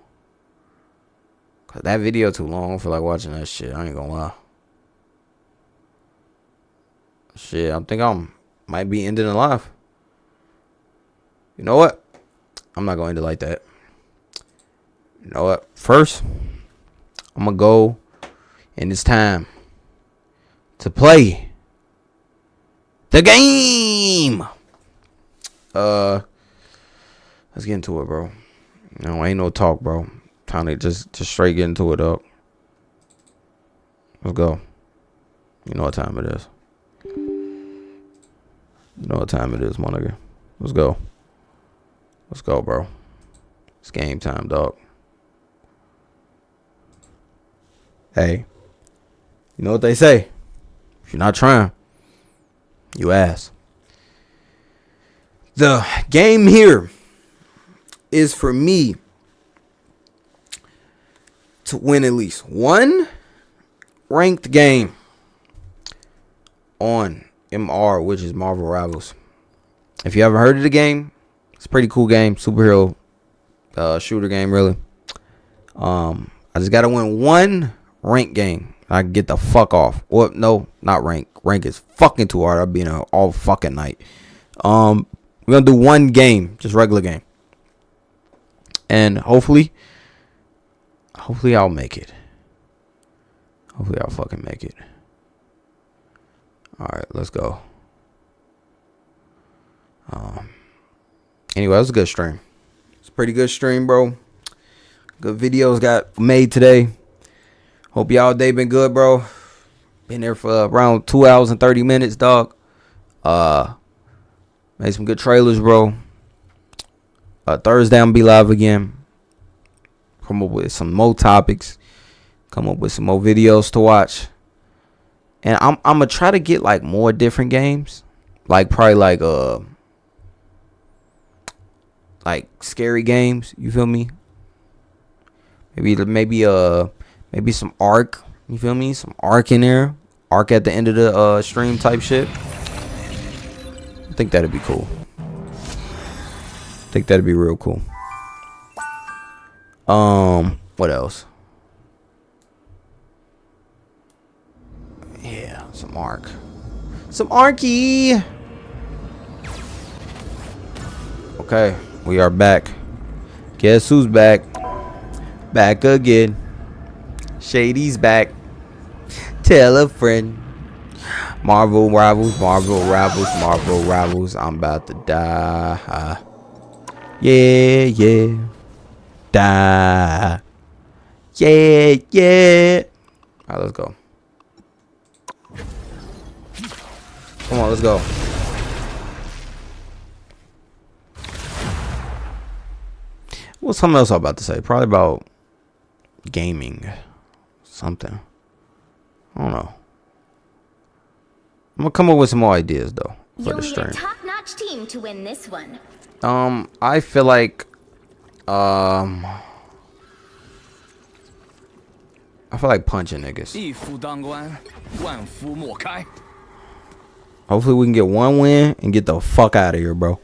Cause that video too long. I don't feel like watching that shit. I ain't gonna lie. Shit, I think might be ending it live. You know what? I'm not gonna end it like that. You know what? First, I'm gonna go in this time to play the game. Let's get into it, bro. No, ain't no talk, bro. Time to just straight get into it, dog. Let's go. You know what time it is. You know what time it is, my nigga. Let's go. Let's go, bro. It's game time, dog. Hey, you know what they say? If you're not trying, you ass. The game here is for me to win at least one ranked game on MR, which is Marvel Rivals. If you haven't heard of the game, it's a pretty cool game, superhero shooter game, really. I just gotta win one ranked game. I can get the fuck off. Well, no, not rank. Rank is fucking too hard. I'll be in a all fucking night. We're gonna do one game, just regular game, and hopefully I'll make it. Hopefully I'll fucking make it. All right, let's go. Anyway, it was a good stream. It's a pretty good stream, bro. Good videos got made today. Hope y'all day been good, bro. Been there for around 2 hours and 30 minutes, dog. Made some good trailers, bro. Thursday I'm gonna be live again. Come up with some more topics. Come up with some more videos to watch. And I'm gonna try to get like more different games, like probably like scary games. You feel me? Maybe some Ark. You feel me? Some Ark in there. Ark at the end of the stream type shit. I think that'd be cool. I think that'd be real cool. What else? Yeah, some Ark. Some Arky. Okay, we are back. Guess who's back? Back again. Shady's back. Tell a friend. Marvel Rivals, Marvel Rivals, Marvel Rivals. I'm about to die. Yeah, yeah. Die. Yeah, yeah. Alright, let's go. Come on, let's go. What's something else I'm about to say? Probably about gaming. Something. I don't know. I'm gonna come up with some more ideas though for the stream. You'll need a top-notch team to win this one. I feel like punching niggas. Hopefully we can get one win and get the fuck out of here, bro.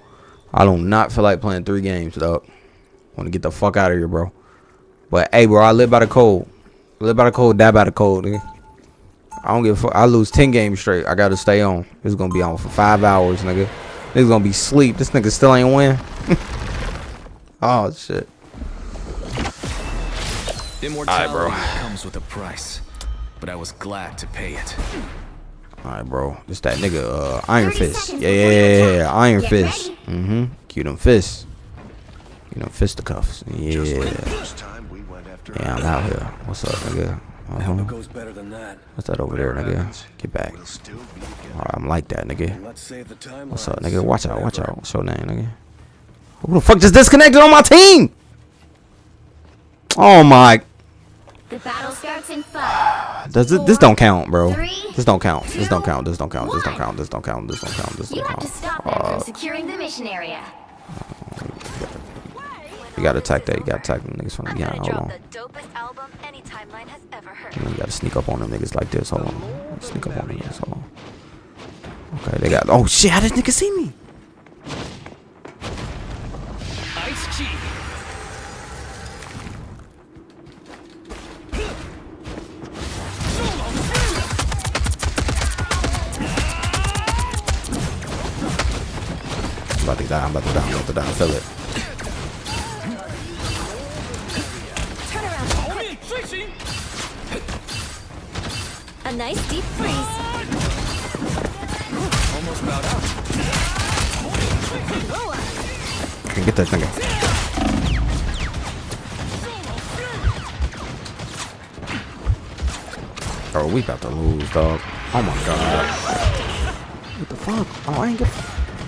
I do not feel like playing 3 games, dog. Want to get the fuck out of here, bro. But hey, bro, I live by the code. Live by the code, die by the code, nigga. I don't give a fuck. I lose 10 games straight. I gotta stay on. It's gonna be on for 5 hours, nigga. Nigga's gonna be sleep. This nigga still ain't win. Oh shit. Immortality comes with a price, but I was glad to pay it. Alright, bro. This that nigga Iron Fist. Yeah, Iron Fist. Cue them fists. You know, fisticuffs. Yeah. Yeah, I'm out here. What's up, nigga? What's that over there, nigga? Get back. Alright, I'm like that, nigga. What's up, nigga? Watch out, watch out. What's your name, nigga? Who the fuck just disconnected on my team? Oh my. The battle starts in 5. This don't count, bro. This don't count. This don't count. This don't count. This don't count. This don't count. This don't count. This don't count. You have to stop them from securing the mission area. You gotta attack that. You gotta attack them niggas from behind. Hold on. You gotta sneak up on them niggas like this. Hold on. Sneak up on them niggas. Hold on. Okay, they got. Oh shit! How did this nigga see me? Ice G. I'm about to die. I'm about to die. I'm about to die. I feel it. A nice deep freeze. Almost about out. Can get that nigga. Oh, we about to lose, dog. Oh my god. What the fuck? Oh, I ain't get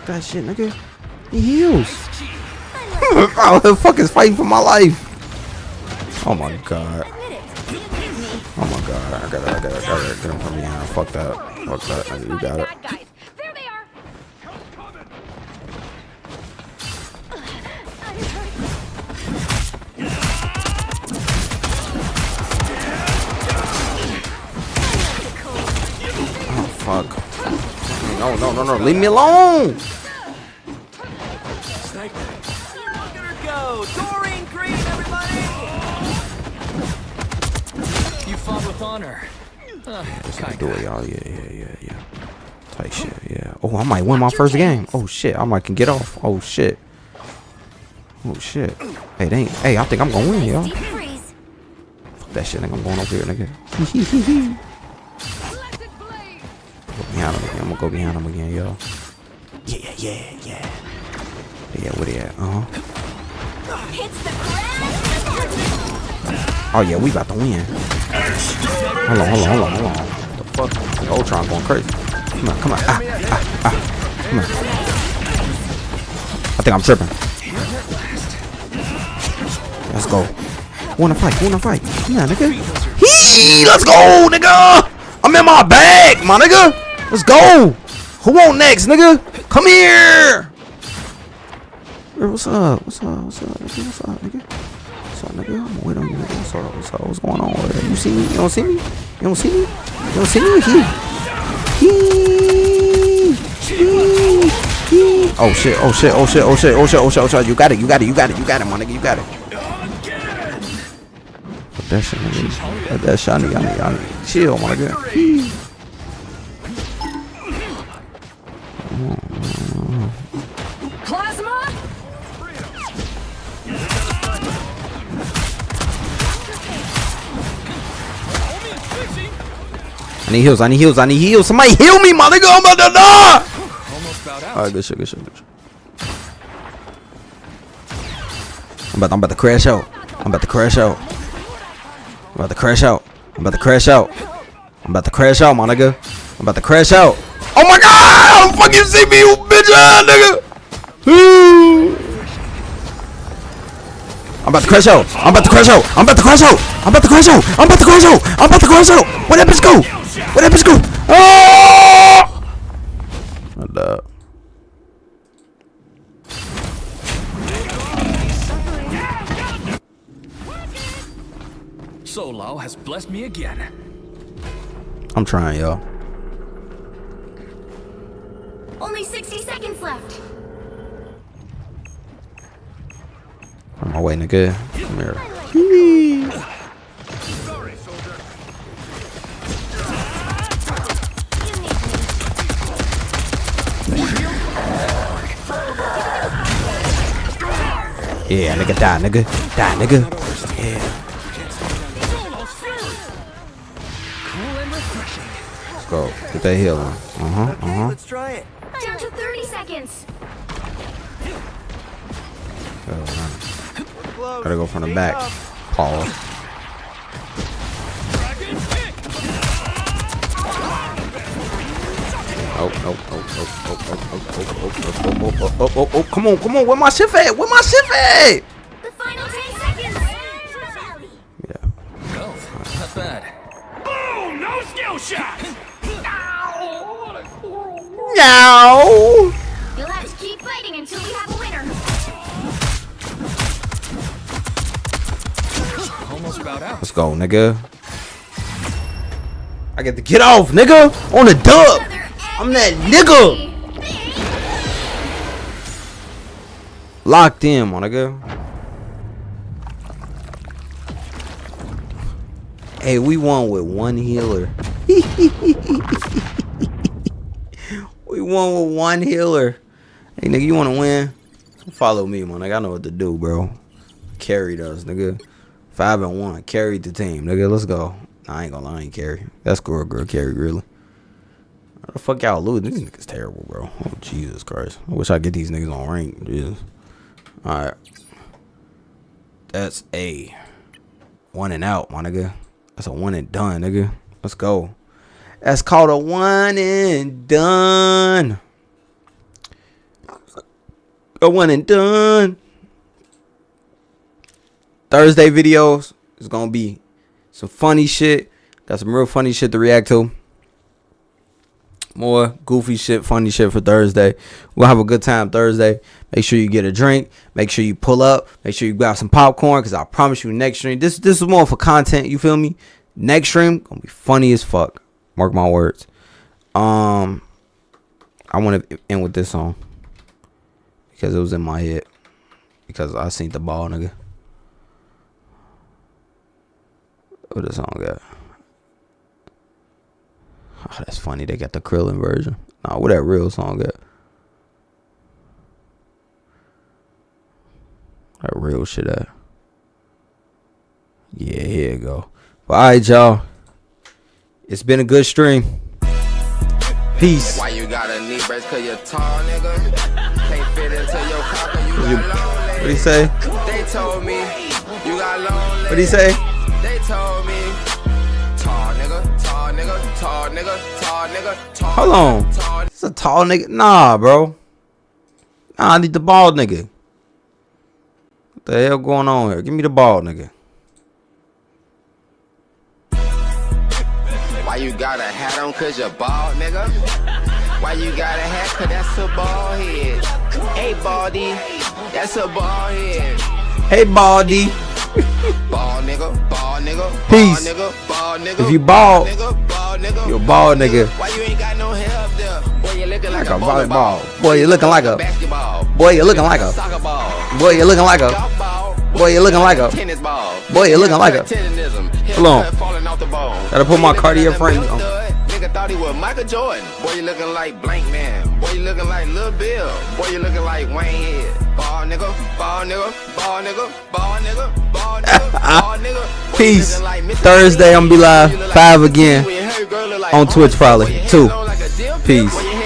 that shit, nigga. He heals. Oh, the fuck is fighting for my life. Oh my god. Oh my god, I gotta get him from behind. Fuck that. Fuck that. Nigga, you got it. There they are. Oh fuck. No. Leave me alone. Look at her go. Doreen Green, everybody. You fought with honor. Let's do it, y'all. Yeah. Tight shit, yeah. Oh, I might win my first game. Oh shit, I might can get off. Oh shit. Hey, they ain't. Hey, I think I'm gonna win, y'all. Fuck that shit, nigga. I'm going over here, nigga. Go behind him again. I'm gonna go behind him again, y'all. Yeah. Yeah, where they at? Oh yeah, we about to win. Hold on. What the fuck? Ultron going crazy. Come on. Come on. I think I'm tripping. Let's go. Wanna fight? Come on, nigga. Let's go, nigga. I'm in my bag, my nigga. Let's go. Who on next, nigga? Come here. What's up? What's up? What's up, nigga? What's up, nigga? What's up, nigga? I'm gonna wait on you, nigga. What's up? What's up? What's going on? You see me? You don't see me? You don't see me? You don't see me? Oh shit! Oh shit! Oh shit! Oh shit! Oh shit! Oh shit! Oh shit! You got it! You got it! You got it! You got it, my nigga! You got it! Put that shit, nigga. Put that shit. I need. Chill, my nigga. Plasma? I need heals. I need heals. I need heals. Somebody heal me, my nigga! I'm about to die! Alright, good shit, good shit, good shit. I'm about to crash out. I'm about to crash out. I'm about to crash out. I'm about to crash out. I'm about to crash out, my nigga. I'm about to crash out. Oh my god! I'm fucking CPU, bitch ass nigga! I'm about to crash out. I'm about to crash out. I'm about to crash out. I'm about to crash out. I'm about to crash out. I'm about to crash out. Where that bitch go? Where that bitch go? Oh! I died. Solo has blessed me again. I'm trying, y'all. Only 60 seconds left. On my way, nigga. Come here. Yeah, nigga, die, nigga. Die, nigga. Yeah. Let's go. Get that heal on. Let's try it. Down to 30 seconds. Gotta go from the back. Pause. Oh, come on, come on. Where my shit at? Where my shit at? The final 10 seconds. Yeah. No, not bad. Boom! No skill shot! No. You'll have to keep fighting until we have a winner. Almost bowed out. Let's go, nigga. I get to get off, nigga. On the dub. I'm that nigga. Locked in, my nigga. Hey, we won with one healer. We won with one healer. Hey, nigga, you want to win? Follow me, man. Like, I know what to do, bro. Carried us, nigga. 5-1. Carried the team, nigga. Let's go. Nah, I ain't gonna lie, I ain't carry. That's girl carry, really. How the fuck y'all lose? These niggas terrible, bro. Oh, Jesus Christ. I wish I get these niggas on rank. Jesus. Alright. That's a 1 and out, my nigga. That's a 1 and done, nigga. Let's go. That's called a 1 and done. A 1 and done. Thursday videos is gonna be some funny shit. Got some real funny shit to react to. More goofy shit, funny shit for Thursday. We'll have a good time Thursday. Make sure you get a drink. Make sure you pull up. Make sure you grab some popcorn, because I promise you next stream. This is more for content, you feel me? Next stream gonna be funny as fuck. Mark my words. I want to end with this song because it was in my head. Because I seen the ball, nigga. What the song got? Oh, that's funny. They got the Krillin version. Nah, what that real song got? That real shit at? Yeah, here you go. But alright, y'all. It's been a good stream. Peace. Why you got a knee brace? Cause you're tall, nigga. Can't fit into your car cause you got long legs. What'd he say? They told me you got long legs. What'd he say? They told me tall nigga, tall nigga, tall nigga, tall nigga, tall. Hold on. It's a tall nigga. Nah, bro. Nah, I need the bald nigga. What the hell going on here? Give me the bald nigga. Why you got a hat on? Cause you're bald, nigga. Why you got a hat? Cause that's a bald head. Hey, baldy, that's a bald head. Hey, baldy. Bald nigga, bald nigga. Peace. Bald nigga, bald nigga. If you bald, bald nigga, you're a bald nigga. Why you ain't got no hair up there? Boy, you looking like a volleyball. Boy, you looking like a basketball. boy, you looking like a soccer ball. boy, you looking like a boy, you looking like a tennis ball. boy, you looking like a. Hold on. Gotta put my Cartier frames on. Nigga thought he was Michael Jordan. Boy, you looking like Blank Man. Boy, you looking like Lil Bill. Boy, you looking like Wayne Head. Ball nigga, ball nigga, ball nigga, ball nigga, ball nigga, ball nigga. Peace. Thursday, I'm gonna be live 5 again on Twitch, probably 2. Peace.